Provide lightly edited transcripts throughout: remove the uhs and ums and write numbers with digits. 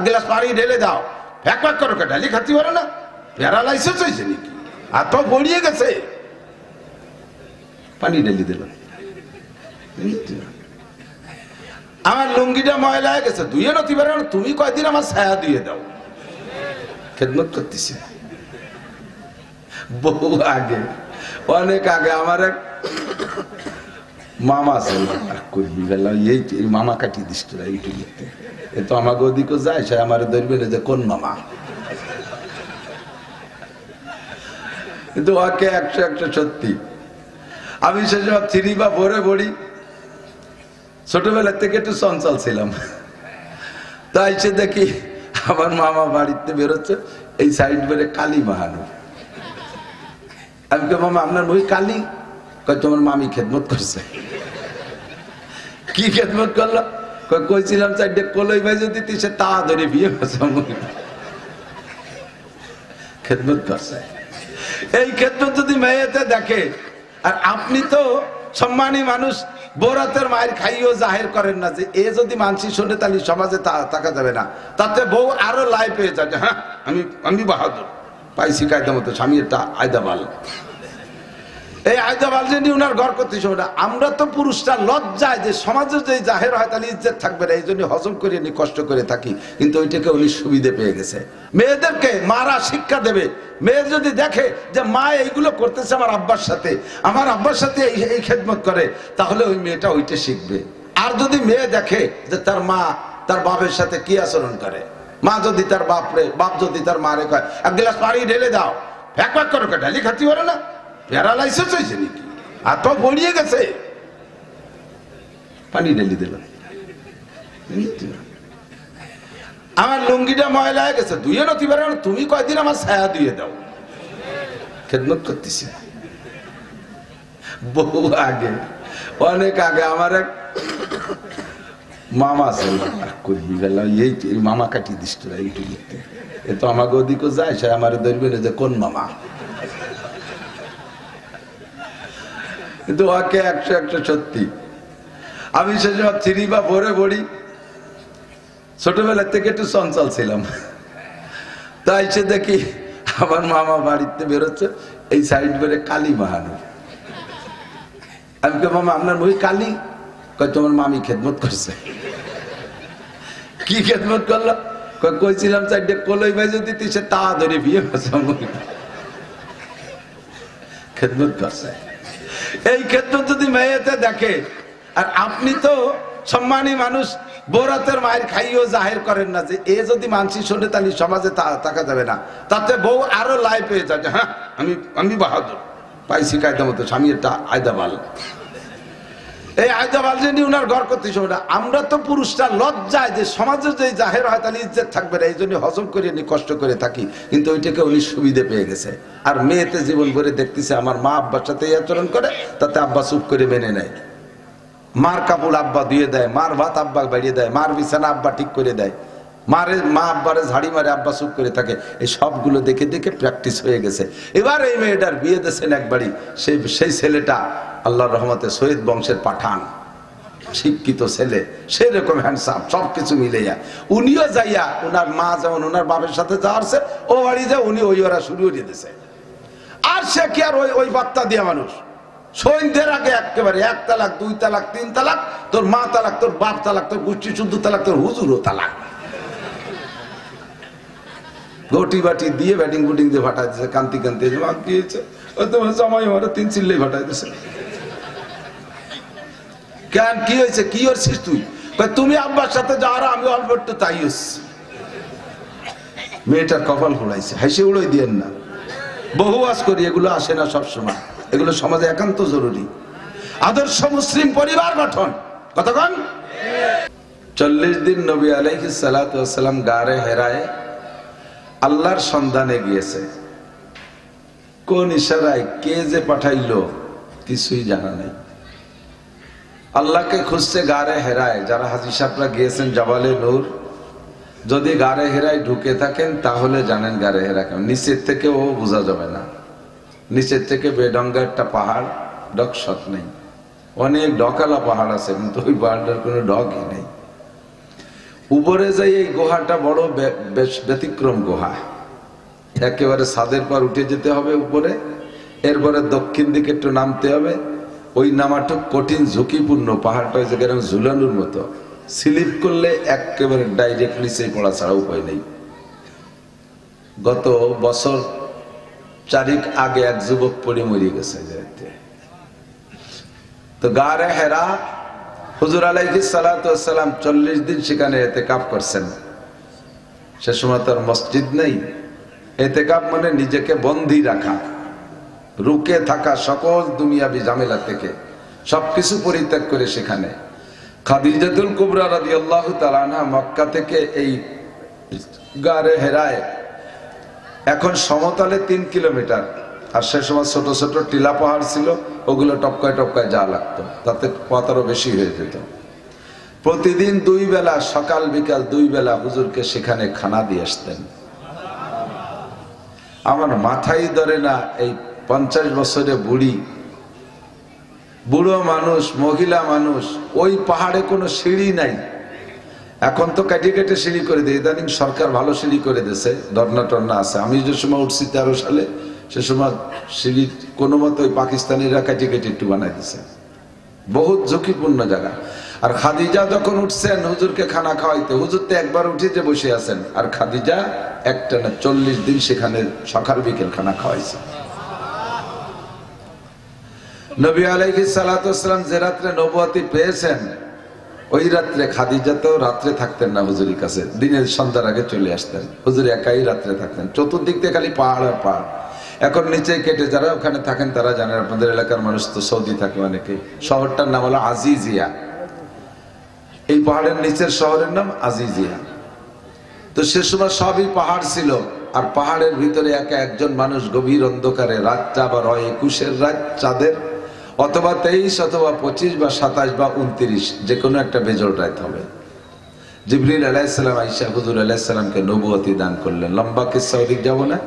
এক গ্লাস পানি ঢেলে দাও, ফ্যাক ফ্যাক করো, ডালি খাতে পারে না, প্যারালাইসিস হয়েছে নাকি, আর তো গড়িয়ে গেছে, পানি ঢেলে দিল। আমার লুঙ্গিটা ময়লা হয়ে গেছে, ধুয়ে নতি পারে না, তুমি কয়দিন আমার ছায়া দিয়ে দাও, খেদমত করতেছি। বহু আগে, অনেক আগে আমার এক মামা আছে, করবি গেলাম এই মামা কাটিয়ে দিস তোরা এইটু লিখতে, এ তো আমাকে ওদিকে যায়, সে আমার ধরবে না যে কোন মামা, কিন্তু ওকে 100 সত্যি। আমি সে সব 3 বা 4-এ পড়ি, ছোটবেলা থেকে একটু চঞ্চল ছিলাম, তাই সে দেখি আমার মামা বাড়িতে বেরোচ্ছে, এই সাইড বেড়ে কালী মাহানো। আমি কে মামা আপনার ওই কালী? তোমার মামি খেদমত করছে। কি খেদমত করলো? কইছিলাম 4টে কলই ভাইজে দিতে, সে তা ধরে বিয়ে করছে, খেদমত করছে। এই খেদমত যদি মেয়েতে দেখে, আর আপনি তো সম্মানী মানুষ, বৌরাতের মায়ের খাইও জাহের করেন না, যে এ যদি মানসি শুনে তাহলে সমাজে থাকা যাবে না, তাতে বউ আরো লাই পেয়ে যাবে, হ্যাঁ আমি বাহাদুর পাইছি কায়দা মতো, স্বামী একটা আয়দা বাল, এই আয়দা বাল যে নিয়ে উনার ঘর করতে সময়। আমরা তো পুরুষরা লজ্জায় যে সমাজের যে জাহের হয় তাহলে ইজ্জত থাকবে না, এই জন্য হজম করে নি কষ্ট করে থাকি, কিন্তু ওইটাকে উনি সুবিধে পেয়ে গেছে। মেয়েদেরকে মারা শিক্ষা দেবে, মেয়ে যদি দেখে যে মা এইগুলো করতেছে আমার আব্বার সাথে, আমার আব্বার সাথে এই খেদমত করে, তাহলে ওই মেয়েটা ওইটা শিখবে। আর যদি মেয়ে দেখে যে তার মা তার বাপের সাথে কি আচরণ করে, মা যদি তার বাপ যদি তার মারে কয় এক গ্লাস পানি ঢেলে দাও, ফ্যাক ফ্যাক করো, ডালি খাতে পারে না, প্যারালাইসিস হয়েছে নাকি, আর তো গড়িয়ে গেছে, পানি ঢেলে দিল। আমার লুঙ্গিটা ময়লা হয়ে গেছে, ধুয়ে নতি পারে না, তুমি কয়দিন আমার ছায়া দিয়ে দাও, খেদমত করতেছি। বহু আগে, অনেক আগে আমার এক মামা আছে, করবি গেলাম এই মামা কাটিয়ে দিস তোরা এইটু লিখতে, এ তো আমাকে ওদিকে যায়, সে আমার ধরবে না যে কোন মামা, কিন্তু ওকে 100 সত্যি। আমি সে সব 3 বা 4-এ পড়ি, ছোটবেলা থেকে একটু চঞ্চল ছিলাম, তাই সে দেখি আমার মামা বাড়িতে বেরোচ্ছে, এই সাইড বেড়ে কালী মাহানো। আমি কে মামা আপনার ওই কালী? তোমার মামি খেদমত করছে। কি খেদমত করলো? কইছিলাম 4টে কলই ভাইজে দিতে, সে তা ধরে বিয়ে করছে, খেদমত করছে। এই খেদমত যদি মেয়েতে দেখে, আর আপনি তো সম্মানী মানুষ, বৌরাতের মায়ের খাইও জাহের করেন না, যে এ যদি মানসি শুনে তাহলে সমাজে থাকা যাবে না, তাতে বউ আরো লাই পেয়ে যাবে, হ্যাঁ আমি বাহাদুর পাইছি কায়দা মতো, স্বামী একটা আয়দা বাল, এই আয়দা বাল যে নিয়ে উনার ঘর করতে সময়। আমরা তো পুরুষরা লজ্জায় যে সমাজের যে জাহের হয় তাহলে ইজ্জত থাকবে না, এই জন্য হজম করে নি কষ্ট করে থাকি, কিন্তু ওইটাকে উনি সুবিধে পেয়ে গেছে। আর মেয়েতে জীবন ভরে দেখতেছে আমার মা আব্বার সাথে এই আচরণ করে, তাতে আব্বা চুপ করে মেনে নেয়, মার কাপড় আব্বা ধুয়ে দেয়, মার ভাত আব্বা বাড়িয়ে দেয়, মার বিছানা আব্বা ঠিক করে দেয়, মা আব্বারে ঝাড়ি মারে, আব্বা চুপ করে থাকে। এই সবগুলো দেখে দেখে প্র্যাকটিস হয়ে গেছে। এবার এই মেয়েটার বিয়ে দিয়েছেন একবারই, সেই ছেলেটা আল্লাহর রহমতে শহীদ বংশের পাঠান, শিক্ষিত ছেলে, সেরকম হ্যান্ডসাম, সবকিছু মিলে যায়। উনিও যাইয়া ওনার মা যেমন ওনার বাপের সাথে যাওয়ারছে, ও বাড়ি যায়, উনি ওই ওরা শুরু করে দিয়েছে। আর সে কি আর ওই বার্তা দিয়া মানুষ, সন্ধ্যের আগে একেবারে 1 তালাক 2 তালাক 3 তালাক, তোর মা তালাক, তোর বাপ তালাক, তোর গোষ্ঠী শুদ্ধ তালাক, তোর হুজুরও তালাক, ঘটি বাটি দিয়ে ব্যাটিং বুটিং দিয়ে ফাটাই দিয়েছে, কান্তি কান্তি দিয়েছে, তোমার জামাই আমার 3 চিল্লেই ফাটাই দিয়েছে। কেন কি হয়েছে, কি করছিস তুই? তুমি আব্বার সাথে যাওয়ার, আমি অল্প একটু তাই হচ্ছে। মেয়েটার কপাল খোলাইছে, হাসি উড়োই দিয়েন না, বহু আজ করি, এগুলো আসে না সবসময়, এগুলো সমাজে একান্ত জরুরি। আদর্শ মুসলিম পরিবার গঠন, কতক্ষণ 40 দিন নবী আলাইহিস সালাতু ওয়াস সালাম গারে হেরায় আল্লাহর সন্ধানে গিয়েছে। কোন ইশারায় কে যে পাঠাইলো কিছুই জানা নেই। আল্লাহকে খুঁজছে গারে হেরায়। যারা হাজী সাহেবরা গিয়েছেন জাবালে নূর, যদি গারে হেরায় ঢুকে থাকেন তাহলে জানেন গারে হেরা কেমন। নিচের থেকে ও বোঝা যাবে না, নিচের থেকে বেডঙ্গা একটা পাহাড়, ডকশট নেই, অনেক ডকালা পাহাড় আছে, কিন্তু ওই পাহাড়টার কোনো ডকই নেই। উপরে যাই এই গুহাটা বড় বেশ ব্যতিক্রম গুহা, একেবারে ছাদের পর উঠে যেতে হবে উপরে, এরপরে দক্ষিণ দিকে একটু নামতে হবে। ওই নামাটা কঠিন, ঝুঁকিপূর্ণ, পাহাড়টা হয়েছে কেন ঝুলানোর মতো, স্লিপ করলে একেবারে ডাইরেক্ট নিচে পড়া ছাড়া উপায় নেই। গত বছর 4 আগে এক যুবক পড়ে মরে গেছে। তো গারে হেরা হুজুর আলাইহিস সালাতু ওয়াস সালাম 40 দিন সেখানে ইতিকাফ করছেন। সে সময় তার মসজিদ নেই। ইতিকাফ মানে নিজেকে বন্দী রাখা, রুকে থাকা সকল দুনিয়াবি ঝামেলা থেকে, সবকিছু পরিত্যাগ করে সেখানে। খাদিজাতুল কুবরা রাদিয়াল্লাহু তাআলা আনহা মক্কা থেকে এই গারে হেরায়, এখন সমতলে 3 কিলোমিটার, আর সে সময় ছোট ছোট টিলা পাহাড় ছিল, ওগুলো টপকায় টপকায় যা লাগতো, তাতে পথ আরো বেশি হয়ে যেত। প্রতিদিন 2 বেলা, সকাল বিকাল 2 বেলা হুজুরকে সেখানে খানা দিয়ে আসতেন। আমার মাথায় ধরে না, এই 50 বছরে বুড়ো মানুষ, মহিলা মানুষ, ওই পাহাড়ে কোনো সিঁড়ি নাই। এখন তো কেটে কেটে সিঁড়ি করে দিয়ে, ইদানিং সরকার ভালো সিঁড়ি করে দিয়েছে, ধর্না টর্না আছে। আমি যে সময় উঠছি 13 সালে, সে সময় সিঁড়ি কোনো মতো ওই পাকিস্তানিরা কেটে কেটে একটু বানাই দিছে। বহুত ঝুঁকিপূর্ণ জায়গা। আর খাদিজা যখন উঠছেন হুজুরকে খানা খাওয়াইতে, হুজুর তো একবার উঠে যে বসে আছেন, আর খাদিজা একটানা 40 দিন সেখানে সকাল বিকেল খানা খাওয়াইছে। নবী আলাইহিস সালাতু ওয়াস সালাম যে রাত্রে নবুয়তি পেয়েছেন, ওই রাত্রে খাদিজা তো রাত্রে থাকতেন না হুজুরের কাছে, দিনের সন্ধ্যার আগে চলে আসতেন। হুজুর একাই রাত্রে থাকতেন, চতুর্দিক থেকে খালি পাহাড় আর পাহাড়। এখন নিচে কেটে যারা ওখানে থাকেন তারা জানেন, আপনাদের এলাকার মানুষ তো সৌদি থাকে অনেকে। শহরটার নাম হলো আজিজিয়া, এই পাহাড়ের নিচের শহরের নাম আজিজিয়া। তো সে সময় সবই পাহাড় ছিল, আর পাহাড়ের ভিতরে একা একজন মানুষ গভীর অন্ধকারে, রাতটা আবার হয় 21-এর রাত চাঁদের, অথবা 23 অথবা 25 বা 27 বা 29, যে কোনো একটা বেজোড় রাত হবে। জিবরিল আলাইহিস সালাম আয়েশা হুজুর আলাইহিস সালামকে নবুয়তি দান করলেন। লম্বা কিসসা, ওদিক যাব না।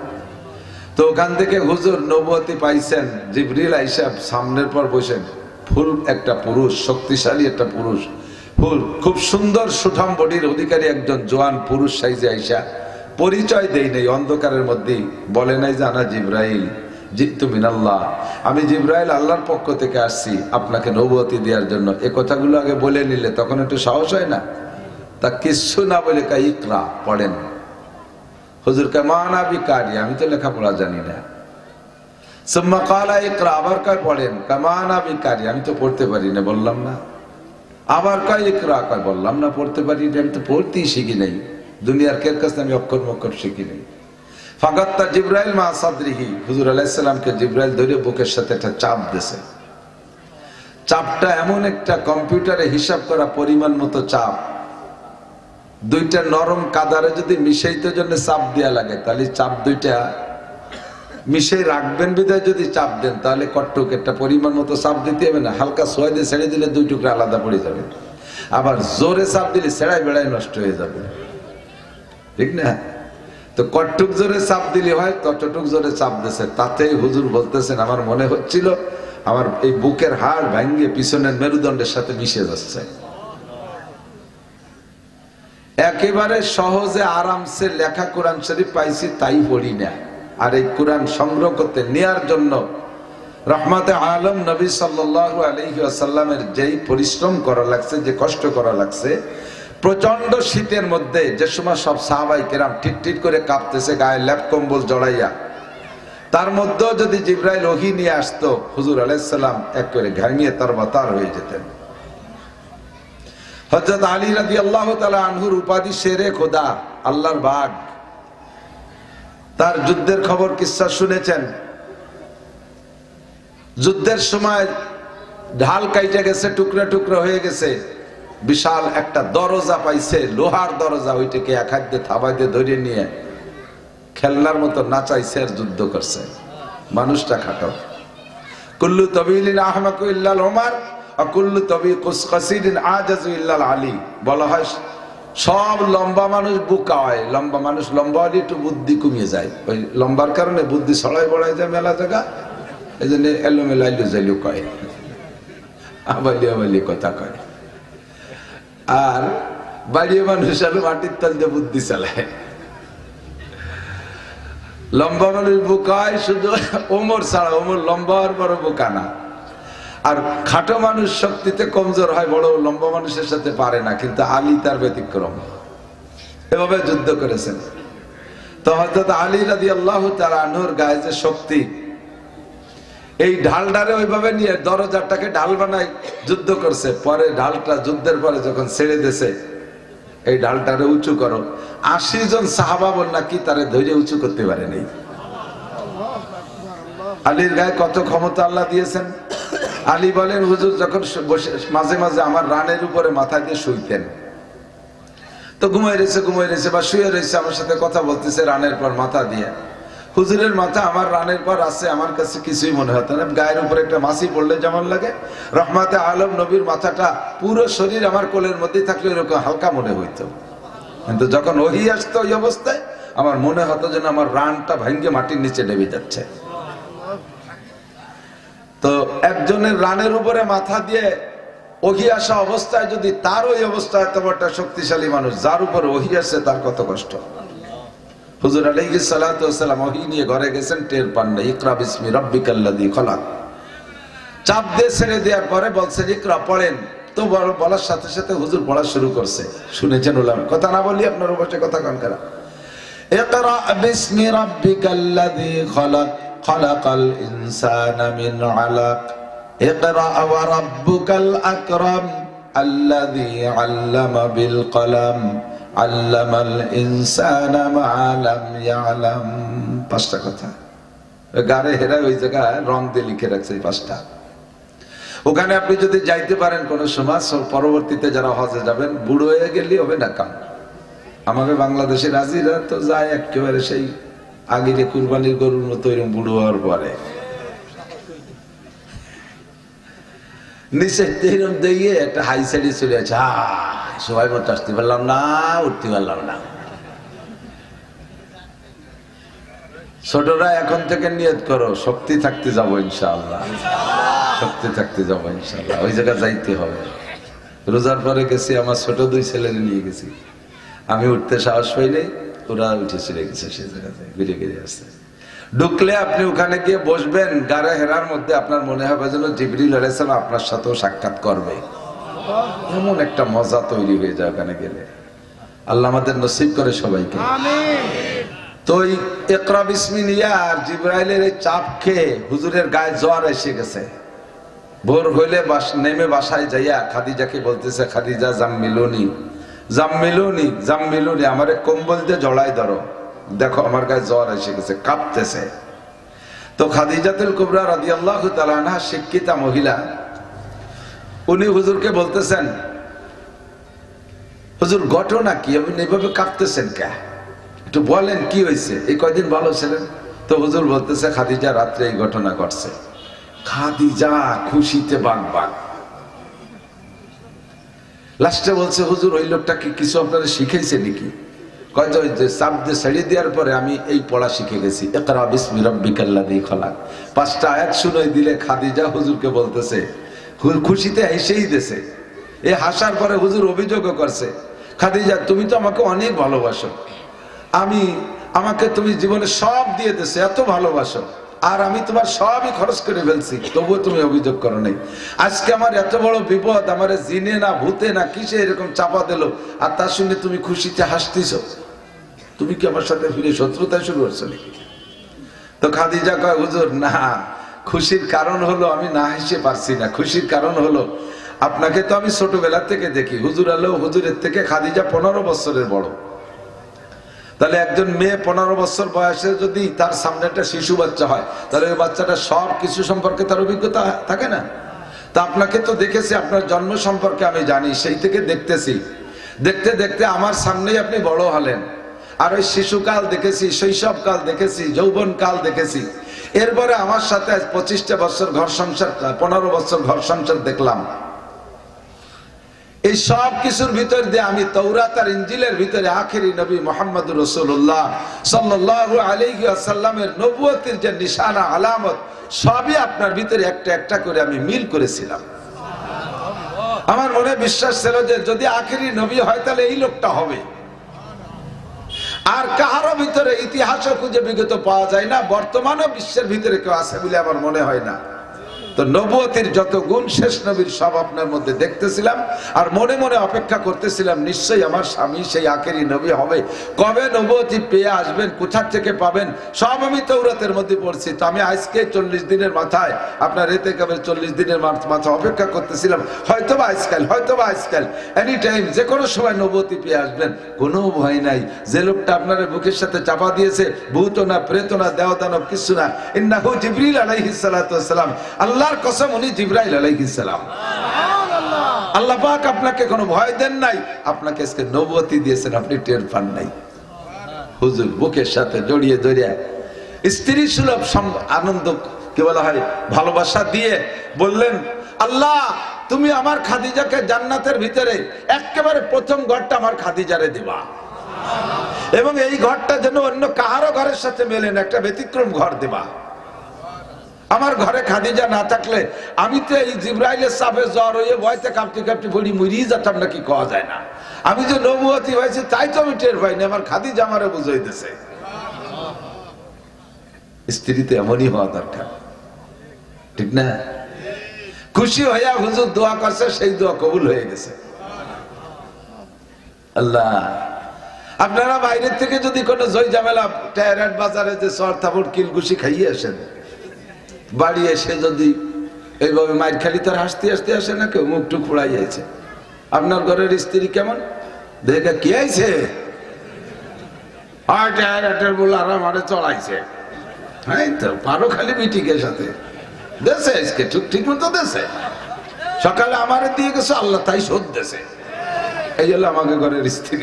তো ওখান থেকে হুজুর নবুয়তি পাইছেন। জিবরিল আয়েশা সামনের পর বসেন, ফুল একটা পুরুষ, শক্তিশালী একটা পুরুষ, ফুল খুব সুন্দর সুঠাম বডির অধিকারী একজন জোয়ান পুরুষ সাইজে আয়েশা। পরিচয় দেই নাই, অন্ধকারের মধ্যেই বলে নাই যে আনা জিবরাইল জিতু মিনাল্লাহ, আমি জিবরাইল আল্লাহর পক্ষ থেকে আসছি আপনাকে নবুয়তি দেওয়ার জন্য। এই কথাগুলো আগে বলে নিলে তখন একটু সাহস হয় না। তা কিছু না বলে কা ইকরা, পড়েন। হুজুর কে মানা বিকারি, আমি তো লেখাপড়া জানি না। সুম্মা ক্বালা ইকরা, আবার কয় পড়েন। কামানা বিকারি, আমি তো পড়তে পারি না, বললাম না। আবার কয় ইকরা, কয় বললাম না পড়তে পারি না, আমি তো পড়তেই শিখি নাই, দুনিয়ার কের কাছে আমি অক্ষর মক্ষর শিখি নাই। ফাগাত্তা জিবরাইল মা সাদরিহি, হুজুর আলাইহিস সালামকে জিবরাইল ধরে বুকের সাথে একটা চাপ দিয়েছে। চাপটা এমন একটা কম্পিউটারে হিসাব করা পরিমাণ মতো চাপ, 2টা নরম কাদারে যদি মিশাইতে জন্য চাপ দেয়া লাগে, তাহলে চাপ 2টা মিশাই রাখবেন বিধায় যদি চাপ দেন, তাহলে কট্টুক একটা পরিমাণ মতো চাপ দিতে হবে না। হালকা সোয়া দিয়ে ছেড়ে দিলে 2 টুকরা আলাদা পড়ে যাবে, আবার জোরে চাপ দিলে ছেড়াই বেড়াই নষ্ট হয়ে যাবে, ঠিক না? তো কট্টুক জোরে চাপ দিলে হয়, ততটুক জোরে চাপ দিয়েছে। তাতেই হুজুর বলতেছেন, আমার মনে হচ্ছিল আমার এই বুকের হাড় ভাঙ্গে পিছনের মেরুদণ্ডের সাথে মিশে যাচ্ছে। একেবারে সহজে আরামসে লেখা কোরআন শরীফ পাইছি, তাই পড়ি না। আর এই কোরআন সংগ্রহ করতে নেয়ার জন্য রহমতে আলম নবী সাল্লাল্লাহু আলাইহি ওয়াসাল্লামের যেই পরিশ্রম করা লাগছে, যে কষ্ট করা লাগছে, প্রচন্ড শীতের মধ্যে যে সময় সব সাহাবাই কেরাম টিট করে কাঁপতেছে, গায়ে ল্যাপ কম্বল জড়াইয়া, তার মধ্যেও যদি জিবরাইল ওহী নিয়ে আসতো, হুজুর আলাইহিস সালাম একেবারে ঘামিয়ে তরবাতার হয়ে যেতেন। হযরত আলী রাদিয়াল্লাহু তাআলা আনহুর উপাধি শেরে খোদা, আল্লাহর বাগ। তার যুদ্ধের খবর কিসসা শুনেছেন। যুদ্ধের সময় ঢাল কাইটে গেছে, টুকরা টুকরা হয়ে গেছে, বিশাল একটা দরজা পাইছে, লোহার দরজা, ওইটাকে এক হাত দিয়ে থাবাই দিয়ে ধরে নিয়ে খেলনার মতো নাচাইছে আর যুদ্ধ করছে। মানুষটা খাটো। কুল্লু তাবিলিন আহমাকু ইল্লাল উমার আর কুল্লু তাবি কুসকাসিরিন আজাজু ইল্লাল আলী। বলা হয় সব লম্বা মানুষ বুকা হয়, লম্বা মানুষ লম্বা হলে একটু বুদ্ধি কমিয়ে যায়, ওই লম্বার কারণে বুদ্ধি ছড়াই বড়াই যায় মেলা জায়গা, এই জন্য এলোমেলো আইলু যাইলু কয়, আবালি আবালি কথা কয়। আর বাড়িয়ে মানুষ আলো মাটির তল দিয়ে বুদ্ধি চালায়। লম্বা মানুষ বোকায় শুধু ওমর ছাড়া, ওমর লম্বা হওয়ার বড় বোকা না। আর খাটো মানুষ শক্তিতে কমজোর হয়, বড় লম্বা মানুষের সাথে পারে না। কিন্তু আলী তার ব্যতিক্রম, এভাবে যুদ্ধ করেছেন। তো হযরত আলী রাদিয়াল্লাহু তাআলা আনহুর গায়ে যে শক্তি, এই ঢালটারে ওইভাবে নিয়ে দরজাটাকে ঢাল বানাই যুদ্ধ করছে। পরে ঢালটা যুদ্ধের পরে যখন ছেড়ে দিয়েছে, এই ঢালটারে উঁচু করো, ৮০ জন সাহাবা বল নাকি তারে ধৈর্য উঁচু করতে পারে নাই। আলীর গায়ে কত ক্ষমতা আল্লাহ দিয়েছেন। আলী বলেন, হুজুর যখন মাঝে মাঝে আমার রানের উপরে মাথা দিয়ে শুইতেন, তো ঘুমাই রয়েছে বা শুয়ে রয়েছে, আমার সাথে কথা বলতেছে রানের পর মাথা দিয়ে। হুজুরের মাথা আমার রানের পর আছে, আমার কাছে কিছুই মনে হতো না। গায়ের উপরে একটা মাছি পড়লে যেমন লাগে, রহমাতে আলম নবীর মাথাটা পুরো শরীর আমার কোলের মধ্যে থাকলে এরকম হালকা মনে হইতো। কিন্তু যখন ওহী আসতো ওই অবস্থায় আমার মনে হতো যেন আমার রানটা ভাঙ্গে মাটির নিচে ডেবে যাচ্ছে। তো একজনের রানের উপরে মাথা দিয়ে ওহী আসা অবস্থায় যদি তার ওই অবস্থায় এত বড় শক্তিশালী মানুষ, যার উপরে ওহী আসছে, তার কত কষ্ট। হুজুর আলাইহিস সালাতু ওয়াস সালাম ওহী নিয়ে ঘরে গেছেন, টের পান না। ইকরা বিসমি রাব্বিকাল্লাযী খলাক চাপ দিয়ে ছেড়ে দেওয়ার পরে বলছেন ইকরা পড়েন। তো বলার সাথে সাথে হুজুর পড়া শুরু করছে। শুনেছেন উলামা, কথা না বলি আপনার বসে কথা কান করা। ইকরা বিসমি রাব্বিকাল্লাযী খলাক খলাকাল ইনসানা মিন আলাক ইকরা ওয়া রাব্বুকাল আকরাম আল্লাযী আল্লামা বিল কলাম আল্লামাল ইনসানা মা লাম ইয়ালাম। পাঁচটা কথা গারে হেরা ওই জায়গায় রং দিয়ে লিখে রাখছে, এই পাঁচটা। ওখানে আপনি যদি যাইতে পারেন কোন সমাজ, পরবর্তীতে যারা হজে যাবেন, বুড়ো হয়ে গেলে হবে না কাম। আমাদের বাংলাদেশের রাজিরা তো যায় একেবারে সেই আগের কুরবানির গরুর মতো এরকম বুড়ো হওয়ার পরে নিচে এরকম দিয়ে একটা হাই সাইডে চলে আছে, সবাই মতো আসতে পারলাম না, উঠতে পারলাম না। ছোটরা এখন থেকে নিয়ত করো, শক্তি থাকতে যাবো ইনশাআল্লাহ, শক্তি থাকতে যাবো ইনশাআল্লাহ। ওই জায়গা যাইতে হবে। রোজার পরে গেছি, আমার ছোট দুই ছেলেরে নিয়ে গেছি। আমি উঠতে সাহস পাইলে ওরা উঠে চলে গেছে সেই জায়গাতে, ঘুরে ঘিরে আসছে। ঢুকলে আপনি ওখানে গিয়ে বসবেন, গারে হেরার মধ্যে আপনার মনে হবে যেন জিবরিল আলাইহিস সালাম আপনার সাথেও সাক্ষাৎ করবে। এমন একটা মজা তৈরি হয়ে যায় ওখানে গেলে। আল্লাহ আমাদের নসিব করে সবাইকে, আমিন। তো ইকরা বিসমি নিয়া আর জিবরাইলের এই চাপ খেয়ে হুজুরের গায়ে জ্বর এসে গেছে। ভোর হইলে নেমে বাসায় যাইয়া খাদিজাকে বলতেছে, খাদিজা জাম্মিলুনি জাম্মিলুনি জাম্মিলুনি, আমারে কম্বল দিয়ে জড়াই ধরো, দেখো আমার গায়ে জ্বর এসে গেছে, কাঁপতেছে। তো খাদিজাতুল কুবরা রাদিয়াল্লাহু তাআলা আনহা শিক্ষিতা মহিলা, উনি হুজুরকে বলতেছেন, হুজুর ঘটনা কি, আপনি এইভাবে কাঁপতেছেন কে, একটু বলেন কি হয়েছে, এই কয়দিন ভালো ছিলেন? তো হুজুর বলতেছে, খাদিজা রাত্রে এই ঘটনা ঘটছে। খাদিজা খুশিতে বাগবাগ। লাস্টে বলছে, হুজুর ওই লোকটা কি কিছু আপনারা শিখাইছে নাকি? কয়তো চাপ দিয়ে ছেড়ে দেওয়ার পরে আমি এই পড়া শিখে গেছি, ইকরা বিসমি রাব্বিকাল্লাযী খলাক। 5টা আয়াত শুনাই দিলে খাদিজা হুজুরকে বলতেছে, খুশিতে হেসেই দিয়েছে। এই হাসার পরে হুজুর অভিযোগও করছে, খাদিজা তুমি তো আমাকে অনেক ভালোবাসো, আমাকে তুমি জীবনে সব দিয়ে দিয়েছো, এত ভালোবাসো, আর আমি তোমার সবই খরচ করে ফেলছি, তবুও তুমি অভিযোগ করো নাই। আজকে আমার এত বড় বিপদ, আমার জিনে না ভূতে না কিসে এরকম চাপা দিল, আর তার সঙ্গে তুমি খুশিতে হাসতেছো। তুমি কি আমার সাথে ফিরে শত্রুতা শুরু করছো নাকি? তো খাদিজা কয়, হুজুর না, খুশির কারণ হলো আমি না হেসে পারছি না। খুশির কারণ হলো আপনাকে তো আমি ছোটবেলা থেকে দেখি, হুজুর আলো হুজুরের থেকে খাদিজা 15 বছরের বড়। তাহলে একজন মেয়ে 15 বছর বয়সে যদি তার সামনে একটা শিশু বাচ্চা হয়, তাহলে ওই বাচ্চাটা সব কিছু সম্পর্কে তার অভিজ্ঞতা থাকে না? তা আপনাকে তো দেখেছি, আপনার জন্ম সম্পর্কে আমি জানি, সেই থেকে দেখতেছি, দেখতে দেখতে আমার সামনেই আপনি বড় হলেন। আর ওই শিশুকাল দেখেছি, শৈশবকাল দেখেছি, যৌবনকাল দেখেছি। এরপরে আমার সাথে 25টা বছর ঘর সংসার, 15 বছর ঘর সংসার দেখলাম। এই সব কিছুর ভিতর দিয়ে আমি তাওরাত আর ইনজিলের ভিতরে আখেরি নবী মুহাম্মদুর রাসূলুল্লাহ সাল্লাল্লাহু আলাইহি ওয়াসাল্লামের নবুয়তের যে নিশানা আলামত, সবই আপনার ভিতরে একটা একটা করে আমি মিল করেছিলাম। আমার মনে বিশ্বাস ছিল যে যদি আখেরি নবী হয় তাহলে এই লোকটা হবে। আর কাহারো ভিতরে ইতিহাসও খুঁজে বিগত পাওয়া যায় না, বর্তমানও বিশ্বের ভিতরে কেউ আছে বলে আমার মনে হয় না। তো নবুয়তির যত গুণ শেষ নবীর সব আপনার মধ্যে দেখতেছিলাম, আর মনে মনে অপেক্ষা করতেছিলাম নিশ্চয়ই আমার স্বামী সেই আখেরি নবী হবে। কবে নবুয়তি পেয়ে আসবেন, কোথা থেকে পাবেন, সব আমি তৌরাতের মধ্যে পড়ছি। তো আমি আজকে 40 দিনের মাথায় আপনার ইতিকাফের 40 দিনের মাথায় অপেক্ষা করতেছিলাম, হয়তোবা আজকাল এনি টাইম যে কোনো সময় নবুয়তি পেয়ে আসবেন। কোনো ভয় নাই। যে লোকটা আপনার বুকের সাথে চাপা দিয়েছে, ভূত না, প্রেত না, দেবদানব কিছু না, ইন্নাহু জিবরিল আলাইহিস সালাতু ওয়াস সালাম, আল্লাহর কসম উনি জিবরাইল আলাইহিস সালাম। আল্লাহ পাক আপনাকে কোনো ভয় দেন নাই, আপনাকে আজকে নবুয়তি দিয়েছেন, আপনি টের পান নাই। হুজুর বুকের সাথে জড়িয়ে জড়িয়ে স্ত্রী সুলভ আনন্দ কি বলা হয় ভালোবাসা দিয়ে বললেন, আল্লাহ তুমি আমার খাদিজাকে জান্নাতের ভিতরে একেবারে প্রথম ঘরটা আমার খাদিজারে দিবা, এবং এই ঘরটা যেন অন্য কাহারো ঘরের সাথে মেলে না, একটা ব্যতিক্রম ঘর দিবা। আমার ঘরে খাদিজা না থাকলে আমি তো এই জিবরাইলের চাপে জ্বর হয়ে ভয়তে কাঁপতে কাঁপতে পড়ি মরিয়ে যেতাম, নাকি কওয়া যায় না। আমি যে নবুয়তি হয়েছি তাই তো আমি টের পাইনি, আমার খাদিজা আমারে বুঝাইতেছে। স্ত্রীতে এমনই হওয়া দরকার, ঠিক না? খুশি হইয়া হুজুর দোয়া করছে, সেই দোয়া কবুল হয়ে গেছে। আল্লাহ, আপনারা বাইরের থেকে যদি কোনো জয় ঝামেলা টায়ার বাজারে যে সর থাপড় কিলঘুষি খাইয়ে আসেন, বাড়ি এসে যদি এইভাবে মাইর খালি তার হাসতে হাসতে আসে না, কেউ মুখ টুক পোড়াই যাইছে। আপনার ঘরের স্ত্রী কেমন দেখে কি আইছে, বলে আরামারে চড়াইছে, হ্যাঁ তো পারো খালি মিটিকের সাথে দেশে আজকে ঠিক মতো দেশে সকালে আমারে দিয়ে গেছে, আল্লাহ তাই শোধ দেশে। এই হলো আমাকে ঘরের স্ত্রী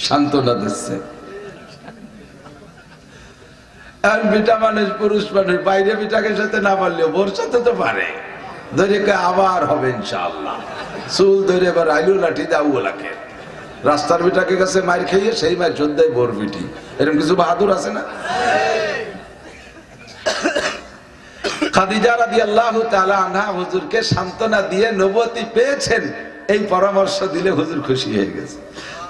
সান্ত্বনা দিচ্ছে। আর বিটা মানুষ, পুরুষ মানুষ বাইরে বিটাকে সাথে না পারলেও বোর সাথে তো পারে, ধরে আবার হবে ইনশাআল্লাহ। চুল ধরে এবার আইলু লাঠি দাও লাগে, রাস্তার বিটাকে কাছে মার খাইয়ে সেই মার যোদ্ধায় বোর বিটি, এরকম কিছু বাহাদুর আছে না? খাদিজা রাদিয়াল্লাহু তাআলা আনহা হুজুরকে সান্ত্বনা দিয়ে নবুয়তি পেয়েছেন, এই পরামর্শ দিলে হুজুর খুশি হয়ে গেছে।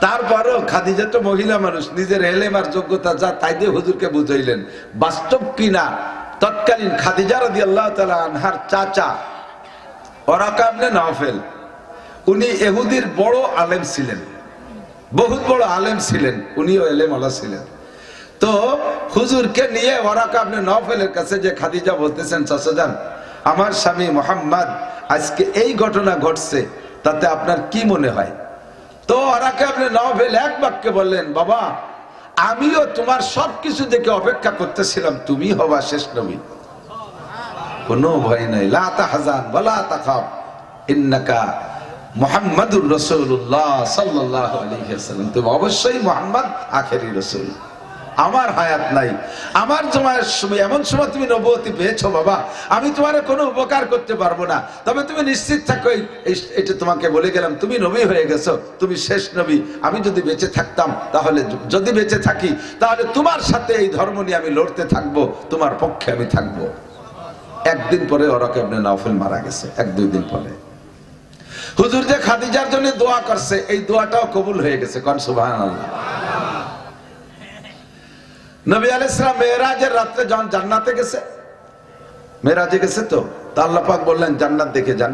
তারপরও খাদিজা তো মহিলা মানুষ, নিজের এলেম আর যোগ্যতা যা তাই দিয়ে হুজুরকে বুঝাইলেন। বাস্তব কিনা তৎকালীন খাদিজা রাদিয়াল্লাহু তাআলা আনহার চাচা ওরাকা ইবনে নওফেল, উনি ইহুদির বড় আলেম ছিলেন, বহুত বড় আলেম ছিলেন, উনিও এলেমওয়ালা ছিলেন। তো হুজুরকে নিয়ে ওরাকা ইবনে নওফেলের কাছে যে খাদিজা বলতেছেন, চাচাজান আমার স্বামী মুহাম্মদ আজকে এই ঘটনা ঘটছে, তাতে আপনার কি মনে হয়? তো ওরাকা ইবনে নওফেল এক বাক্যে বললেন, বাবা আমিও তোমার সবকিছু দেখে অপেক্ষা করতেছিলাম, তুমি হবা শেষ নবী, কোনো ভয় নাই। লা তাহজান ওয়ালা তাখাফ ইন্নাকা মুহাম্মাদুর রাসূলুল্লাহ সাল্লাল্লাহু আলাইহি ওয়াসাল্লাম, তুমি অবশ্যই মুহাম্মদ আখেরি রাসূল। আমার হায়াত নাই, আমার তোমার সময় এমন সময় তুমি নবুয়তি পেয়েছো বাবা, আমি তোমার কোনো উপকার করতে পারবো না, তবে তুমি নিশ্চিত থাকো, এটা তোমাকে বলে গেলাম, তুমি নবী হয়ে গেছো, তুমি শেষ নবী। আমি যদি বেঁচে থাকতাম, তাহলে যদি বেঁচে থাকি তাহলে তোমার সাথে এই ধর্ম নিয়ে আমি লড়তে থাকবো, তোমার পক্ষে আমি থাকবো। একদিন পরে ওরাকা ইবনে নওফেল মারা গেছে, 1-2 দিন পরে হুজুর যে খাদিজার জন্য দোয়া করছে, এই দোয়াটাও কবুল হয়ে গেছে, কোন সুবহানাল্লাহ। নবী আলাইহিস সালাম মেরাজের রাতে যখন জান্নাতে গেছে, মেরাজে গেছে, তো আল্লাহ পাক বললেন জান্নাত দেখে যান।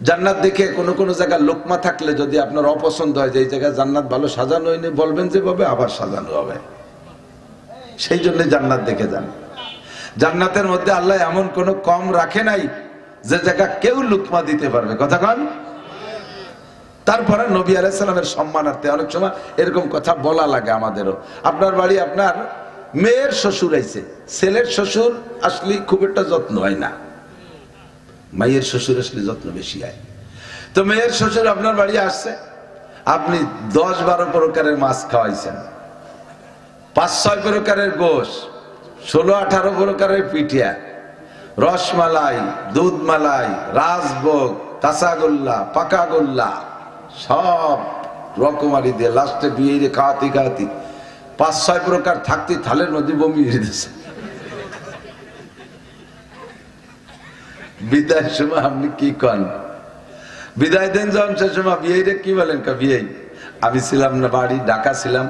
জান্নাত দেখে কোন জায়গায় লোকমা থাকলে যদি আপনার অপছন্দ হয় যে এই জায়গায় জান্নাত ভালো সাজানো হয়নি, বলবেন যেভাবে আবার সাজানো হবে, সেই জন্য জান্নাত দেখে যান। জান্নাতের মধ্যে আল্লাহ এমন কোন কম রাখে নাই যে জায়গা কেউ লুকমা দিতে পারবে, কথা কন। তারপরে নবী আলাইহিস সালামের সম্মানার্থে অনেক সময় এরকম কথা বলা লাগে আমাদেরও। আপনার বাড়ি আপনার মেয়ের শ্বশুর আইছে, ছেলের শ্বশুর আসলে খুব একটা যত্ন হয় না, মায়ের শ্বশুর আসলে যত্ন বেশি হয়। তো মেয়ের শ্বশুর আপনার বাড়ি আসছে, আপনি 10-12 প্রকারের মাছ খাওয়াইছেন, 5-6 প্রকারের গোশ, 16-18 প্রকারের পিঠিয়া, রসমালাই, দুধ মালাই, রাজভোগ, কাঁচাগোল্লা, পাকাগোল্লা, সব রকমারি দিয়ে লাস্টে বিয়ে খাওয়াতে 5-6 প্রকার থাকতে থালের মধ্যে বমি দিতেছে। বিদায় সময় আপনি কি কন? বিদায় দেন যখন সে সময় বিয়ে কি বলেন? বিয়ে আমি ছিলাম না, বাড়ি ঢাকা ছিলাম,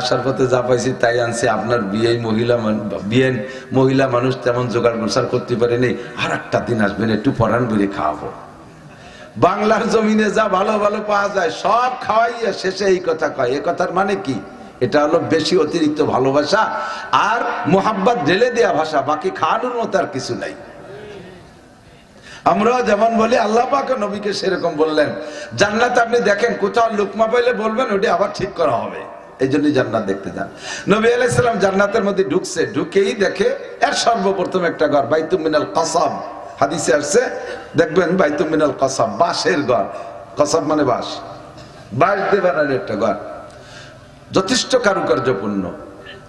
আসার পথে যা পাইছি তাই আনছি। আপনার বিয়ে মহিলা মানুষ তেমন জোগাড় গোসার করতে পারেনি, আর একটা দিন আসবেন একটু পরান বেড়ে খাওয়াবো। বাংলার জমিনে যা ভালো ভালো পাওয়া যায় সব খাওয়াইয়া শেষে এই কথা কয়। এ কথার মানে কি? এটা হলো বেশি অতিরিক্ত ভালোবাসা আর মোহাব্বত ঢেলে দেয়া ভাষা, বাকি খাওয়ানোর মতো আর কিছু নাই। আমরা যেমন বলি আল্লাহ পাক নবীকে সেরকম বললেন। জান্নাত আপনি দেখেন কোথাও লুকমা পাইলে বলবেন ওটা আবার ঠিক করা হবে, এই জন্যই জান্নাত দেখতে যান। নবী আলাইহিস সালাম জান্নাতের মধ্যে ঢুকছে, ঢুকেই দেখে এর সর্বপ্রথম একটা ঘর, বাইতুম মিনাল কাসাব। হাদিসে আসছে দেখবেন বাইতুম মিনাল কাসাব, বাঁশের ঘর। কাসাব মানে বাঁশ, বাঁশ দিয়ে বানানো একটা ঘর, যথেষ্ট কারুকার্যপূর্ণ।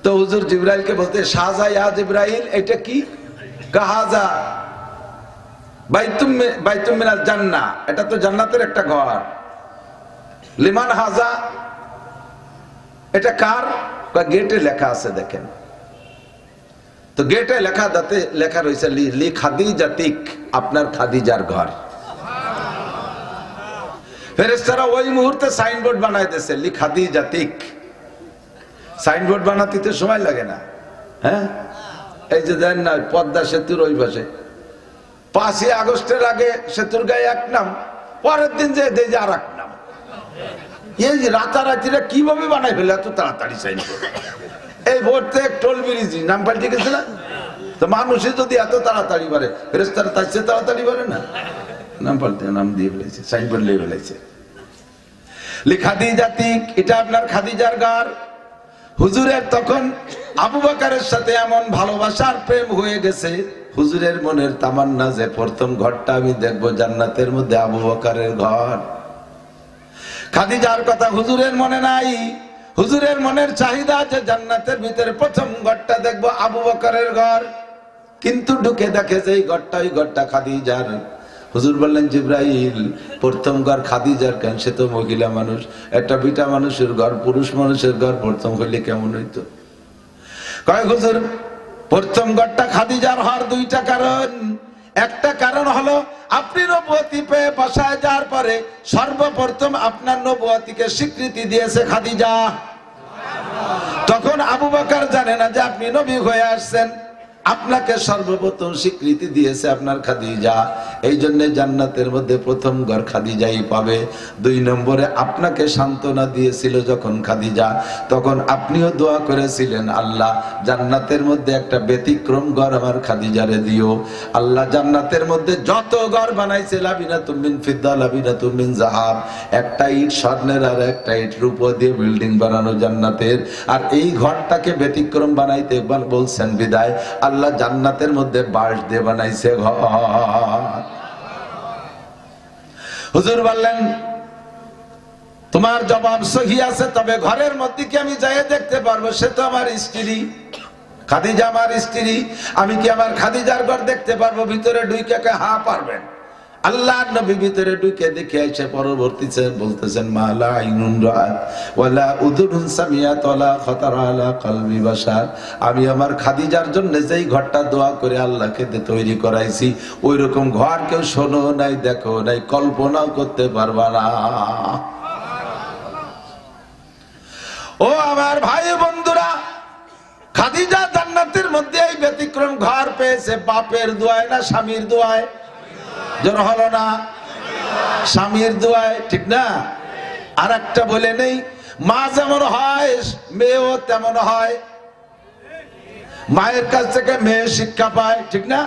তো হুজুর জিবরাইলকে বলতে, শাহজা ইয়া জিবরাইল এটা কি? কাহাজা বাইতুম মিনাল জান্নাহ, এটা তো জান্নাতের একটা ঘর। লিমান হাজা, এটা কার? গেটে লেখা আছে দেখেন তো, গেটে লেখা রয়েছে লি খাদিজাতিক, আপনার খাদিজার ঘর। ফেরেশতারা ওই মুহূর্তে সাইনবোর্ড বানাই দিয়েছে লি খাদিজাতিক। সাইনবোর্ড বানাতে তো সময় লাগে না, হ্যাঁ? এই যে দেন না পদ্মা সেতুর ওই পাশে 5ই আগস্টের আগে সেতুর গায়ে এক নাম, পরের দিন যে আর এক নাম। এই যে রাতারাতিরা কিভাবে বানাই ফেলে এত তাড়াতাড়ি সাইনবোর্ড? এই ভোরতে টোল ব্রিজ নাম পাল্টে গেছে না? তো মানুষে যদি এত তাড়াতাড়ি পারে, ফেরেশতারা তার চেয়ে তাড়াতাড়ি পারে না? নাম পাল্টে নাম দিয়ে ফেলেছে, সাইনবোর্ড লিয়ে ফেলেছে লি খাদিজাতিক, এটা আপনার খাদিজার ঘর। হুজুরের তখন আবু বকরের সাথে এমন ভালোবাসার প্রেম হয়ে গেছে, হুজুরের মনের তামান্না যে প্রথম ঘরটা আমি দেখবো জান্নাতের মধ্যে আবু বকরের ঘর। খাদিজার কথা হুজুরের মনে নাই, হুজুরের মনের চাহিদা যে জান্নাতের ভিতরে প্রথম ঘরটা দেখবো আবু বকরের ঘর। কিন্তু ঢুকে দেখে যে এই ঘরটা, ওই ঘরটা খাদিজার। হুজুর বললেন, জিবরাইল প্রথম ঘর খাদিজার কেন? সে তো মহিলা মানুষ, একটা বিটা মানুষের ঘর, পুরুষ মানুষের ঘর প্রথম হইলে কেমন হইতো? কয় হুজুর প্রথম ঘরটা খাদিজার হওয়ার দুইটা কারণ। একটা কারণ হলো আপনি নবুয়তি পেয়ে বাসায় যাওয়ার পরে সর্বপ্রথম আপনার নবুয়তিকে স্বীকৃতি দিয়েছে খাদিজা। তখন আবু বকর জানে না যে আপনি নবী হয়ে আসছেন, আপনাকে সর্বপ্রথম স্বীকৃতি দিয়েছে আপনার খাদিজা। এই জন্য জান্নাতের মধ্যে প্রথম ঘর খাদিজাই পাবে। 2 নম্বরে আপনাকে সান্ত্বনা দিয়েছিল যখন খাদিজা, তখন আপনিও দোয়া করেছিলেন, আল্লাহ জান্নাতের মধ্যে একটা ব্যতিক্রম ঘর আমার খাদিজারে দিও। আল্লাহ জান্নাতের মধ্যে যত ঘর বানাইছে লাবিনাতুম মিন ফিদ্দা লাবিনাতুম মিন যাহাব, একটা ইট স্বর্ণের আর একটা ইট রূপা দিয়ে বিল্ডিং বানানো জান্নাতের। আর এই ঘরটাকে ব্যতিক্রম বানাইতে বলছেন বিদায় আল্লাহ জান্নাতের মধ্যে বাঁশ দিয়ে বানাইছে ঘর। হুজুর বললেন, তোমার জবাব সহি আছে, তবে ঘরের মধ্যে কি আমি যাই দেখতে পারবো? সে তো আমার স্ত্রী, খাদিজা আমার স্ত্রী, আমি কি আমার খাদিজার ঘর দেখতে পারবো? ভিতরে ঢুকে হ্যাঁ পারবেন। আল্লাহর নবী ভিতরে ঢুকে দেখে এসে পরবর্তীতে বলতেছেন, মালা আইনুন রাআত ওয়ালা উযুনুন সামিআত ওয়ালা খাতারা আলা কলবি বাশার। আমি আমার খাদিজার জন্য যেই ঘরটা দোয়া করে আল্লাহকে তৈরি করাইছি, ওই রকম ঘর কেউ শোনো নাই, দেখো নাই, কল্পনাও করতে পারবা না। ও আমার ভাই বন্ধুরা, খাদিজা জান্নাতের মধ্যে এই ব্যতিক্রম ঘর পেয়েছে বাপের দোয়ায় না স্বামীর দোয়ায়? জোর হলো না? স্বামীর দোয়ায়, ঠিক না? আর একটা বলে নেই, মা যেমন হয় মেয়েও তেমন হয়, মায়ের কাছ থেকে মেয়ে শিক্ষা পায়, ঠিক না?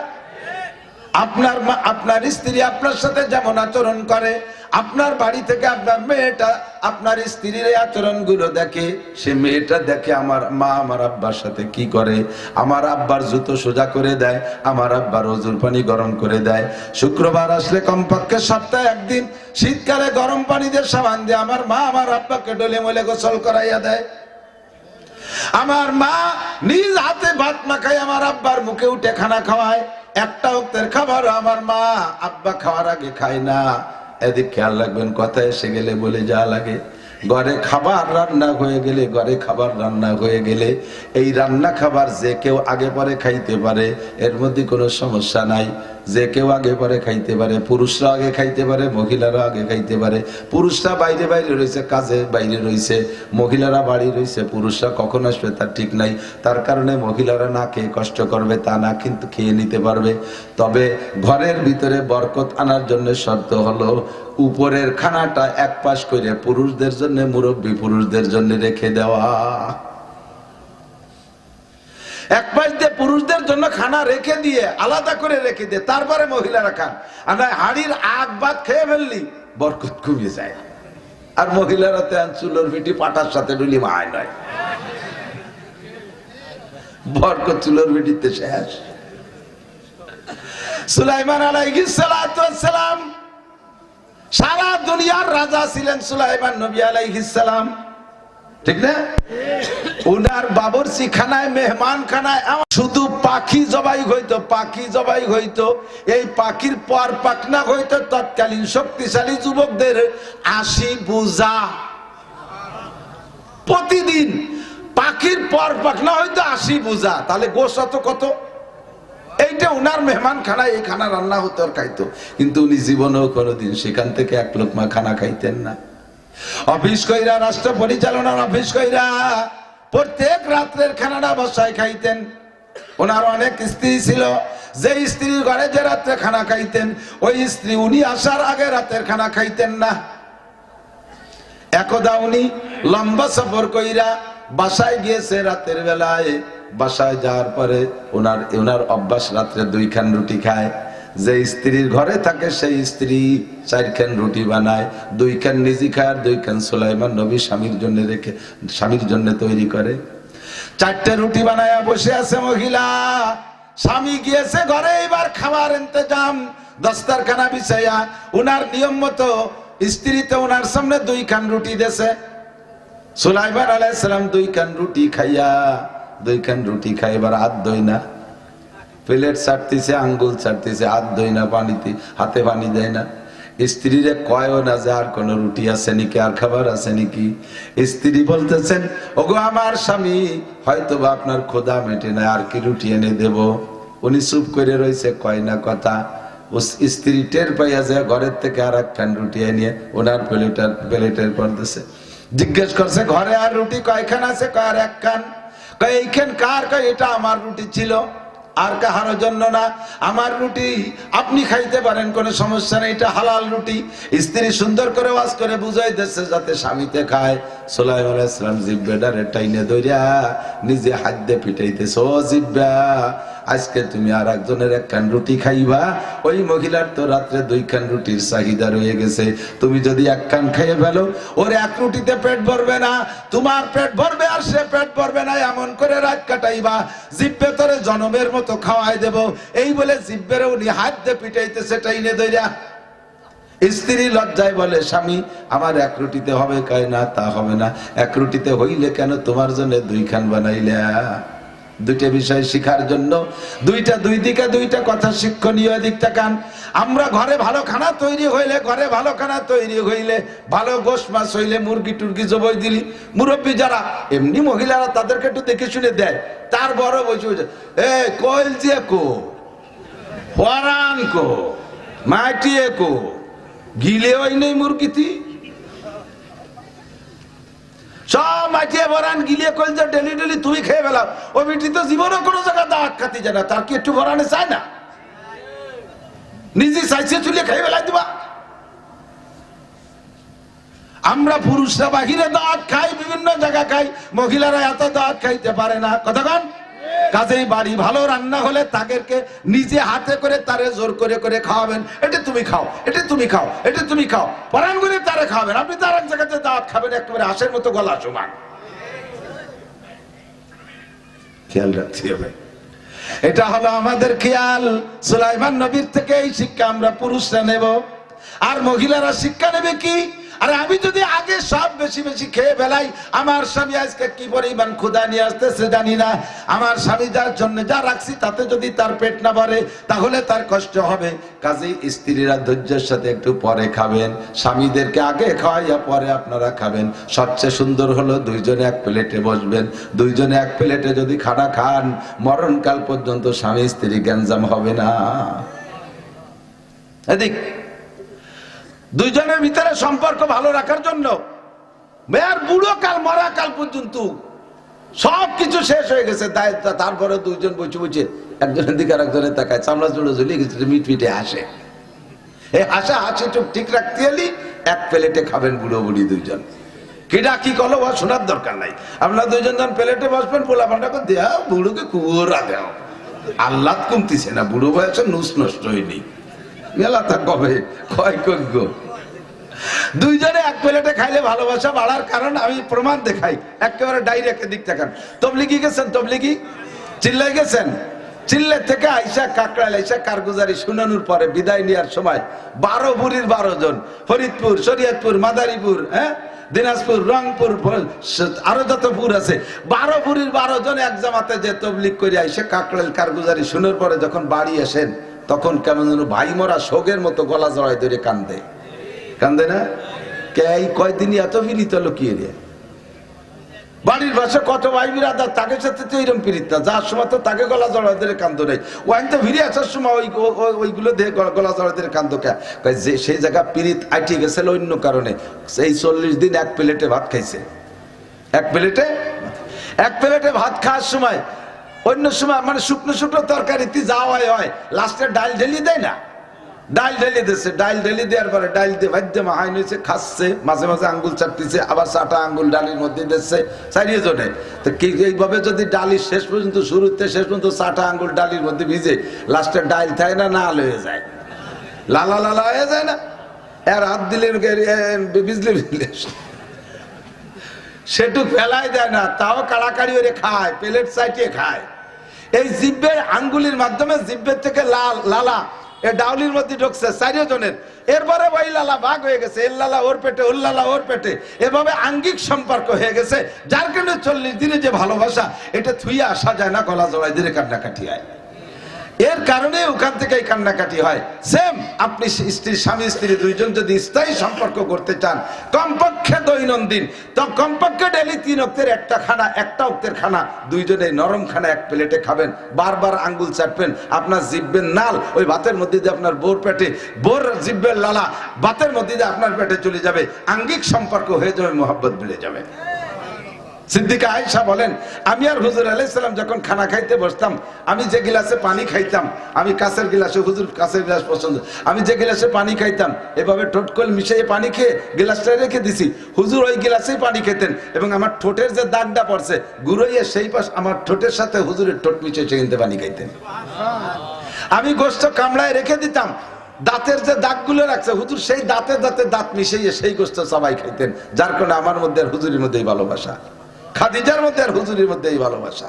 আপনার মা আপনার স্ত্রী আপনার সাথে যেমন আচরণ করে, আপনার বাড়ি থেকে আপনার মেয়েটা আপনার স্ত্রীর এই আচরণ গুলো দেখে, সে মেয়েটা দেখে আমার মা আমার আব্বার সাথে কি করে। আমার আব্বার জুতো সোজা করে দেয়, আমার আব্বার ওজুর পানি গরম করে দেয়, শুক্রবার আসলে কমপক্ষে সপ্তাহে একদিন শীতকালে গরম পানি দিয়ে সাবান দিয়ে আমার মা আমার আব্বাকে ডলে মলে গোসল করাইয়া দেয়। আমার মা নিজ হাতে ভাত মাখাই আমার আব্বার মুখে উঠে খানা খাওয়ায়। একটা ওক্তের খাবার আমার মা আব্বা খাওয়ার আগে খায় না। এদিক খেয়াল রাখবেন, কথা এসে গেলে বলে যা লাগে। ঘরে খাবার রান্না হয়ে গেলে, ঘরে খাবার রান্না হয়ে গেলে এই রান্না খাবার যে কেউ আগে পরে খাইতে পারে, এর মধ্যে কোনো সমস্যা নাই। যে কেউ আগে পরে খাইতে পারে, পুরুষরা আগে খাইতে পারে, মহিলারা আগে খাইতে পারে। পুরুষরা বাইরে বাইরে রয়েছে, কাজে বাইরে রয়েছে, মহিলারা বাড়ি রয়েছে। পুরুষরা কখন আসবে তার ঠিক নাই, তার কারণে মহিলারা না খেয়ে কষ্ট করবে তা না, কিন্তু খেয়ে নিতে পারবে। তবে ঘরের ভিতরে বরকত আনার জন্য শর্ত হলো উপরের খানাটা এক পাশ করে পুরুষদের জন্য, মুরব্বী পুরুষদের জন্য রেখে দেওয়া। এক পাশ দিয়ে পুরুষদের জন্য খানা রেখে দিয়ে, আলাদা করে রেখে দিয়ে তারপরে মহিলারা খান। আর হাড়ির আগ বাদ খেয়ে ফেললি বরকত কমে যায়। আর মহিলারা তেন চুলোর পিঠি পাটার সাথে ডুলি মায় নয়, বরকত চুলোর পিঠিতে শেষ। সুলাইমান আলাইহিস সালাতু ওয়াস সালাম সারা দুনিয়ার রাজা ছিলেন। সুলাইমান নবী আলাইহিস সালাম, ঠিক না? উনার বাবরচি খানায়, মেহমান খানায় শুধু পাখি জবাই হইতো, পাখি জবাই হইতো। এই পাখির পর পাখনা হইতো তৎকালীন শক্তিশালী যুবকদের 80 বোঝা। প্রতিদিন পাখির পর পাখনা হইতো 80 বোঝা। তাহলে গোশত কত? এইটা উনার মেহমান খানায় এই খানা রান্না হতো আর খাইতো। কিন্তু উনি জীবনেও কোনোদিন সেখান থেকে এক লোকমা খানা খাইতেন না। অফিস কইরা, রাষ্ট্র পরিচালনার অফিস কইরা প্রত্যেক রাত্রের খানাটা বসায় খাইতেন। ওনার অনেক স্ত্রী ছিল, যে স্ত্রীর ঘরে যে রাত্রে খানা খাইতেন, ওই স্ত্রী উনি আসার আগে রাতের খানা খাইতেন না। একদা উনি লম্বা সফর কইরা বাসায় গিয়েছে রাতের বেলায়। বাসায় যাওয়ার পরে ওনার অভ্যাস রাত্রে 2 খান রুটি খায়। যে স্ত্রীর ঘরে থাকে সেই স্ত্রী 4 খান রুটি বানায়, 2 খান নিজে খায় আর 2 খান সুলাইমান নবী স্বামীর জন্য রেখে, স্বামীর জন্য তৈরি করে। 4টে রুটি বানায়া বসে আছে মহিলা। স্বামী গিয়েছে ঘরে, এবার খাবার ইন্তজাম, দস্তরখানা বিছাইয়া উনার নিয়ম মতো স্ত্রীতে ওনার সামনে 2 খান রুটি দেছে। সুলাইমান আলাইহিস সালাম 2 খান রুটি খাইয়া, 2 খান রুটি খাই এবার হাত ধোয় না, প্লেট ছাড়তেছে, আঙ্গুল ছাড়তেছে, হাত ধোয় না, পানিতে হাতে পানি দেয় না। স্ত্রীরে কয়ও না যে আর কোন রুটি আছে নাকি, আর খাবার আছে নাকি। স্ত্রী বলতেছেন, ওগো আমার স্বামী, হয়তো বা আপনার ক্ষুধা মেটে না, আর কি রুটি এনে দেব। উনি চুপ করে রয়েছে, কয় না কথা। স্ত্রী টের পাইয়া যায় ঘরের থেকে আর 1 খান রুটি এনে ওনার প্লেটের পর দিছে। জিজ্ঞেস করছে, ঘরে আর রুটি কয়খান আছে? কয় আর 1 খান। কয় এইখান কার? কয় এটা আমার রুটি ছিল, আর কাহারও জন্য না, আমার রুটি আপনি খাইতে পারেন, কোনো সমস্যা নেই, এটা হালাল রুটি। স্ত্রী সুন্দর করে ওয়াজ করে বুঝাই দিচ্ছে যাতে স্বামীতে খায়। সুলাইমান আলাইহিস সালাম জিহ্বাটারে টাইনে ধইরা নিজে হাত দিয়ে পিটাইতেছে, ও জিহ্বা, আজকে তুমি আর একজনের 1 খান রুটি খাইবা। ওই মহিলার তো রাত্রে 2 খান রুটির চাহিদা রয়ে গেছে। তুমি যদি 1 খান খাইয়ে ফেলো, ওর 1 রুটিতে পেট ভরবে না, তোমার পেট ভরবে আর সে পেট ভরবে না, এমন করে রাত কাটাইবা। জিহ্বে তোরে জনমের মতো খাওয়াই দেব। এই বলে জিহ্বের উনি হাত দিয়ে পিটাইতেছে টাইনে ধইরা। স্ত্রী লজ্জায় বলে, স্বামী আমার 1 রুটিতে হবে। কয় না, তা হবে না, 1 রুটিতে হইলে কেন, তোমার জন্য 2 খান বানাইলা। 2টা বিষয় শিখার জন্য, 2 দিকে 2টা কথা শিক্ষণীয়। দিকটা কান, আমরা ঘরে ভালো খানা তৈরি হইলে, ঘরে ভালো খানা তৈরি হইলে, ভালো গোশ মাছ হইলে, মুরগি টুরগি জবাই দিলি, মুরব্বী যারা এমনি মহিলারা তাদেরকে একটু দেখে শুনে দেয়। তার বড় বসে বসে, এ কইল যে কো, হরান কো, মাটিয়ে কো, গিলে ওই নেই মুরগিতি, সব মাটিয়ে ভরান গিলিয়ে কইল যে ডেলি ডেলি তুমি খেয়ে ফেলাও। ওই মিটি তো জীবনও কোনো জায়গায় দাওয়াত খাতি যায় না, তার কি একটু ভরানে চায় না? নিজে চাইছে চুলিয়ে খেয়ে ফেলাই দিবা। আমরা পুরুষরা বাহিরে দাওয়াত খাই, বিভিন্ন জায়গা খাই, মহিলারা এত দাওয়াত খাইতে পারে না। কতক্ষণ কাজেই বাড়ি ভালো রান্না হলে তাদেরকে নিজে হাতে করে তারে জোর করে করে খাওয়াবেন। এটা তুমি খাও, এটা তুমি খাও, এটা তুমি খাও, পরাণ করে তারে খাওয়াবেন। আপনি তার এক জায়গাতে দাওয়াত খাবেন, একেবারে হাঁসের মতো গলা সমান। খেয়াল রাখতে হবে, এটা হলো আমাদের খেয়াল। সুলাইমান নবীর থেকে এই শিক্ষা আমরা পুরুষরা নেব। আর মহিলারা শিক্ষা নেবে কি? আরে আমি যদি আগে সব বেশি বেশি খেয়ে ফেলাই, আমার স্বামী আজকে কি পরিমাণ ক্ষুধা নিয়ে আসতেছে জানি না। আমার স্বামী যার জন্য যা রাখছি তাতে যদি তার পেট না ভরে, তাহলে তার কষ্ট হবে। কাজেই স্ত্রীরা ধৈর্যের সাথে একটু পরে খাবেন, স্বামীদেরকে আগে খাওয়াইয়া পরে আপনারা খাবেন। সবচেয়ে সুন্দর হলো 2 জনে 1 প্লেটে বসবেন। 2 জনে 1 প্লেটে যদি খানা খান, মরণকাল পর্যন্ত স্বামী স্ত্রী গ্যাঞ্জাম হবে না। এদিক দুইজনের ভিতরে সম্পর্ক ভালো রাখার জন্য মেয়ের বুড়ো কাল মরা কাল পর্যন্ত সবকিছু শেষ হয়ে গেছে, তারপরে দুইজন বসে বসে একজনের দিকে আর একজনের তাকায়, চামড়া চুড়ো ঝুলিয়ে গেছে, মিটমিটে হাসে। এই হাসি চুপ ঠিক রাখতে এলি এক প্লেটে খাবেন বুড়ো বুড়ি দুইজন। কিডা কি করলো ও শোনার দরকার নাই, আপনার দুইজন যখন প্লেটে বসবেন পোলা পান্ডাকে দেও, বুড়োকে কুয়োরা দেও, আল্লাহ কমতিছে না, বুড়ো বয়সে নুস নষ্ট হয়নি, মেলা তা কবে কয় কজ্ঞ। দুইজনে এক প্লেটে খাইলে ভালোবাসা বাড়ার কারণ আমি প্রমাণ দেখাই, একেবারে ডাইরেক্ট দিক থাকেন। তবলিগি গেছেন, তবলিগি চিল্লাই গেছেন, চিল্লে থেকে আইসা কাকড়াইল আইসা কারগুজারি শুনানোর পরে বিদায় নেওয়ার সময় 12 বুড়ির 12 জন, ফরিদপুর, শরীয়তপুর, মাদারীপুর, দিনাজপুর, রংপুর, আরো যত পুর আছে, 12 বুড়ির 12 জন এক জামাতে যে তবলিগ করে আইসা কাকড়াইল কারগুজারি শোনার পরে যখন বাড়ি আসেন, তখন কেমন যেন ভাই মরা শোকের মতো গলা জড়াই ধরে কান্দে, কান্দে না? কে এই কয়দিনই এত বিরিত লুকিয়ে রে? বাড়ির পাশে কত ভাই বিরাদার, তাকে সাথে তো এরকম পিরিত না, যার সময় তো তাকে গলা জড়া ধরে কান্দো নেই, ওয়াইন তো ভিড়ে আসার সময় ওইগুলো দিয়ে গলা জড়া ধরে কান্দো কে? যে সেই জায়গা পিরিত আইটি গেছিল অন্য কারণে। সেই 40 দিন এক প্লেটে ভাত খাইছে, এক প্লেটে ভাত খাওয়ার সময় অন্য সময় মানে শুকনো শুকনো তরকারিতে যাওয়াই হয়, লাস্টে ডাল ঢেলি দেয় না, ডাল ঢেলি দিচ্ছে, ডাল ঢেলি দেওয়ার পরে ডাল দিয়ে ভাদ্য মাহাই নিয়েছে, খাচ্ছে, মাঝে মাঝে আঙ্গুল চাপতেছে, আবার 4টা আঙ্গুল ডালির মধ্যে দিচ্ছে, 4 জনে। তো কি এইভাবে যদি ডালি শেষ পর্যন্ত শুরুতে শেষ পর্যন্ত 4টা আঙ্গুল ডালির মধ্যে ভিজে, লাস্টে ডাল থাকে না, নাল হয়ে যায়, লালা লালা হয়ে যায় না, এর হাত দিলে বিজলি বিজলি সেটু ফেলাই দেয় না, তাও কাড়াকাড়ি ওরে খায়, প্লেট চাইটিয়ে খায়। এই জিব্বের আঙ্গুলির মাধ্যমে জিব্বের থেকে লালা এ ডাউলির মধ্যে ঢুকছে 4 জনের, এরপরে ওই লালা ভাগ হয়ে গেছে, এর লালা ওর পেটে, ওর লালা ওর পেটে, এভাবে আঙ্গিক সম্পর্ক হয়ে গেছে, যার কারণে 40 দিনে যে ভালোবাসা এটা থুইয়া আসা যায় না, গলা জড়াই দিয়ে কান্নাকাটি হয়, এর কারণে ওখান থেকে কান্নাকাটি হয়। সেম আপনি স্বামী স্ত্রী দুইজন যদি স্থায়ী সম্পর্ক করতে চান, কমপক্ষে দৈনন্দিন তো কমপক্ষে ডেলি 3 ওয়াক্তের একটা খানা, একটা ওয়াক্তের খানা দুইজনে নরম খানা এক প্লেটে খাবেন, বারবার আঙ্গুল চাটবেন, আপনার জিব্বের নাল ওই ভাতের মধ্যে দিয়ে আপনার বোর পেটে, বোর জিব্বের লালা ভাতের মধ্যে দিয়ে আপনার পেটে চলে যাবে, আঙ্গিক সম্পর্ক হয়ে যাবে, মোহাব্বত বেড়ে যাবে। সিদ্দিকা আয়েশা বলেন, আমি আর হুজুর আলাইহিস সালাম যখন খানা খাইতে বসতাম, আমি যে গিলাসে পানি খাইতাম, আমি কাঁচের গিলাসে, হুজুর কাঁচের গিলাস পছন্দ, আমি যে গিলাসে পানি খাইতাম এভাবে ঠোঁটকল মিশিয়ে পানি খেয়ে গিলাসটা রেখে দিছি, হুজুর ওই গিলাসেই পানি খেতেন, এবং আমার ঠোঁটের যে দাগটা পড়ছে গুড়াইয়ে সেই পাশ আমার ঠোঁটের সাথে হুজুরের ঠোঁট মিশিয়ে সেখানে পানি খাইতেন। আমি গোশত কামড়ায় রেখে দিতাম, দাঁতের যে দাগগুলো রাখছে হুজুর সেই দাঁতে দাঁতে দাঁত মিশিয়ে সেই গোশত সবাই খাইতেন, যার কারণে আমার মধ্যে আর হুজুরের মধ্যেই ভালোবাসা, খাদিজার মধ্যে আর হুজুরের মধ্যে এই ভালোবাসা।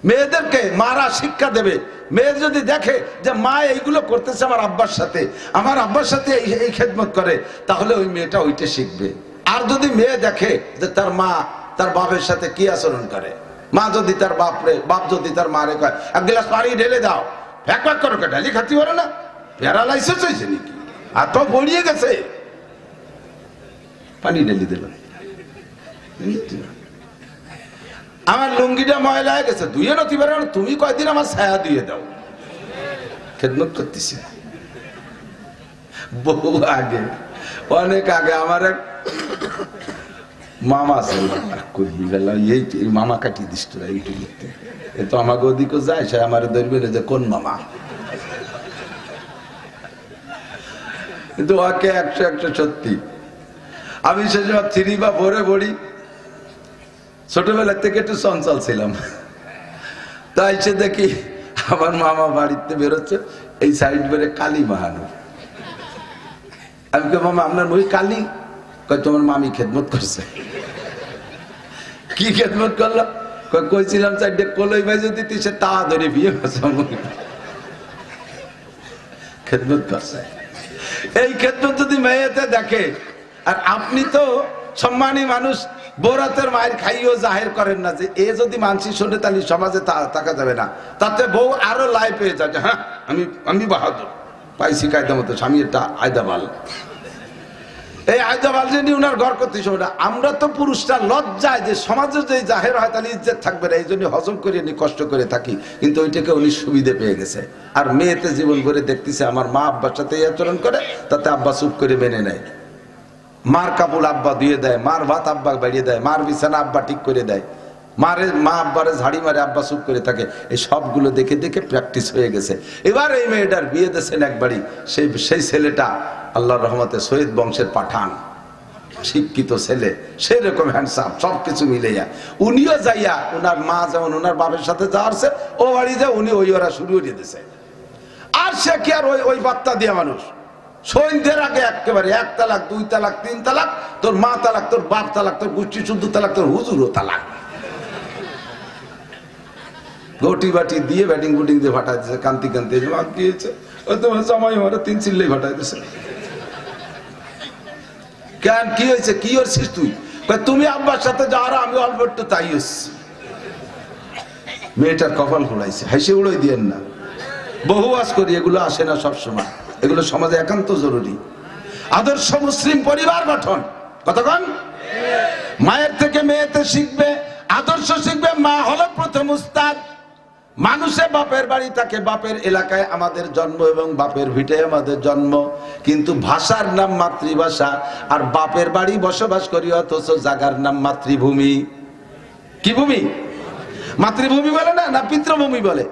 মেয়েদেরকে মারা শিক্ষা দেবে, মেয়ে যদি দেখে যে মা এইগুলো করতেছে আমার আব্বার সাথে, আমার আব্বার সাথে এই খেদমত করে, তাহলে ওই মেয়েটা ওইটা শিখবে। আর যদি মেয়ে দেখে যে তার মা তার বাপের সাথে কি আচরণ করে, মা যদি তার বাপ যদি তার মারে কয় এক গ্লাস পানি ঢেলে দাও, ফ্যাক ফ্যাক করো, ঢালি খাতি পারে না, প্যারালাইসিস হয়েছে নাকি, আর তো গড়িয়ে গেছে, পানি ঢেলে দিল, আমার লুঙ্গিটা ময়লা হয়ে গেছে, ধুয়ে নতি পারে, তুমি কয়দিন আমার ছায়া দিয়ে দাও, খেদমত করতেছে। বহু আগে, অনেক আগে আমার এক মামা ছিল, এই মামা কাটিয়ে দিস তোরা এইটুকু, এ তো আমাকে ওদিকে যায়, সে আমার ধরবে যে কোন মামা, কিন্তু ওকে 100 সত্যি। আমি সে সময় 3 বা 4 পড়ি, ছোটবেলা থেকে একটু চঞ্চল ছিলাম, তাই সে দেখি আমার মামা বাড়িতে বেরোচ্ছে, এই সাইড বেড়ে কালী মাহানো, আমি কে মামা আপনার ওই কালী, কয় তোমার মামি খেদমত করছে। কি খেদমত করলো? কইছিলাম 4টে কলই বাজে দিতে, সে তা ধরে বিয়ে করছে, খেদমত করছে। এই খেদমত যদি মেয়েতে দেখে, আর আপনি তো সম্মানী মানুষ, বৌরাতের মায়ের খাইও জাহের করেন না, যে এ যদি মানসি শোনে তাহলে সমাজে থাকা যাবে না, তাতে বউ আরো লাই পেয়ে যায়, হ্যাঁ আমি বাহাদুর পাইছি কায়দা মতো, স্বামী এটা আয়দা ভাল। এই আয়জা বালজেনি উনার ঘর করতে সময় আমরা তো পুরুষরা লজ্জায় যে সমাজে যে জাহের হয় তাহলে ইজ্জত থাকবে না, এই জন্য হজম করে নি কষ্ট করে থাকি, কিন্তু ওইটাকে উনি সুবিধে পেয়ে গেছে। আর মেয়েতে জীবন ভরে দেখতেছে আমার মা আব্বার সাথে এই আচরণ করে, তাতে আব্বা চুপ করে মেনে নেয়। মার কাপড় আব্বা দিয়ে দেয়, মার ভাত আব্বা বাড়িয়ে দেয়, মার বিছানা আব্বা ঠিক করে দেয়, মা আব্বারে ঝাড়ি মারে, আব্বা চুপ করে থাকে। এই সবগুলো দেখে দেখে প্র্যাকটিস হয়ে গেছে। এবার এই মেয়েটার বিয়ে দিয়েছেন একবারই, সেই ছেলেটা আল্লাহর রহমতে শহীদ বংশের পাঠান, শিক্ষিত ছেলে, সেরকম হ্যান্ডসাম, সবকিছু মিলে যায়। উনিও যাইয়া ওনার মা যেমন ওনার বাপের সাথে যাওয়ারছে, ও বাড়ি যায় উনি ওই ওরা শুরু করে দিয়েছে। আর সে কি আর ওই বার্তা দিয়া মানুষ সন্ধ্যের আগে একেবারে 1 তালাক 2 তালাক 3 তালাক, তোর মা তালাক, তোর বাপ তালাক, তোর গোষ্ঠী শুদ্ধ তালাক, তোর হুজুরও তালাক, গটি বাটি দিয়ে ব্যাটিং বুটিং দিয়ে ফাটাই দিয়েছে। কান্তি কান্তি গিয়েছে ও তোমার জামাই আমার 3 চিল্লাই ফাটাই দিয়েছে। কেন কি হয়েছে, কি করছিস তুই? তুমি আব্বার সাথে যাওয়ার, আমি অল্প একটু তাই হচ্ছি। মেয়েটার কপাল খোলাইছে, হাসি উড়াই দিয়েন না। বহু আজ করি, এগুলো আসে না সব সময়, এগুলো সমাজে একান্ত জরুরি। আদর্শ মুসলিম পরিবার গঠন, কতক্ষণ মায়ের থেকে মেয়েতে শিখবে, আদর্শ শিখবে। মা হলো প্রথম উস্তাদ। মানুষে বাপের বাড়ি থাকে, বাপের এলাকায় আমাদের জন্ম এবং বাপের ভিটে আমাদের জন্ম, কিন্তু ভাষার নাম মাতৃভাষা। আর বাপের বাড়ি বসবাস করি, অথচ জায়গার নাম মাতৃভূমি। কি ভূমি? মাতৃভূমি বলে না পিতৃভূমি বলে?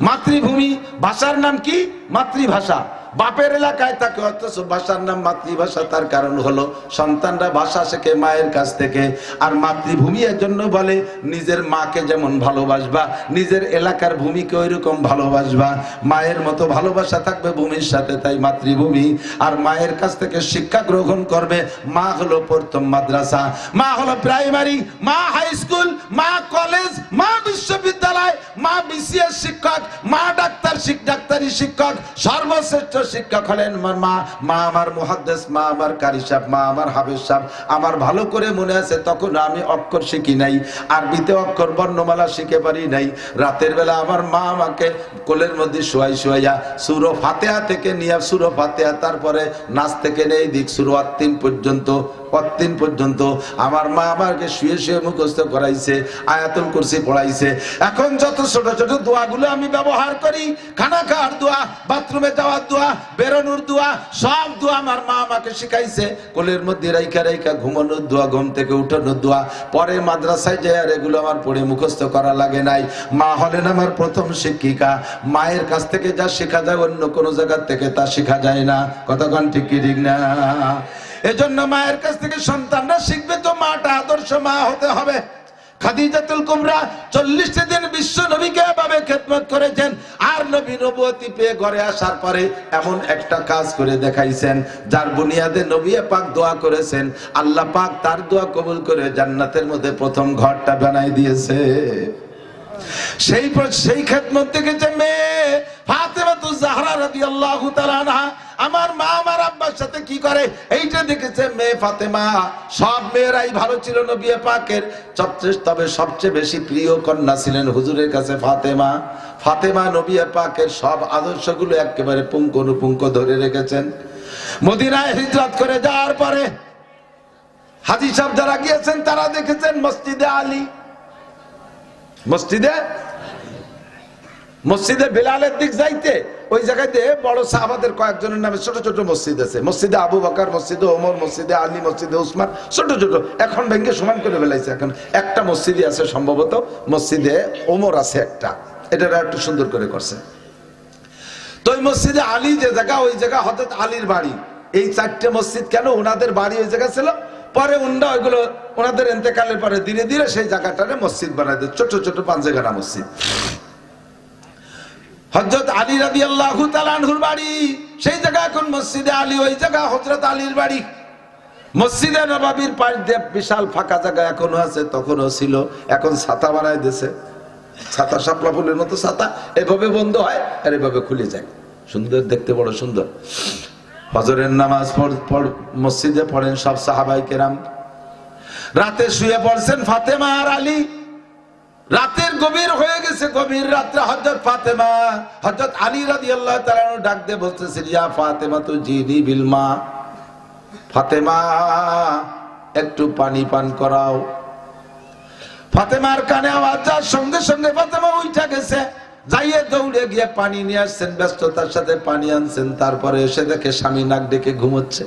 মাতৃভূমি। ভাষার নাম কি? মাতৃভাষা। বাপের এলাকায় থাকে, অথচ ভাষার নাম মাতৃভাষা। তার কারণ হলো সন্তানরা ভাষা শেখে মায়ের কাছ থেকে। আর মাতৃভূমি এর জন্য বলে নিজের মাকে যেমন ভালোবাসবা, নিজের এলাকার ভূমিকে ওই রকম ভালোবাসবা। মায়ের মতো ভালোবাসা থাকবে ভূমির সাথে, তাই মাতৃভূমি। আর মায়ের কাছ থেকে শিক্ষা গ্রহণ করবে। মা হলো প্রথম মাদ্রাসা, মা হলো প্রাইমারি, মা হাই স্কুল, মা কলেজ, মা বিশ্ববিদ্যালয়, মা বিসিএস শিক্ষক, মা ডাক্তারি শিক্ষক, সর্বশ্রেষ্ঠ শিক্ষক হলেন মা। মা আমার মুহাদ্দিস, মা আমার কারি সাহেব, মা আমার হাফেজ সাহেব। আমার ভালো করে মনে আছে তখন আমি অক্ষর শিখি নাই, আরবিতে অক্ষর বর্ণমালা শিখে পারি নাই। রাতের বেলা আমার মা আমাকে কোলের মধ্যে শোয়াইয়া সূরা ফাতিহা থেকে নিয়ে, সূরা ফাতিহা তারপরে নাচ থেকে নেই দিক সূরা আত-তিন পর্যন্ত আমার মা আমাকে শুয়ে শুয়ে মুখস্থ করাইছে, আয়াতুল কুরসি পড়াইছে। এখন যত ছোট ছোট দোয়াগুলো আমি ব্যবহার করি, খানা খাওয়ার দোয়া, বাথরুমে যাওয়ার দোয়া, বেরোনোর দোয়া, সব দোয়া আমার মা আমাকে শিখাইছে। কোলের মধ্যে রাইখা ঘুমানোর দোয়া, ঘুম থেকে উঠানোর দোয়া। পরে মাদ্রাসায় যায় আর এগুলো আমার পড়ে মুখস্থ করা লাগে নাই। মা হলেন আমার প্রথম শিক্ষিকা। মায়ের কাছ থেকে যা শেখা যায় অন্য কোনো জায়গার থেকে তা শেখা যায় না। কতক্ষণ ঠিক কি ঠিক না? এজন্য মায়ের কাছ থেকে সন্তানরা শিখবে, তো মাটা আদর্শ মা হতে হবে। খাদিজাতুল কুবরা 40 দিন বিশ্ব নবীকে এভাবে খেদমত করেছেন। আর নবী নবুয়তি পেয়ে ঘরে আসার পরে এমন একটা কাজ করে দেখাইছেন, যার বুনিয়াদে নবী পাক দোয়া করেছেন, আল্লাহ পাক তার দোয়া কবুল করে জান্নাতের মধ্যে প্রথম ঘরটা বানাই দিয়েছে। সেই খেদমত দেখেছে মেয়ে ফাতেমাতুজ জাহরা রাদিয়াল্লাহু তাআলা আনহা। আমার মা আমার আব্বার সাথে কি করে এইটা দেখেছে মেয়ে ফাতেমা। সব মেয়েরাই ভালো ছিল নবী পাকের, তবে সবচেয়ে বেশি প্রিয় কন্যা ছিলেন হুজুরের কাছে ফাতেমা নবী পাকের সব আদর্শগুলো একেবারে পুঙ্খানুপুঙ্খ ধরে রেখেছেন। মদিনায় হিজরত করে যাওয়ার পরে হাজী সাহেব যারা গিয়েছেন তারা দেখেছেন মসজিদে বেলালের দিক যাইতে ওই জায়গাতে বড় সাহাবাদের কয়েকজনের নামে ছোট ছোট মসজিদ আছে। মসজিদে আবু বকর, মসজিদে ওমর, মসজিদে আলী, মসজিদে উসমান, ছোট ছোট। এখন ভেঙে সমান করে ফেলাইছে। এখন একটা মসজিদে আছে, সম্ভবত মসজিদে ওমর আছে একটা, এটা একটু সুন্দর করে করছে। তো ওই মসজিদে আলী যে জায়গা, ওই জায়গা হযরত আলীর বাড়ি। এই 4টে মসজিদ কেন? ওনাদের বাড়ি ওই জায়গা ছিল। পরে ওইগুলো ওনাদের ইন্তেকালের পরে ধীরে ধীরে সেই জায়গাটারে মসজিদ বানাই দেয়, ছোট ছোট 5 মসজিদ। হযরত আলী রাদিয়াল্লাহু তাআলা আনহুর বাড়ি সেই জায়গা এখন মসজিদে আলী, ওই জায়গা হযরত আলীর বাড়ি। মসজিদে নববীর পাশ দিয়ে বিশাল ফাঁকা জায়গা এখনো আছে, তখনও ছিল। এখন ছাতা বানাই দিয়েছে, ছাতা শাপলা ফুলের মতো ছাতা, এভাবে বন্ধ হয় আর এভাবে খুলে যায়। সুন্দর দেখতে, বড় সুন্দর। ফজরের নামাজ মসজিদে পড়েন সব সাহাবায়ে কেরাম। রাতে শুয়ে পড়ছেন ফাতেমা আর আলী। রাতের গভীর হয়ে গেছে, গভীর রাত্রে হযরত আলী রাদিয়াল্লাহু তাআলা ডাক দিয়ে বলতেছেন, ইয়া ফাতেমা তু জিনি বিল মা, ফাতেমা একটু পানি পান করাও। ফাতেমার কানে আওয়াজ যাওয়ার সঙ্গে সঙ্গে ফাতেমা উঠে গেছে, যাইয়ে দৌড়ে গিয়ে পানি নিয়ে আসছেন, ব্যস্ততার সাথে পানি আনছেন। তারপরে এসে দেখে স্বামী নাক ডেকে ঘুমোচ্ছে।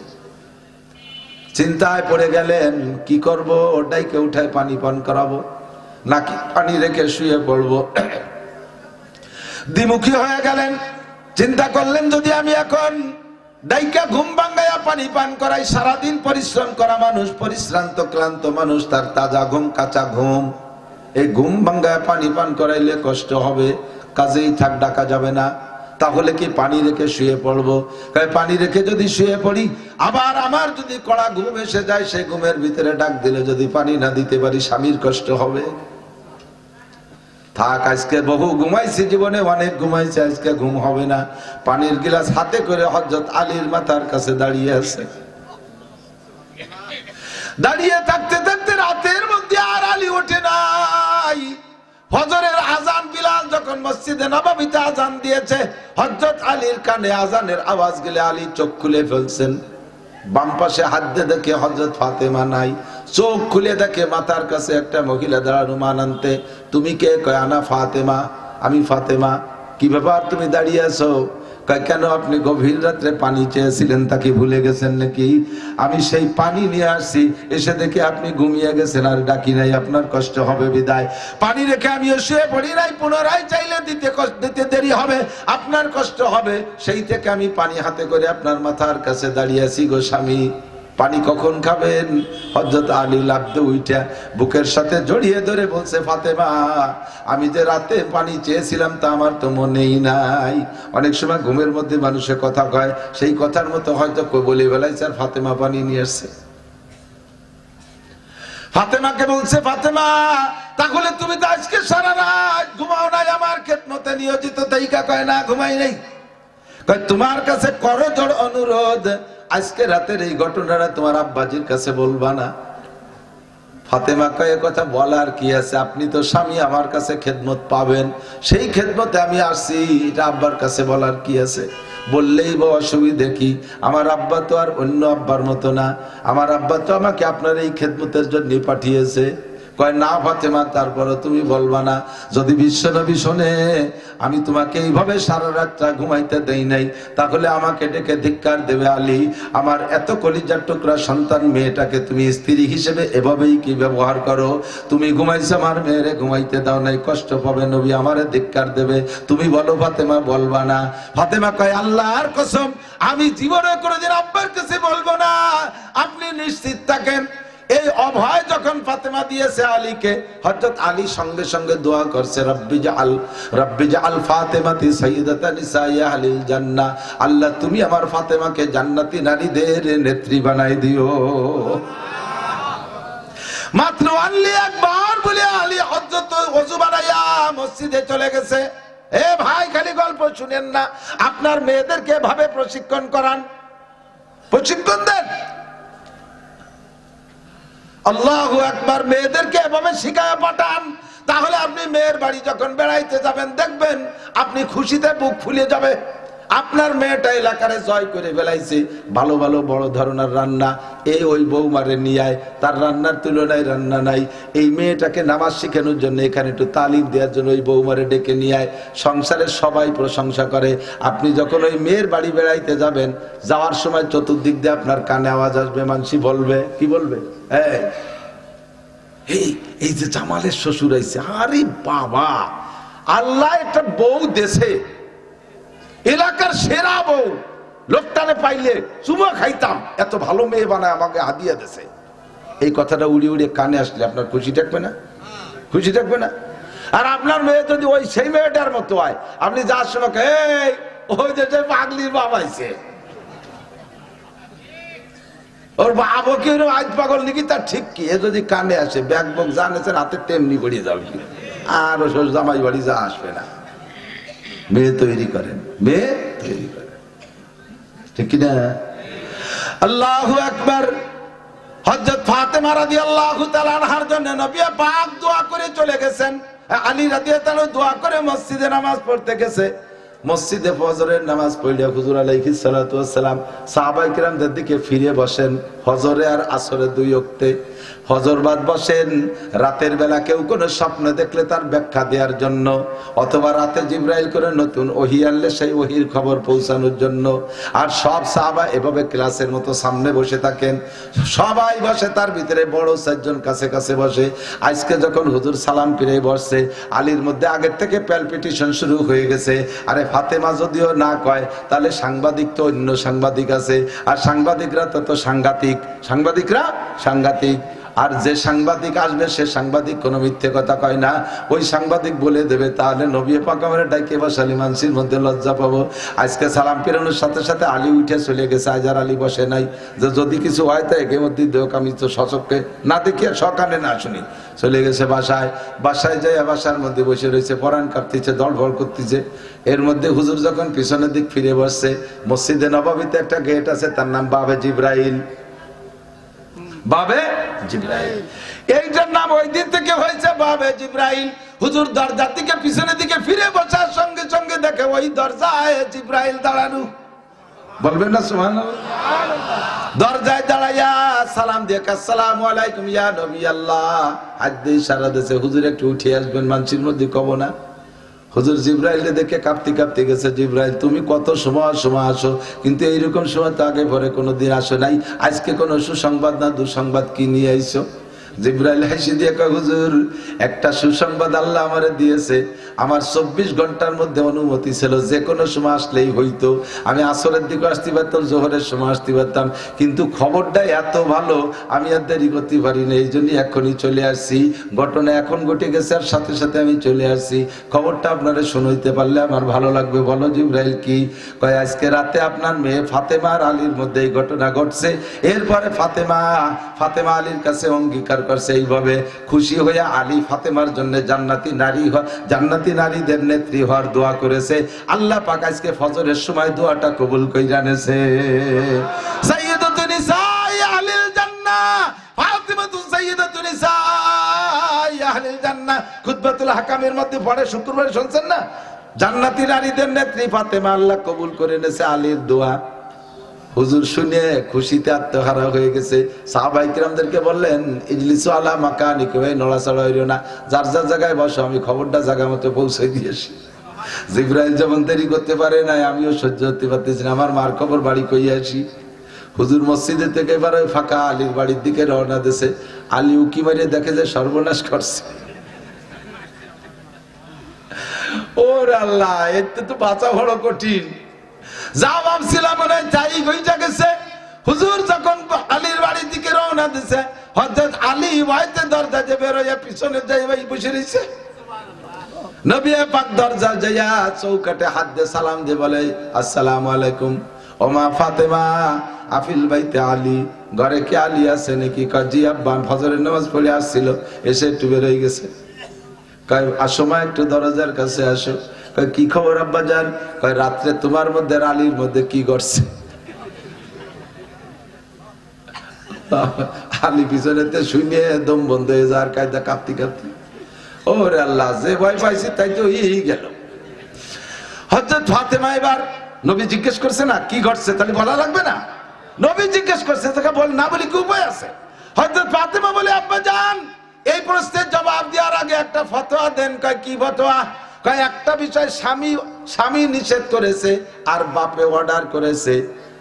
চিন্তায় পড়ে গেলেন, কি করব, ওটাইকে উঠায় পানি পান করাবো নাকি পানি রেখে শুয়ে পড়বো। দ্বিমুখী হয়ে গেলেন। চিন্তা করলেন, যদি আমি এখন ডাইকা ঘুম ভাঙ্গাইয়া পানি পান করাই, সারাদিন পরিশ্রম করা মানুষ, পরিশ্রান্ত ক্লান্ত মানুষ, তার তাজা ঘুম, কাঁচা ঘুম, এই ঘুম ভাঙ্গায় পানি পান করাইলে কষ্ট হবে, কাজেই থাক, ডাকা যাবে না। তাহলে কি পানি রেখে শুয়ে পড়বো? পানি রেখে যদি শুয়ে পড়ি, আবার আমার যদি কড়া ঘুম এসে যায়, সেই ঘুমের ভিতরে ডাক দিলে যদি পানি না দিতে পারি, স্বামীর কষ্ট হবে। থাক, আজকে বহু ঘুমাইছি, জীবনে অনেক ঘুমাইছি, আজকে ঘুম হবে না। পানির গিলাস হাতে করে হযরত আলীর মাথার কাছে দাঁড়িয়ে আছে। দাঁড়িয়ে থাকতে থাকতে রাতের মধ্যে আর আলী ওঠে নাই। ফজরের আজান বিলাল যখন মসজিদে নববীতে আজান দিয়েছে, হযরত আলীর কানে আজানের আওয়াজ গেলে আলী চোখ খুলে ফেলছেন। বাম পাশে হাত দিয়ে দেখে হযরত ফাতেমা নাই। চোখ খুলে দেখে মাথার কাছে একটা মহিলা দাঁড়ানো। মান আনতে, তুমি কে? কয়, আনা ফাতেমা, আমি ফাতেমা। কি ব্যাপার, তুমি দাঁড়িয়ে আছো? কয়, কেন, আপনি গভীর রাত্রে পানি চেয়েছিলেন, তাকে ভুলে গেছেন নাকি? আমি সেই পানি নিয়ে আসছি, এসে দেখে আপনি ঘুমিয়ে গেছেন, আর ডাকি নাই, আপনার কষ্ট হবে বিদায় পানি রেখে আমিও শুয়ে পড়ি নাই। পুনরায় চাইলে দিতে দেরি হবে, আপনার কষ্ট হবে, সেই থেকে আমি পানি হাতে করে আপনার মাথার কাছে দাঁড়িয়ে আছি গো স্বামী। পানি কখন খাবেন? হযরত আলী লাফতে উঠা বুকের সাথে জড়িয়ে ধরে বলছে, ফাতেমা, আমি যে রাতে পানি চেয়েছিলাম তা আমার তো মনেই নাই। অনেক সময় ঘুমের মধ্যে মানুষের কথা কয়, সেই কথার মতো হয়তো বলে বেলায় স্যার ফাতেমা পানি নিয়ে আসছে। ফাতেমাকে বলছে, ফাতেমা, তাহলে তুমি তো আজকে সারা রাত ঘুমাও নাই, আমার খেদমতে নিয়োজিত তাইকা? কয়, না, ঘুমাই নাই। কয়, তোমার কাছে করজোড় অনুরোধ, আজকে রাতের এই ঘটনাটা তোমার আব্বাজির কাছে বলবা না? ফাতেমা কয়, কথা বলার কি আছে, আপনি তো স্বামী, আমার কাছে খেদমত পাবেন, সেই খেদমতে আমি আসছি, এটা আব্বার কাছে বলার কি আছে? বললেই বা অসুবিধে কি? আমার আব্বা তো আর অন্য আব্বার মতো না, আমার আব্বা তো আমাকে আপনার এই খেদমতের জন্য পাঠিয়েছে। কয়, না ফাতেমা, তারপরে তুমি বলবা না? যদি বিশ্বনবী শোনে আমি তোমাকে এইভাবে সারা রাতটা ঘুমাইতে দেই নাই, তাহলে আমাকে ডেকে ধিক্কার দেবে। আলী, আমার এত কলিজার টুকরা সন্তান মেয়েটাকে তুমি স্ত্রী হিসেবে এভাবেই কি ব্যবহার করো? তুমি ঘুমাইছো, আমার মেয়েরে ঘুমাইতে দাও নাই, কষ্ট পাবে, নবী আমারে ধিক্কার দেবে। তুমি বলো ফাতেমা, বলবা না? ফাতেমা কয়, আল্লাহর কসম, আমি জীবনে কোনোদিন আব্বার কাছে বলবো না, আপনি নিশ্চিত থাকেন। এই অভয় যখন ফাতেমা দিয়েছে আলীকে, হযরত আলী সঙ্গে সঙ্গে দোয়া করছে, রব্বি জাআল ফাতেমাতি সাইয়্যিদাতা নিসাই আহলিল জান্নাহ, আল্লাহ তুমি আমার ফাতেমাকে জান্নাতি নারীদের নেত্রী বানাই দিও। মাত্র আলী একবার বলে আলী হযরত ওযু বানাইয়া মসজিদে চলে গেছে। এ ভাই, খালি গল্প শুনেন না, আপনার মেয়েদেরকে এভাবে প্রশিক্ষণ করান, প্রশিক্ষণ দেন। আল্লাহু আকবার, মেয়েদেরকে এভাবে শিখায় পাঠান, তাহলে আপনি মেয়ের বাড়ি যখন বেড়াইতে যাবেন, দেখবেন আপনি খুশিতে বুক ফুলে যাবে। আপনার মেয়েটা এলাকারে জয় করে ফেলাইছে, ভালো ভালো বড় ধরনের রান্না, এই ওই বৌমারে নিয়ে আয়, তার রান্নার তুলনায় রান্না নাই। এই মেয়েটাকে নামাজ শেখানোর জন্য এখানে একটু তালিম দেওয়ার জন্য ওই বৌমারে ডেকে নিয়ে আয়। সংসারের সবাই প্রশংসা করে। আপনি যখন ওই মেয়ের বাড়ি বেড়াইতে যাবেন, যাওয়ার সময় চতুর্দিক দিয়ে আপনার কানে আওয়াজ আসবে, মানসি বলবে, কি বলবে? এই যে জামালের শ্বশুর আইছে, আরে বাবা, আল্লাহ একটা বউ দেশে, এলাকার সেরা বউ, লোকটানে পাইলে চুমা খাইতাম, এত ভালো মেয়ে বানায় আমাকে হাদিয়া দেশে। এই কথাটা উড়িয়ে উড়িয়ে কানে আসলে আপনার খুশি থাকবে না? খুশি থাকবে না? আর আপনার মেয়ে যদি ওই সেই মেয়েটার মতো হয়, আপনি যার সময়, এই ওই যে পাগলির বাবা আইছে, ওর বাবকে আজ পাগল নাকি, তার ঠিক কি? এ যদি কানে আসে, ব্যাগ বক জানেছেন হাতে তেমনি গড়িয়ে যাবে, আর ও জামাই বাড়ি যা আসবে না। মেয়ে তৈরি করেন, মেয়ে তৈরি করেন, ঠিক কিনা? আল্লাহু আকবার। হযরত ফাতেমা রাদিয়াল্লাহু তাআলা আনহার জন্য নবী পাক দোয়া করে চলে গেছেন। আলী রাদিয়াল্লাহু তাআলা দোয়া করে মসজিদে নামাজ পড়তে গেছে। মসজিদে ফজরের নামাজ পড়লে হুজুর আলাইহিস সালাতু ওয়াস সালাম সাহাবায়ে কিরামদের দিকে ফিরে বসেন ফজরে আর আসরে দুই ওয়াক্তে ফজর বাদ বসেন রাতের বেলা কেউ কোনো স্বপ্ন দেখলে তার ব্যাখ্যা দেওয়ার জন্য অথবা রাতে জিবরাইল করে নতুন ওহী আনলে সেই ওহীর খবর পৌঁছানোর জন্য আর সব সাহাবা এভাবে ক্লাসের মতো সামনে বসে থাকেন সবাই বসে তার ভিতরে বড় চারজন কাছে কাছে বসে আজকে যখন হুজুর সালাম ফিরে বসছে আলীর মধ্যে আগের থেকে প্যালপিটেশন শুরু হয়ে গেছে আরে ফাতেমা যদিও না কয় তাহলে সাংবাদিক তো অন্য সাংবাদিক আছে আর সাংবাদিকরা তো সাংঘাতিক আর যে সাংবাদিক আসবে সে সাংবাদিক কোনো মিথ্যে কথা কয় না ওই সাংবাদিক বলে দেবে তাহলে নবী পাক আমারে ডাইকে বসালি মানসির মধ্যে লজ্জা পাবো আজকে সালাম ফিরানোর সাথে সাথে আলী উঠে চলে গেছে আজার আলী বসে নাই যে যদি কিছু হয় তাই একে মধ্যে দেখ আমি তো সচককে না দেখি আর সকালে না শুনি চলে গেছে বাসায় যাই বাসার মধ্যে বসে রয়েছে পরাণ কাঁপতেছে দলবল করতেছে এর মধ্যে হুজুর যখন পিছনের দিক ফিরে বসছে মসজিদে নববীতে একটা গেট আছে তার নাম বাবে জিব্রাইল এইটার নাম ওই দিন থেকে হয়েছে বাবে জিব্রাইল হুজুর দরজার দিকে পিছনের দিকে ফিরে বসার সঙ্গে সঙ্গে দেখে ওই দরজায় জিব্রাইল দাঁড়ানো বলবেন না সুবহানাল্লাহ দরজায় দাঁড়াইয়া সালাম দিয়ে আসসালামু আলাইকুম ইয়া নবী আল্লাহ হাত দিয়ে ইশারা দিয়েছে হুজুর একটু উঠে আসবেন মানুষের মধ্যে কব না হুজুর জিব্রাইলকে দেখে কাঁপতে গেছে জিব্রাইল তুমি কত সময় আসো কিন্তু এইরকম সময় তো আগে পরে কোনোদিন আসো নাই আজকে কোনো সুসংবাদ না দুঃসংবাদ কি নিয়ে আইছো জিব্রাইল হাসি দিয়ে কয় হুজুর একটা সুসংবাদ আল্লাহ আমারে দিয়েছে আমার 24 ঘন্টার মধ্যে অনুমতি ছিল যে কোনো সময় আসলেই হইতো আমি আসরের দিকে আসতে পারতাম জোহরের সময় আসতে পারতাম কিন্তু খবরটা এত ভালো আমি আর দেরি করতে পারি না এই জন্যই এখনই চলে আসছি ঘটনা এখন ঘটে গেছে আর সাথে সাথে আমি চলে আসছি খবরটা আপনারা শুনতে পারলে আমার ভালো লাগবে বলো জিব্রাইল কি কয় আজকে রাতে আপনার মেয়ে ফাতেমা আর আলীর মধ্যে এই ঘটনা ঘটছে এরপরে ফাতেমা আলীর কাছে অঙ্গীকার করছে এইভাবে খুশি হয়ে আলী ফাতেমার জন্য জান্নাতি নারীদের নেত্রী হওয়ার দোয়া করেছে আল্লাহ পাক আজকে ফজরের সময় দোয়াটা কবুল কইরা নেছে সাইয়্যিদাতুন নিসাই আহলিল জান্নাহ ফাতিমাতু সাইয়্যিদাতুন নিসাই আহলিল জান্নাহ খুতবাতুল হাকামের মধ্যে পড়ে শুক্রবার শুনছেন না জান্নাতি নারীদের নেত্রী ফাতেমা আল্লাহ কবুল করে নেছে আলীর দোয়া হুজুর শুনে খুশিতে আত্মহারা হয়ে গেছে সাহাবায়ে কিরামদেরকে বললেন ইজলিসু আলা মাকানিকুম এই নড়াচড়া হইরো না যার যার জায়গায় বসো আমি খবরটা জায়গা মতো পৌঁছে দিয়েছি জিব্রাইল যেমন দেরি করতে পারে না আমিও সহ্য করতে পারতেছি না আমার মার খবর বাড়ি কই আসি হুজুর মসজিদে থেকে এবার ওই ফাঁকা আলীর বাড়ির দিকে রওনা দিয়েছে আলী উকি মারিয়ে দেখে যে সর্বনাশ করছে ওরে আল্লাহ এতে তো বাঁচা বড় কঠিন যা ভাবছিলাম মনে হয় তাই হইয়া গেছে হুজুর যখন আলীর বাড়ির দিকে রওনা দিছে হযরত আলী ওয়াইতে দরজা যে বের হইয়া পিছনে যাই ভাই বসে রইছে নবী পাক দরজা যাইয়া চৌকাটে হাত দিয়ে সালাম দিয়ে বলে আসসালামু আলাইকুম ওমা ফাতেমা আফিল বাইতে আলী ঘরে কি আলী আছে নাকি কয় জি আব্বা ফজরের নামাজ পড়ে আসছিল এসে একটু বের হয়ে গেছে কয় আসো মা একটু দরজার কাছে আসো কয় কি খবর আব্বা জান কয় রাত্রে তোমার মধ্যে আর আলীর মধ্যে কি ঘটছে আলী পিছনেতে শুনে দম বন্ধ হয়ে যাওয়ার কায়দা কাঁপতে ওরে আল্লাহ যে ভয় পাইছি তাই তো হয়েই গেল হযরত ফাতেমা এবার নবী জিজ্ঞেস করছে না কি ঘটছে তাহলে বলা লাগবে না নবী জিজ্ঞেস করছে তাকে বল না বলি কি উপায় আছে হযরত ফাতেমা বলে আব্বা জান এই প্রশ্নের জবাব দেওয়ার আগে একটা ফতোয়া দেন কয় কি ফতোয়া কয় একটা বিষয় স্বামী নিষেধ করেছে আর বাপে অর্ডার করেছে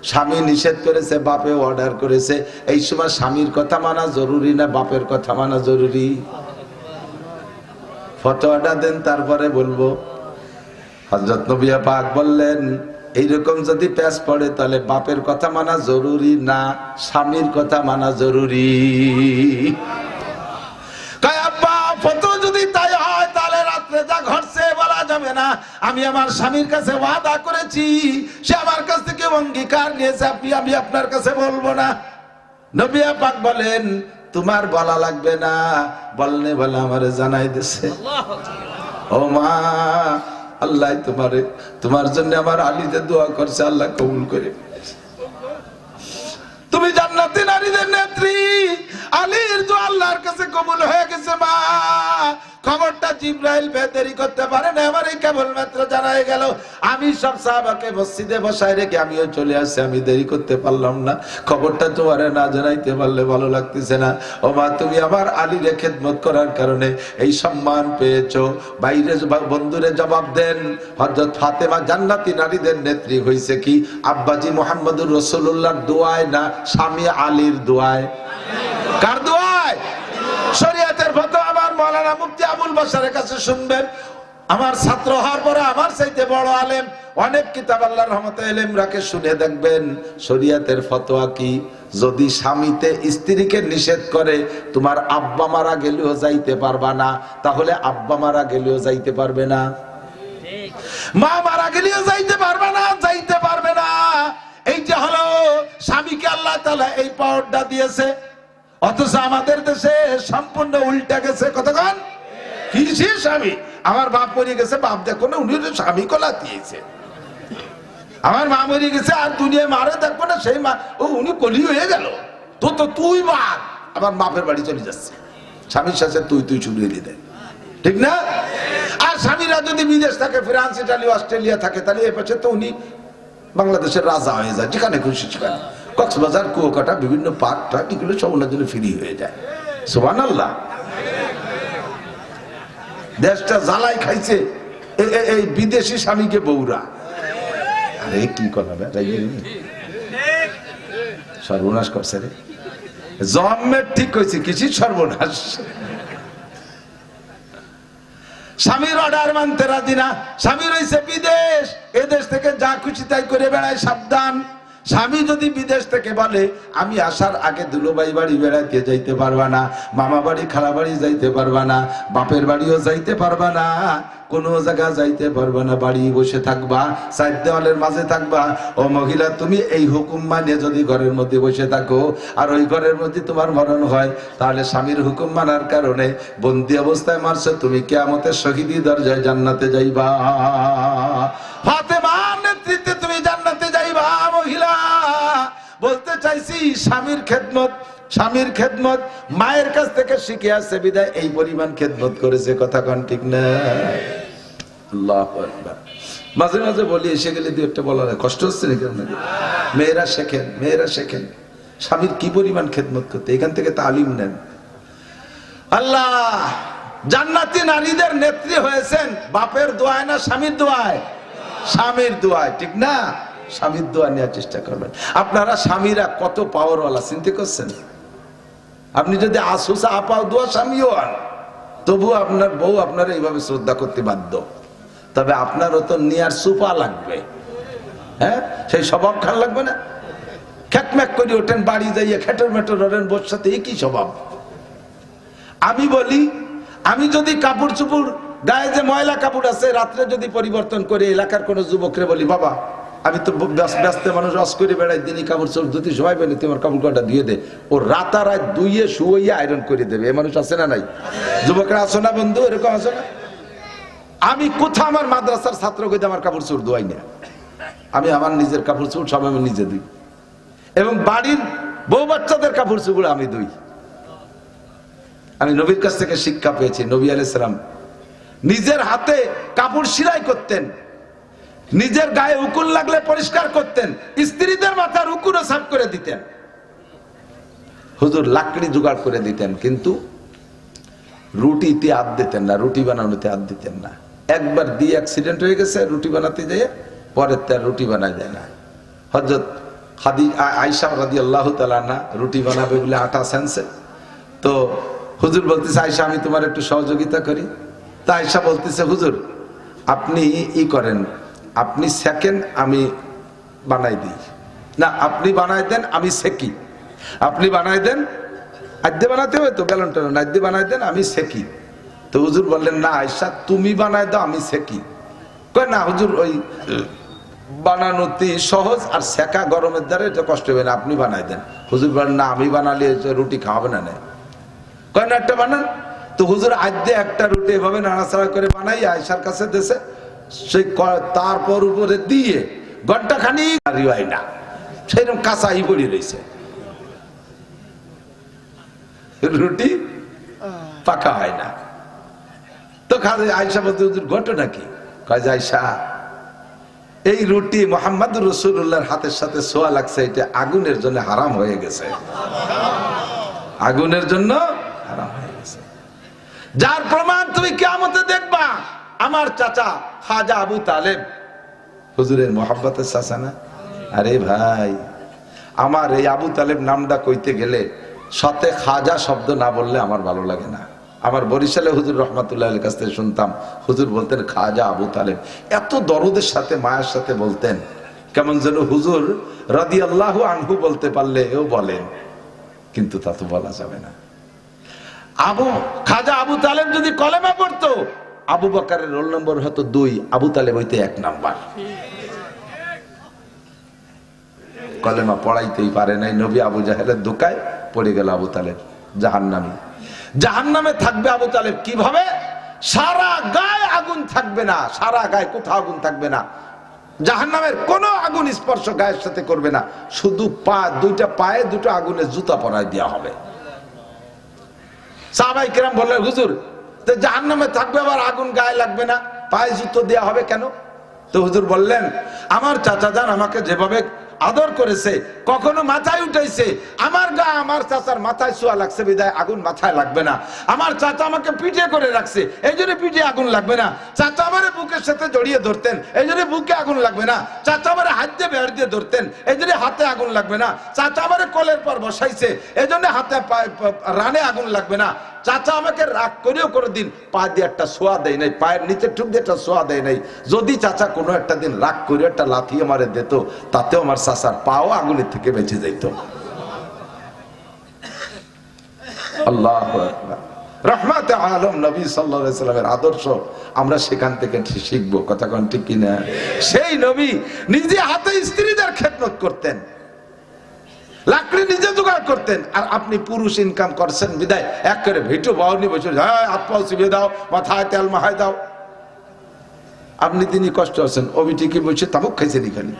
স্বামী নিষেধ করেছে বাপে অর্ডার করেছে এই সময় স্বামীর কথা মানা জরুরি না বাপের কথা মানা জরুরি ফতোয়াটা দেন তারপরে বলবো হযরত নবী পাক বললেন এইরকম যদি প্যাচ পড়ে তাহলে বাপের কথা মানা জরুরি না স্বামীর কথা মানা জরুরি কয় আব্বা ফতোয়া যদি তাই হয় তাহলে রাতে যা ঘটছে বলা যাবে না আমি আমার স্বামীর কাছে ওয়াদা করেছি সে আমার কাছ থেকে অঙ্গীকার নিয়েছে আমি আপনার কাছে বলবো না নবী পাক বলেন তোমার বলা লাগবে না বলনে বলে আমারে জানাই দিছে ও মা আল্লাহ তোমার জন্য আমার আলীতে দোয়া করছে আল্লাহ কবুল করে তুমি জান্নাতি নারীদের নেত্রী আলীর দোয়া আল্লাহর কাছে কবুল হয়ে গেছে মা খবরটা জিবরাইল দেরি করতে পারে না, আমার এই কেবলমাত্র জানা হয়ে গেল। আমি সব সাহাবাকে মসজিদে বসায় রেখে আমিও চলে আসছি, আমি দেরি করতে পারলাম না। খবরটা তোমারে না জানাইতে পারলে ভালো লাগতেছে না। ও মা, তুমি আমার আলীর খেদমত করার কারণে এই সম্মান পেয়েছো। বাইরে বন্ধুরে জবাব দেন, হযরত ফাতেমা জান্নাতি নারীদের নেত্রী হইছে কি আব্বাজি মুহাম্মদুর রাসূলুল্লাহর দোয়ায় না স্বামী আলীর দোয়ায়? কার দোয়ায়? শরীয়তের ফতোয়া আমার মাওলানা মুফতি আবুল বাশারের কাছে শুনবেন। আমার ছাত্র হওয়ার পরে আমার চাইতে বড় আলেম, অনেক কিতাব আল্লাহর রহমতে ইলম রাখে, শুনে দেখবেন শরীয়তের ফতোয়া কি। যদি স্বামীতে স্ত্রীকে নিষেধ করে তোমার আব্বা মারা গেলেও যাইতে পারবা না, তাহলে আব্বা মারা গেলেও যাইতে পারবে না, মা মারা গেলেও যাইতে পারবে না, যাইতে পারবে না। এই যে হলো স্বামীকে আল্লাহ তাআলা এই পাওয়ারটা দিয়েছে, অথচ আমাদের দেশে সম্পূর্ণ উল্টা গেছে। কতক্ষণ কিসের স্বামী? আমার বাপ মরে গেছে, বাপ দেখো না, উনি স্বামী কলা দিয়েছে। আমার মা মরে গেছে, আর দুনিয়ায় মারে দেখো না, সেই মা ও উনি কলি হয়ে গেল। তো তো তুই বাপ, আমার বাপের বাড়ি চলে যাচ্ছে, স্বামীর সাথে তুই তুই ছুড়িয়ে দেয়, ঠিক না? আর স্বামীরা যদি বিদেশ থাকে, ফ্রান্স, ইটালি, অস্ট্রেলিয়া থাকে, তাহলে এ পাশে তো উনি বাংলাদেশের রাজা হয়ে যায়, যেখানে খুশি সেখানে। কক্সবাজার, কুয়াকাটা, বিভিন্ন পার্ক টার্ক এগুলো সব ওনার জন্য ফ্রি হয়ে যায়। সুবহানাল্লাহ। দেশটা জ্বালাই খাইছে এই বিদেশি স্বামীকে বউরা। আরে কি কথা, সর্বনাশ করছে রে। জন্মের ঠিক কইছে, কিছু সর্বনাশ। স্বামীর অর্ডার মানতে রাজি না। স্বামী রয়েছে বিদেশ, এদেশ থেকে যা খুশি তাই করে বেড়ায়, সাবধান। স্বামী যদি বিদেশ থেকে বলে আমি আসার আগে দুলোবাই বাড়ি বেড়াইতে যাইতে পারবা না, মামা বাড়ি, খালা বাড়ি যাইতে পারবা না, বাপের বাড়িও যাইতে পারবা না, কোনো জায়গা যাইতে পারবা না, বাড়ি বসে থাকবা, চার দেওয়ালের মাঝে থাকবা। ও মহিলা, তুমি এই হুকুম মানে যদি ঘরের মধ্যে বসে থাকো আর ওই ঘরের মধ্যে তোমার মরণ হয়, তাহলে স্বামীর হুকুম মানার কারণে বন্দি অবস্থায় মারছো, তুমি কিয়ামতের শহীদি দরজায় জান্নাতে যাইবা। ফাতেমার নেতৃত্বে তুমি জান্নাতে যাইবা। মহিলা বলতে চাইছি, স্বামীর খেদমত, স্বামীর খেদমত মায়ের কাছ থেকে শিখে আসছে বিদায় এই পরিমাণ খেদমত করেছে। কথা কোন ঠিক না? আল্লাহু আকবার। মাঝে মাঝে বলি, এসে গেলে দু একটা বলার কষ্ট হচ্ছে নাকি আপনাকে? মেয়েরা শেখেন, মেয়েরা শেখেন স্বামীর কি পরিমাণ খেদমত করতে, এখান থেকে তালিম নেন। আল্লাহ জান্নাতি নারীদের নেত্রী হয়েছেন বাপের দোয়ায় না স্বামীর দোয়ায়? স্বামীর দোয়ায়, ঠিক না? স্বামীর দোয়া নেওয়ার চেষ্টা করবেন। আপনারা স্বামীরা কত পাওয়ারওয়ালা চিন্তা করছেন? আপনি যদি আসুসা আপাও দোয়া স্বামীও হন, তবু আপনার বউ আপনার এইভাবে শ্রদ্ধা করতে বাধ্য। তবে আপনারও তো নেয়ার সুপা লাগবে, হ্যাঁ? সেই স্বভাব খান লাগবে না? খ্যাকম্যাক করে ওঠেন, বাড়ি যাইয়ে খেটর মেটর ওঠেন, বোর সাথে একই স্বভাব। আমি বলি, আমি যদি কাপড় চুপড় গায়ে যে ময়লা কাপড় আছে রাত্রে যদি পরিবর্তন করে এলাকার কোন যুবকরে বলি, বাবা আমি তো ব্যস্ত মানুষ, রস করে বেড়াই, দিনই কাপড় চোপড় ধুতি সময় পেলে তোমার কাপড় কটা ধুয়ে দে, ও রাতারাত ধুইয়ে শুয়ে আয়রন করে দেবে। এ মানুষ আছে না নাই? যুবকরা আসো না বন্ধু, এরকম আসো না? আমি কোথাও আমার মাদ্রাসার ছাত্র কইতে আমার কাপড় চোপড় ধোয়াই না। আমি আমার নিজের কাপড় চোপড় সব আমি নিজে ধুই, এবং বাড়ির বউ বাচ্চাদের কাপড় চোপড় আমি ধুই। আমি নবীর কাছ থেকে শিক্ষা পেয়েছি। নবী আলাইহিস সালাম নিজের হাতে কাপড় সেলাই করতেন, নিজের গায়ে উকুন লাগলে পরিষ্কার করতেন, স্ত্রীদের মাথার উকুনও সাফ করে দিতেন। হুজুর লাকড়ি জোগাড় করে দিতেন, কিন্তু রুটিতে হাত দিতেন না, রুটি বানানোতে হাত দিতেন না। একবার দিয়ে অ্যাক্সিডেন্ট হয়ে গেছে, রুটি বানাতে যেয়ে পরের তার রুটি বানায় দেয় না। হযরত আয়েশা রাদিয়াল্লাহু তাআলা আনহা রুটি বানাবে বলে আটা সেনছে, তো হুজুর বলতেছে আয়েশা আমি তোমার একটু সহযোগিতা করি। তা আয়েশা বলতেছে হুজুর আপনি ই করেন, আপনি সেকেন্ড আমি বানাই দিই না, আপনি বানাই দেন আমি সেকি, আপনি বানাই দেন, আদ্যে বানাতে হবে তো বেলন টেলন, আদ্যে বানাই দেন আমি সেকি। তো হুজুর বললেন না আয়েশা তুমি বানাই দাও আমি সেকি। কয় না হুজুর ওই বানানোতে সহজ, আর সেকা গরমের দ্বারা এটা কষ্ট হবে না, আপনি বানাই দেন। হুজুর বলেন না আমি বানালে রুটি খাওয়াবে না। কয় না একটা বানান। তো হুজুর আদ্যে একটা রুটি এভাবে নাড়াচাড়া করে বানাই আয়েশার কাছে দেশে, সেই তারপর উপরে দিয়ে ঘন্টা খানি হয় না, সেইরকম কাঁচাই পড়ে রয়েছে, রুটি পাকা হয় না। তো তো খাজা আয়েশা বলতে হুজুর ঘটনা কি? কয় যে আয়েশা, এই রুটি মুহাম্মদুর রাসূলুল্লাহর হাতের সাথে ছোঁয়া লাগছে, এটা আগুনের জন্য হারাম হয়ে গেছে, আগুনের জন্য হারাম হয়ে গেছে। যার প্রমাণ তুমি কিয়ামতে দেখবা। আমার চাচা খাজা আবু তালেব হুজুরের মুহাব্বতের চাচা না? আরে ভাই, আমার এই আবু তালেব নামটা কইতে গেলে সাথে খাজা শব্দ না বললে আমার ভালো লাগে না। আমার বরিশালে হুজুর রহমাতুল্লাহ কাছ থেকে শুনতাম, হুজুর বলতেন খাজা আবু তালেব, এত দরদের সাথে মায়ের সাথে বলতেন, কেমন যেন হুজুর রাদিয়াল্লাহু আনহু বলতে পারলে এও বলেন, কিন্তু তা তো বলা যাবে না। খাজা আবু তালেব যদি কলেমা পড়তো, আবু বকরের রোল নম্বর হতো 2, আবু তালেব হইতে 1 নাম্বার। কলেমা পড়াইতেই পারে নাই, নবী আবু জাহেলের দোকায় পড়ে গেল আবু তালেব জাহান্নামী। জাহান্নামে থাকবে আবু তালেব কিভাবে? সারা গায়ে আগুন থাকবে না, সারা গায়ে কোথাও আগুন থাকবে না, জাহান্নামের কোনো আগুন স্পর্শ গায়ের সাথে করবে না, শুধু দুইটা পায়ে দুটো আগুনের জুতা পরায় দেওয়া হবে। সাহাবায়ে কেরাম বললেন, হুজুর জাহান্নামে থাকবে আবার আগুন গায়ে লাগবে না, পায়ে জুতো দেওয়া হবে কেন? তো হুজুর বললেন, আমার চাচা জান আমাকে যেভাবে আদর করেছে, কখনো মাথায় উঠাইছে, আমার গা আমার চাচার মাথায় ছোঁয়া লাগছে বিদায় আগুন মাথায় লাগবে না। আমার চাচা আমাকে পিঠে করে রাখছে, এই জন্য পিঠে আগুন লাগবে না। চাচা আমারে বুকের সাথে জড়িয়ে ধরতেন, এই জন্য বুকে আগুন লাগবে না। চাচা আমারে হাত দিয়ে বের দিয়ে ধরতেন, এই জন্য হাতে আগুন লাগবে না। চাচা আমারে কোলের পর বসাইছে, এই জন্য হাতে রানে আগুন লাগবে না। চাচা আমাকে রাগ করেও করে দিন পা দিয়ে একটা ছোঁয়া দেয় নাই, পায়ের নিচে ঠুক দিয়ে একটা ছোঁয়া দেয় নাই। যদি চাচা কোনো একটা দিন রাগ করে একটা লাথি আমারে দিত, তাতেও আমার চাচার পাও আগুনের থেকে বেঁচে যাইত। আল্লাহু আকবার। রহমাতে আলম নবী সাল্লাল্লাহু আলাইহি সাল্লামের আদর্শ আমরা সেখান থেকে শিখবো, কথা কোন ঠিক কিনা? সেই নবী নিজে হাতে স্ত্রীদের খেদমত করতেন, লাকড়ি নিজে জোগাড় করতেন। আর আপনি পুরুষ ইনকাম করছেন বিদায় এক করে ভিটু বাউনি বসে হাত পাও চিবিয়ে দাও, মাথায় তেল মাহায় দাও। আপনি তিনি কষ্ট আছেন, অবিটি কি বসে তাবুক খাইছেন, এখানে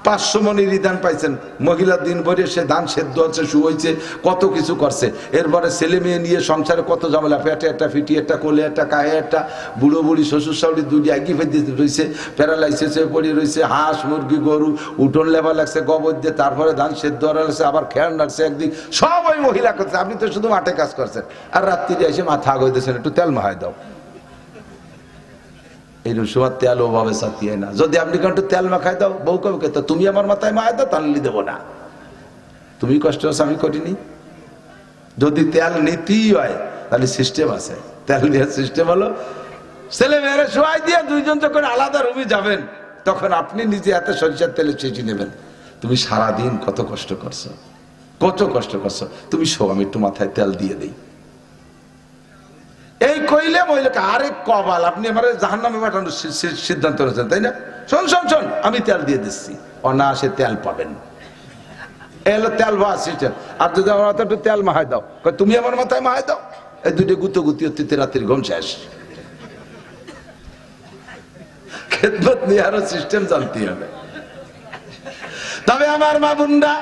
500 মণির দান পাইছেন, মহিলার দিন ভরে সে দান সেদ্ধ হচ্ছে, শুয়েছে, কত কিছু করছে। এরপরে ছেলে মেয়ে নিয়ে সংসারে কত ঝামেলা, পেটে একটা, ফিটি একটা, কোলে একটা, কায়ে একটা, বুড়ো বুড়ি শ্বশুর শাশুড়ি দুটি একই ফেতে রয়েছে, প্যারালাইসিসে পড়ে রয়েছে, হাঁস মুরগি গরু উঠোন লেবা লাগছে, গোবর দিয়ে, তারপরে ধান সেদ্ধ হওয়া লাগছে, আবার খেয়াল রাখছে একদিন, সব ওই মহিলা করছে। আপনি তো শুধু মাঠে কাজ করছেন, আর রাত্রিরে এসে মাথা আগাইতেছেন, একটু তেল মাহায় দাও। এই সময় তেল ওভাবে সাথিয়ে না। যদি আপনি একটু তেল মাখাই দাও, বউ কবে তো তুমি আমার মাথায় মাখাই দাও, তাহলে দেবো না। তুমি কষ্ট হচ্ছে, আমি করিনি। যদি তেল নীতি হয় তাহলে সিস্টেম আছে, তেল দেওয়ার সিস্টেম হলো ছেলে মেয়েরা শোয়াই দিয়ে দুইজন যখন আলাদা রুমে যাবেন, তখন আপনি নিজে এত সরিষার তেলে চেঁচি নেবেন। তুমি সারাদিন কত কষ্ট করছো, কত কষ্ট করছো, তুমি শো, আমি একটু মাথায় তেল দিয়ে দিই। এই কইলে মহিলাকে আরে কবাল, আপনি আমার জাহান্নামে পাঠানোর সিদ্ধান্ত নিয়েছেন, তাই না? শোন শোন শোন, আমি তেল দিয়ে দিচ্ছি, অনায়াসে তেল পাবেন। এলো তেল বা সিস্টেম। আর যদি আমার মাথায় একটু তেল মাহাই দাও, তুমি আমার মাথায় মাহাই দাও, এই দুটো গুতো গুতি হতে রাত্রির ঘুম শেষ। খেদমত নিয়ে আরো সিস্টেম জানতে হবে। তবে আমার মা বোনরা,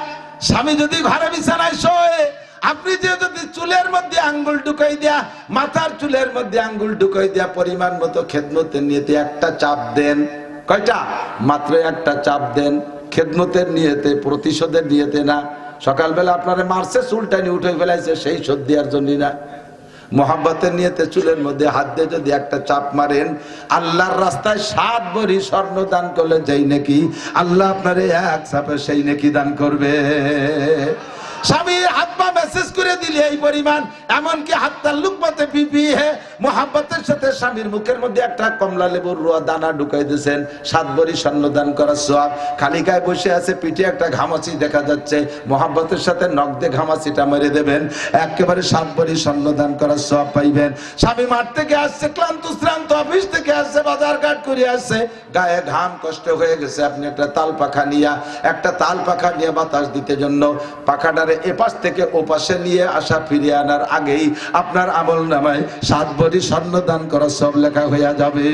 স্বামী যদি ঘরে বিছানায় শোয়, আপনি যে যদি চুলের মধ্যে আঙ্গুল ঢুকাই দেয়া, মাথার চুলের মধ্যে আঙ্গুল ঢুকাই দেয়া, পরিমাণ মতো খেদমতের নিয়তে একটা চাপ দেন। কয়টা? মাত্র একটা চাপ দেন। খেদমতের নিয়তে, প্রতিশোধের নিয়তে না। সকালবেলা আপনারে মারছে, চুলটা নিয়ে উঠে ফেলাইছে, সেই শোধ দেওয়ার জন্য না। মোহাব্বতের নিয়তে চুলের মধ্যে হাত দিয়ে যদি একটা চাপ মারেন, আল্লাহর রাস্তায় 7 ভরি স্বর্ণ দান করলে যেই নাকি আল্লাহ আপনারে এক চাপে সেই নাকি দান করবে। স্বামীর হাত পা মেসেজ করে দিলে এই পরিমাণ, এমনকি হাতটা লুকমাতে পিপিয়ে মোহাব্বতের সাথে স্বামীর মুখের মধ্যে একটা কমলা লেবুর রোয়া দানা ঢুকাই দিয়েছেন, 7 ভরি স্বর্ণ দান করার সওয়াব। খালি গায়ে বসে আছে, পিঠে একটা ঘামাচি দেখা যাচ্ছে, মোহাব্বতের সাথে নখ দিয়ে ঘামাচিটা মেরে দেবেন, একেবারে 7 ভরি স্বর্ণ দান করার সওয়াব পাইবেন। স্বামী মাঠ থেকে আসছে, ক্লান্ত শ্রান্ত, অফিস থেকে আসছে, বাজার ঘাট করে আসছে, গায়ে ঘাম কষ্ট হয়ে গেছে, আপনি একটা তাল পাখা নিয়ে বাতাস দিতে জন্য পাখাটারে এপাশ থেকে ওপাশে নিয়ে আসা ফিরিয়ে আনার আগেই আপনার আমল নামায় 7 ভরি স্বর্ণ দান করা সব লেখা হইয়া যাবে।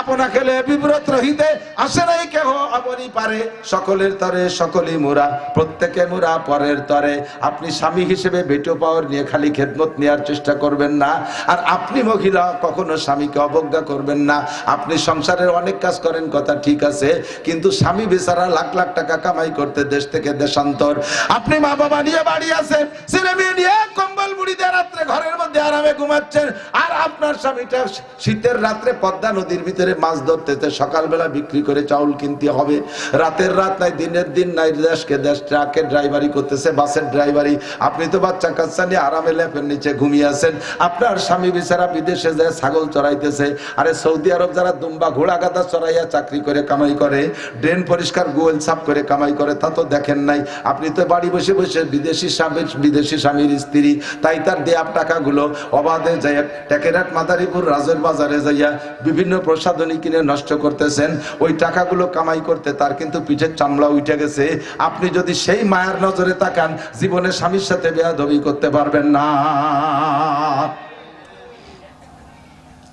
আপনাকে বিব্রত রহিতে আসে নাই কেহ আপনি পারে, সকলের তরে সকলেই মোরা, প্রত্যেকে মোরা পরের তরে। আপনি স্বামী হিসেবে বেটো পাওয়ার নিয়ে খালি খেদমত নেওয়ার চেষ্টা করবেন না, আর আপনি মহিলা কখনো স্বামীকে অবজ্ঞা করবেন না। আপনি সংসারের অনেক কাজ করেন, কথা ঠিক আছে, কিন্তু স্বামী বেচারা লাখ লাখ টাকা কামাই করতে দেশ থেকে দেশান্তর। আপনি মা বাবা নিয়ে বাড়ি আছেন, ছেলে মেয়ে নিয়ে কম্বল মুড়ি দিয়ে রাত্রে ঘরের মধ্যে আরামে ঘুমাচ্ছেন, আর আপনার স্বামীটা শীতের রাত্রে পদ্মা নদীর ভিতরে মাছ ধরতেছে, সকালবেলা বিক্রি করে চাউল কিনতে হবে, রাতের রাত নাই দিনের দিন নাই, দেশকে দেশ ট্রাকের ড্রাইভারি করতেছে, বাসের ড্রাইভারি। আপনি তো বাচ্চা কাচ্চা নিয়ে আরামে লেপের নিচে ঘুমিয়ে আছেন। আপনার স্বামী বেচারা বিদেশে যায় ছাগল চড়াইতেছে, আরে সৌদি আরব যারা দুম্বা ঘোড়া গাদা চড়াইয়া চাকরি করে কামাই করে, ড্রেন পরিষ্কার গোয়েল সাফ করে কামাই করে, তা তো দেখেন নাই। আপনি তো বাড়ি বসে বসে বিদেশি স্বামীর স্ত্রী, তাই তার দেয়া টাকাগুলো অবাধে যায় টেকেরাট মাদারীপুর রাজের বাজারে যাইয়া বিভিন্ন প্রসাধনী কিনে নষ্ট করতেছেন। ওই টাকাগুলো কামাই করতে তার কিন্তু পিঠের চামড়া উঠে গেছে। আপনি যদি সেই মায়ের নজরে তাকান, জীবনে স্বামীর সাথে বেয়াদবি করতে পারবেন না,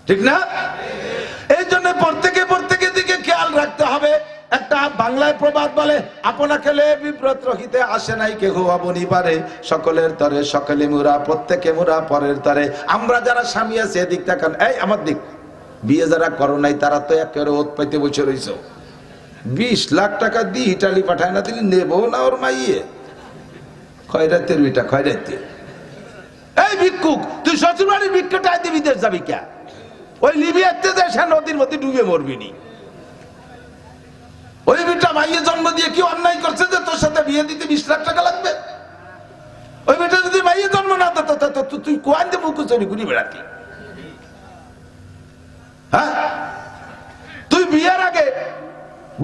ঠিক না? এই জন্য প্রত্যেকে দিকে খেয়াল রাখতে হবে। একটা বাংলায় প্রবাদ বলে, আপনাকে বিব্রত রহিতে আসে নাই কেহ আপনি পারে, সকলের তরে সকলে মুরা, প্রত্যেকে মুরা পরের তরে। আমরা যারা স্বামী আছে এদিক তাকান, এই আমার দিক, বিয়ে যারা করো নাই তারা তো একেবারে ওত পাইতে বসে রয়েছে। 20 লাখ টাকা দিয়ে ইটালি পাঠায় না দিলি নেবো না ওর মাইয়ে, খয়রাতের বিটা খয়রাতে। এই ভিক্ষুক, তুই শ্বশুর বাড়ির ভিক্ষুটাই দিয়ে বিদেশ যাবি কে? ওই লিবিয়াতে দেশে নদীর মধ্যে ডুবে মরবি নি। ওই বিটা মাইয়ে জন্ম দিয়ে কি অন্যায় করছে যে তোর সাথে বিয়ে দিতে 20 লাখ টাকা লাগবে? ওই বিটা যদি মাইয়ে জন্ম না দিত তুই কোয়ান দিয়ে মুখ চুরি ঘুরি বেড়াতি? হ্যাঁ, তুই বিয়ের আগে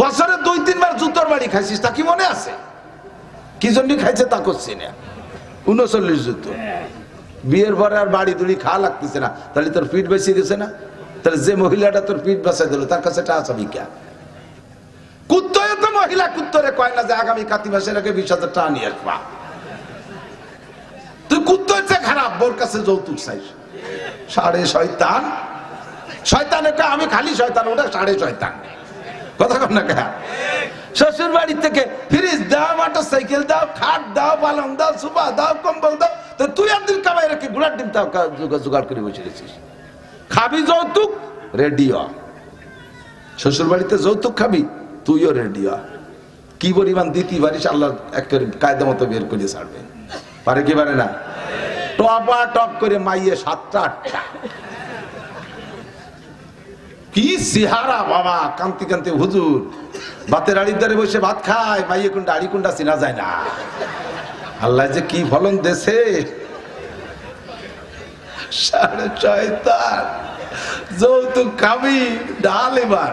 বছরে 2-3 বার জুতোর বাড়ি খাইছিস, তা কি মনে আছে? কি জন্য খাইছে তা করছি না, 39 জুতো। বিয়ের পরে আর বাড়ি দুড়ি খাওয়া লাগতেছে না, তাহলে তোর পিঠ বেঁচে গেছে না? তাহলে যে মহিলাটা তোর পিঠ বাঁচাই দিল তার কাছে টাকা ভিক্ষা। কুত্তয় তো মহিলা কুত্তরে কয় না যে আগামী কাতি মাসের আগে 20,000 টাকা নিয়ে আসবা। তুই কুত্তর চেয়ে খারাপ, বোর কাছে যৌতুক চাইস। সাড়ে শয়তান, শয়তানে আমি খালি শয়তান, ওটা সাড়ে শয়তান। কথা কর না কেন? শ্বশুর বাড়ি থেকে ফ্রিজ দাও, মোটর সাইকেল দাও, খাট দাও, পালং দাও, সুপা দাও, কম্বল দাও, তো তুই একদিন কামাই রেখে ঘোড়ার ডিম তাও জোগাড় করে বসে গেছিস। খাবি যৌতুক, রেডিও। শ্বশুর বাড়িতে যৌতুক খাবি, তুইও রেডিও। কি পরিমাণ দিতে পারিস আল্লাহ একটা কায়দা মতো বের করে ছাড়বে। পারে কি পারে না? টপা টপ করে মাইয়ে 7টা-8টা। কি সিহারা বাবা, কান্তি কান্তি হুজুর ভাতের আড়ির ধারে বসে ভাত খায়, মাইয়ে কোনটা আড়ি কোনটা চেনা যায় না। আল্লাহ যে কি ফলন দেশে। সাড়ে শয়তান, যৌতুক খাবি, ডাল এবার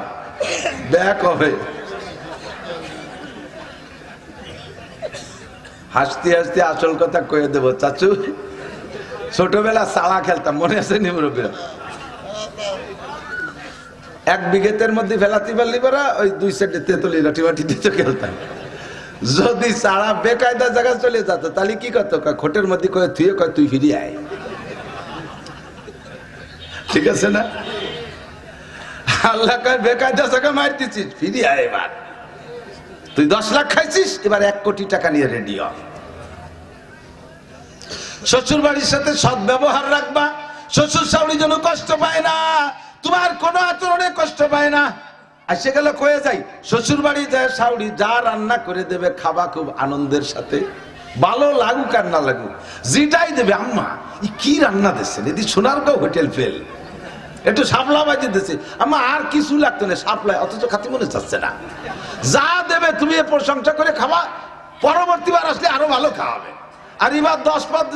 ব্যাক হবে। হাসতে হাসতে আসল কথা কয়ে দেবো চাচু, ছোটবেলা চালা খেলতাম, মনে আছে নি মুরব্বীরা? 1 বিঘেতের মধ্যে ফেলাতে পারলি পারা, ওই 2 সাইডে তেতুলি লাঠি মাটি দিতে খেলতাম। যদি চারা বেকায়দা জায়গা চলে যেত তাহলে কি করতো, খোটের মধ্যে কয়ে তুই কয় তুই ফিরিয়ে আয়। ঠিক আছে না? আল্লাহ কয় বেকায়দা জায়গা মারতেছিস, ফিরিয়ে আয়। এবার তুই 10 লাখ খাইছিস, এবার 1 কোটি টাকা নিয়ে রেডি হ। শ্বশুর বাড়ির সাথে সৎ ব্যবহার রাখবা, শ্বশুর শাশুড়ি যেন কষ্ট পায় না, তোমার কোনো আচরণে কষ্ট পায় না। আসে গেল কয়ে যাই, শ্বশুর বাড়ি যায় শাশুড়ি যা রান্না করে দেবে খাবা খুব আনন্দের সাথে, ভালো লাগুক আর না লাগুক, যেটাই দেবে আম্মা কি রান্না দিচ্ছেন, এদি সোনার গাঁও হোটেল ফেল, একটু শাপলা বাজিয়ে দিচ্ছে আম্মা, আর কিছু লাগতো না শাপলায়, অথচ খাতি মনে চাচ্ছে না। যা দেবে তুমি এ প্রশংসা করে খাবা, পরবর্তীবার আসলে আরো ভালো খাওয়াবে। আর এবার 10 পাত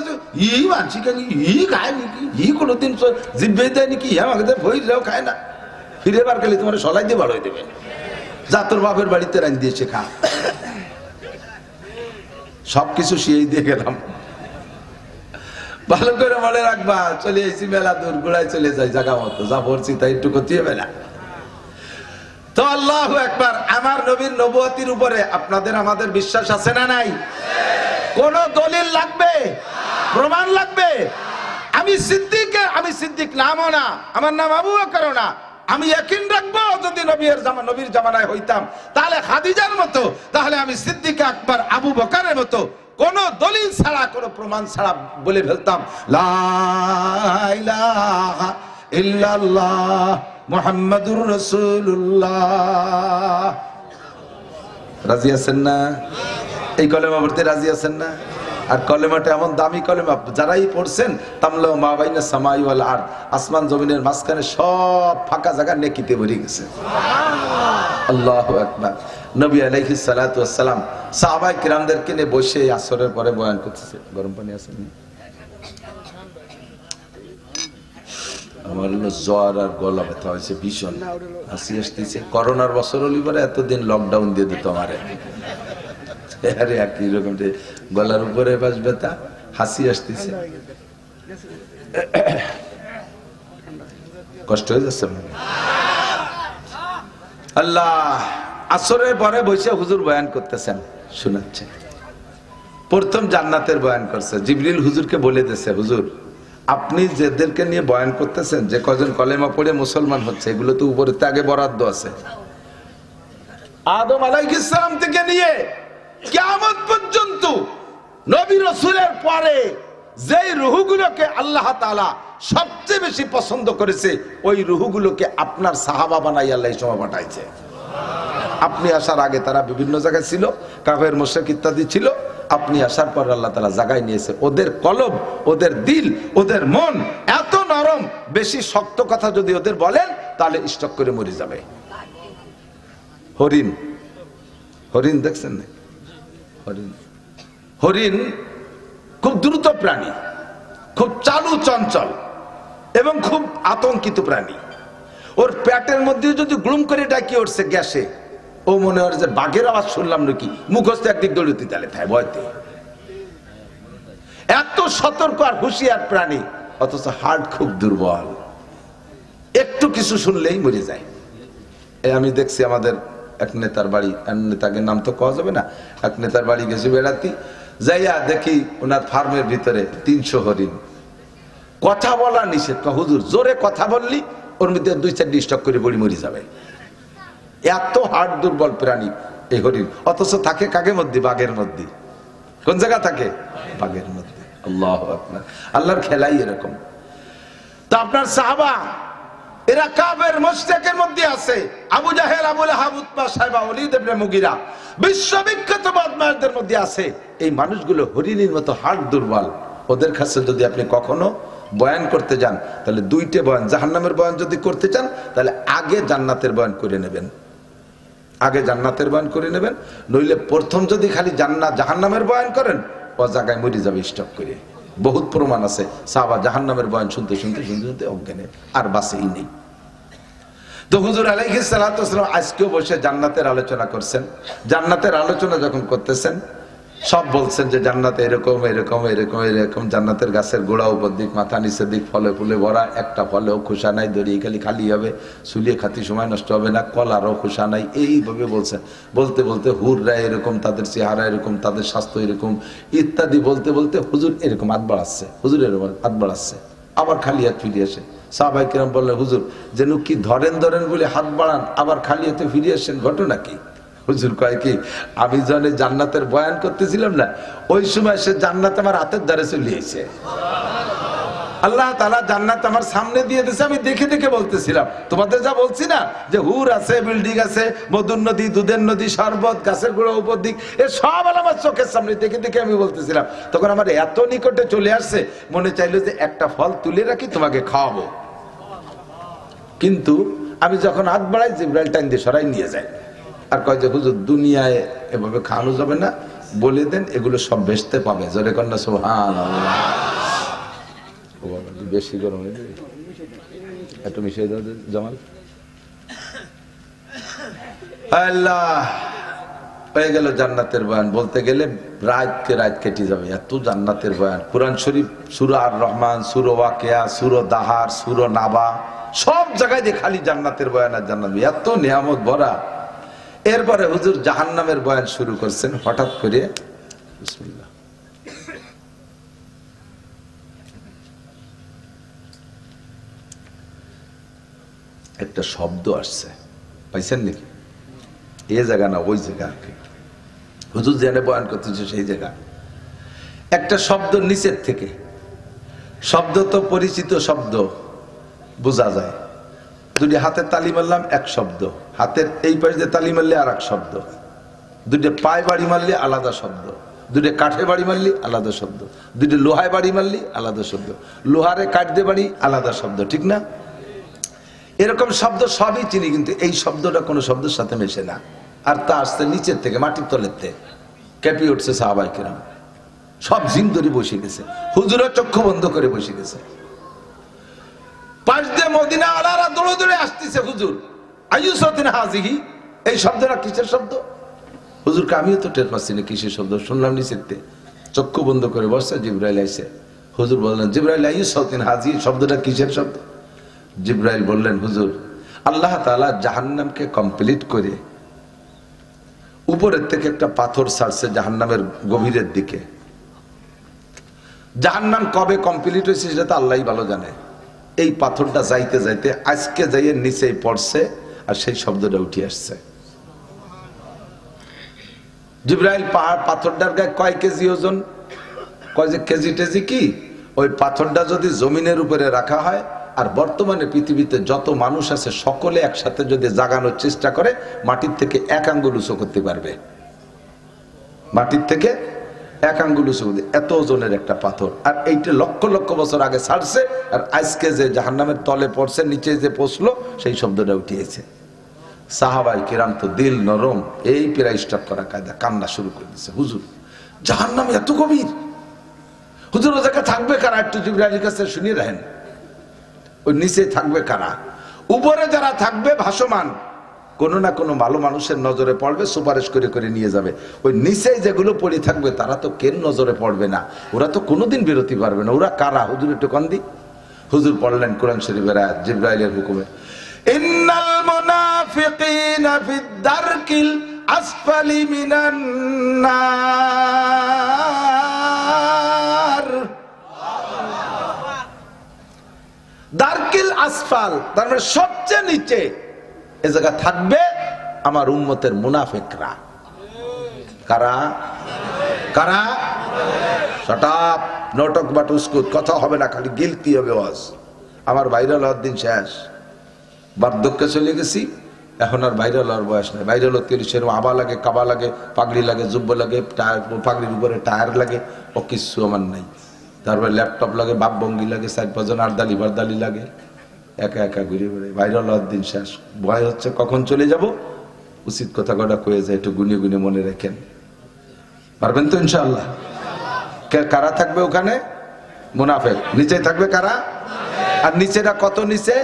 ই মানছি কেন, ই খায় নাকি, ই কোনোদিন জিভে দেয় নাকি, আমাকে ভইরাও খায় না, ফিরে বার গেলে তোমার সলাই দিয়ে বাড়াই দেবে, যা তোর বাপের বাড়িতে রান দিয়েছে খা। সবকিছু শিয়েই দিয়ে গেলাম, ভালো করে মনে রাখবা। চলে এসেছি মেলা দূর, গোড়ায় চলে যাই জায়গা মতো, যা পড়ছি তাই একটু করতে হবে না। তো আল্লাহু আকবার। আমার নবীর নবুয়তির উপরে আপনাদের আমাদের বিশ্বাস আছে না নাই? কোন দলিল লাগবে? প্রমাণ লাগবে? আমি সিদ্দিক নামও না, আমার নাম আবু বকর না। আমি ইয়াকিন রাখবো যদি নবীর জামানায় হইতাম তাহলে খাদিজার মতো, তাহলে আমি সিদ্দিক আকবর আবু বকরের মতো কোন দলিল ছাড়া, কোন প্রমাণ ছাড়া বলে ফেলতাম লা ইলাহা ইল্লাল্লাহ মুহাম্মাদুর রাসূলুল্লাহ। রাজি আছেন না? এই কলেমা পড়তে রাজি আছেন না? আর কলেমাটা এমন দামি কলেমা, যারাই পড়ছেন তামলা মা বাইনা সামাই ওয়াল আরদ, আসমান জমিনের মাঝখানে সব ফাঁকা জায়গা নেকিতে ভরে গেছে। আল্লাহু আকবার। নবী আলাইহিস সালাতু ওয়াস সালাম সাহাবায়ে কিরামদেরকে নিয়ে বসে আসরের পরে বয়ান করতেছে। গরম পানি আছে? আমার হলো জ্বর আর গলা ব্যথা হয়েছে ভীষণ, হাসি আসতেছে। করোনার বছর হলি পরে এতদিন লকডাউন দিয়ে দিত আমারে। আরে একই রকম গলার উপরে বাস ব্যথা, হাসি আসতেছে, কষ্ট হয়ে যাচ্ছে। আল্লাহ আসরের পরে বসে হুজুর বয়ান করতেছেন, শোনাচ্ছেন। প্রথম জান্নাতের বয়ান করছে। জিবরিল হুজুরকে বলে দিয়েছে, হুজুর আপনি যাদেরকে নিয়ে বয়ান করতেছেন, যে কজন কলেমা পড়ে মুসলমান হচ্ছে, এগুলো তো উপরে আগে বরাদ্দ আছে। আদম আলাইহিস সালাম থেকে নিয়ে কিয়ামত পর্যন্ত নবী রাসূলের পরে যেই রূহগুলোকে আল্লাহ তাআলা সবচেয়ে বেশি পছন্দ করেছে, ওই রূহগুলোকে আপনার সাহাবা বানাই আল্লাহ সময় পাঠাইছে। আপনি আসার আগে তারা বিভিন্ন জায়গায় ছিল, কাফের মুশরিক ইত্যাদি ছিল। আপনি আসার পর আল্লাহ তাআলা জায়গায় নিয়েছে। ওদের কলব, ওদের দিল, ওদের মন এত নরম, বেশি শক্ত কথা যদি ওদের বলেন তাহলে স্টক করে মরে যাবে। হরিণ, হরিণ দেখছেন না? হরিণ খুব দ্রুত প্রাণী, খুব চালু চঞ্চল এবং খুব আতঙ্কিত প্রাণী। ওর পেটের মধ্যে যদি গ্লুম করে ডাকিয়ে উঠছে গ্যাসে, ও মনে হয় যে বাঘের আওয়াজ শুনলাম নাকি, মুখস্থ একদিক দৌড়তে তালে থাকে ভয়তে। এত সতর্ক আর হুঁশিয়ার প্রাণী, অথচ হার্ট খুব দুর্বল, একটু কিছু শুনলেই মরে যায়। আমি দেখছি আমাদের এক নেতার বাড়ি, নেতাকে নাম তো কওয়া যাবে না, এক নেতার বাড়ি গেছি বেড়াতে, যাইয়া দেখি ওনার ফার্মের ভিতরে 300 হরিণ। কথা বলা নিষেধ, হুজুর জোরে কথা বললি ওর মধ্যে 2-4 স্টক করে বড়ি মরে যাবে। এত হার্ট দুর্বল প্রাণী এই হরিণ, অথচ থাকে কাকের মধ্যে? বাঘের মধ্যে। কোন জায়গা থাকে? বাঘের মধ্যে। আল্লাহু আকবার। আল্লাহর খেলাই এরকম। তো আপনার সাহাবা এরা কাফের মুশরিকের মধ্যে আছে। আবু জাহেল, আবু লাহাব, উতবা, সাইবা, ওলীদ ইবনে মুগিরা বিশ্ববিখ্যাত বদমাশদের মধ্যে আছে। এই মানুষগুলো হরিণের মতো হার্ট দুর্বল। ওদের কাছে যদি আপনি কখনো বয়ান করতে যান, তাহলে 2টে বয়ান, জাহান্নামের বয়ান যদি করতে চান তাহলে আগে জান্নাতের বয়ান করে নেবেন, আগে জান্নাতের বয়ান করে নেবেন। নইলে প্রথম যদি খালি জাহান্নামের বয়ান করেন, ও জায়গায় মরে যাবে স্টপ করে। বহুত প্রমাণ আছে, সাহাবা জাহান্নামের বয়ান শুনতে শুনতে শুনতে শুনতে অজ্ঞানে আর বাসেই নেই। তো হুজুর আলাইহিস সালাতু ওয়াস সালাম আজকেও বসে জান্নাতের আলোচনা করছেন। জান্নাতের আলোচনা যখন করতেছেন, সব বলছেন যে জান্নাতে এরকম এরকম এরকম এরকম, জান্নাতের গাছের গোড়া উপর দিক, মাথা নিচের দিক ফলে ফুলে ভরা, একটা ফলেও খোসা নাই, দড়ি খালি হবে, সুলিয়ে খাতি সময় নষ্ট হবে না, কলারও খোসা নাই। এইভাবে বলছেন। বলতে বলতে হুররা এরকম, তাদের চেহারা এরকম, তাদের স্বাস্থ্য এরকম ইত্যাদি বলতে বলতে হুজুর এরকম হাত বাড়াচ্ছে, হুজুর এরকম হাত বাড়াচ্ছে, আবার খালি হাত ফিরে আসে। সাহাবায়ে কেরাম বললেন, হুজুর যেন কি ধরেন বলে হাত বাড়ান, আবার খালি হাতে ফিরে আসেন, ঘটনা কি? হুজুর কয় কি, আমি যখন জান্নাতের বয়ান করতেছিলাম না, ওই সময় সে জান্নাত আমার হাতের দ্বারে চলে এসেছে। আল্লাহ তাআলা জান্নাত আমার সামনে দিয়ে দিয়েছে, আমি দেখে দেখে বলতেছিলাম। তোমাদের যা বলছি না যে হুর আছে, বিল্ডিং আছে, মধুর নদী, দুধের নদী, শরবত, গাছের গোড়া উপর দিক, এ সব আমার চোখের সামনে দেখে দেখে আমি বলতেছিলাম। তখন আমার এত নিকটে চলে আসছে, মনে চাইলো যে একটা ফল তুলে রাখি, তোমাকে খাওয়াবো। কিন্তু আমি যখন হাত বাড়াই, জিবরাইল টাইম দিয়ে সরাই নিয়ে যায় আর কয় যে হুজুর দুনিয়ায় এভাবে খাওয়ানো যাবে না, বলে দেন এগুলো সব বেচতে পাবে। জোরে কন্যা সুবহানাল্লাহ। ও বাবা, বেশি গরম হয়ে যাবে, একটু মিশিয়ে দাও জামাল। আল্লাহ হয়ে গেল জান্নাতের বয়ান। বলতে গেলে রাতকে রাত কেটে যাবে, এত জান্নাতের বয়ান। কুরআন শরীফ সূরা আর রহমান, সূরা ওয়াকিয়া, সূরা দাহার, সূরা নাবা, সব জায়গায় দিয়ে খালি জান্নাতের বয়ান আর জান্নাত, এত নিয়ামত ভরা। এরপরে হুজুর জাহান্নামের বয়ান শুরু করছেন হঠাৎ করে। বিসমিল্লাহ। একটা শব্দ আসছে, পাইছেন নাকি? এ জায়গা না ওই জায়গা, হুজুর জেনে বয়ান করতেছে সেই জায়গা। একটা শব্দ নিচের থেকে, শব্দ তো পরিচিত শব্দ, বোঝা যায়। দুটি হাতের তালি মারলাম এক শব্দ, হাতের এই পাশে দিয়ে তালি মারলে আর এক শব্দ, দুটো পায়ে বাড়ি মারলে আলাদা শব্দ, দুটো কাঠে বাড়ি মারলি আলাদা শব্দ, দুটো লোহায় বাড়ি মারলি আলাদা শব্দ, লোহারে কাঠ দিয়ে বাড়ি আলাদা শব্দ, ঠিক না? এরকম শব্দ সবই চিনি, কিন্তু এই শব্দটা কোনো শব্দের সাথে মেশে না। আর তা আসছে নিচের থেকে, মাটির তলের থেকে, কেঁপে উঠছে সাহাবায়ে কেরাম, সব জিন ধরে বসে গেছে, হুজুরের চক্ষু বন্ধ করে বসে গেছে। পাশ দিয়ে মদিনা আলারা দৌড়ে দৌড়ে আসতেছে, হুজুর আইয়ুসাতিন হাযিহি, এই শব্দটা কিসের শব্দ? হুজুরকে আমিও তো টের পাচ্ছি না কিসের শব্দ, শুনলাম নিচের থেকে, চক্ষু বন্ধ করে বসছে। জিবরাইল আইছে, হুজুর বললেন জিবরাইল আইয়ুসাতিন হাযিহি, শব্দটা কিসের শব্দ? জিবরাইল বললেন, হুজুর আল্লাহ তাআলা জাহান্নামকে কমপ্লিট করে উপরের থেকে একটা পাথর ছাড়ছে জাহান্নামের গভীরের দিকে। জাহান্নাম কবে কমপ্লিট হয়েছে সেটা তো আল্লাহই ভালো জানে। এই পাথরটা যাইতে যাইতে আজকে যাইয়ে নিচেই পড়ছে, আর সেই শব্দটা উঠে আসছে। জিবরাইল পাথরটার গায়ে কয় কেজি ওজন? কয় যে কেজি টেজি কি, ওই পাথরটা যদি জমিনের উপরে রাখা হয় আর বর্তমানে পৃথিবীতে যত মানুষ আছে সকলে একসাথে যদি জাগানোর চেষ্টা করে, মাটির থেকে এক আঙ্গুল উঁচু করতে পারবে, মাটির থেকে এক আঙ্গুল উঁচু, এত ওজনের একটা পাথর। আর এইটা লক্ষ লক্ষ বছর আগে ছাড়ছে, আর আজকে যে জাহান্নামের তলে পড়ছে, নিচে যে পৌঁছলো, সেই শব্দটা উঠিয়েছে। সাহাবায়ে কেরাম তো দিল নরম, এই প্রায় স্টপ করা কায়দা, কান্না শুরু করে দিচ্ছে। হুজুর জাহান্নাম এত গভীর, হুজুর ও জায়গায় থাকবে কারা? একটু জিবরাইলের কাছে শুনিয়ে রাখেন, ওই নিচে থাকবে কারা? উপরে যারা থাকবে ভাসমান, কোনো না কোনো ভালো মানুষের নজরে পড়বে, সুপারিশ করে করে নিয়ে যাবে। ওই নিচে যেগুলো পড়ে থাকবে তারা তো কেন নজরে পড়বে না? ওরা তো কোনোদিন বেরোতে পারবে না। ওরা কারা? হুজুর একটু কান্দি। হুজুর পড়লেন কোরআন শরীফের আয়াত, জিবরাইলের হুকুমে, ইন্নাল মুনাফিকিনা ফিদ দারকিল আসফালি মিনান নার। দারকিল আসফাল, তার মানে সবচেয়ে নিচে এ জায়গা থাকবে আমার উম্মতের মুনাফিকরা। কারা? কারা? শাট আপ, নটক বাট উস্কুত, কথা হবে না, খালি গিলতি হবে ওয়াজ। আমার ভাইরাল হওয়ার দিন শেষ, বার্ধক্যে চলে গেছি, এখন আর ভাইরাল হওয়ার বয়স নেই। ভাইরাল হতে সেরকম আবা লাগে, কাবা লাগে, পাগড়ি লাগে, জুব্ব লাগে, পাগড়ির উপরে টায়ার লাগে, ও কিচ্ছু আমার নাই। তারপরে ল্যাপটপ লাগে, বাপ ভঙ্গি লাগে, 4-5 জন আরদালি বারদালি লাগে, একা একা ঘুরে ঘুরে। ভাইরাল হওয়ার দিন শেষ, ভয় হচ্ছে কখন চলে যাব। উচিত কথা কটা কয়ে যায়, একটু গুনে গুনে মনে রাখেন, পারবেন তো ইনশাআল্লাহ? কারা থাকবে ওখানে? মুনাফিক। নিচে থাকবে কারা? আর নিচেরা কত নিচে?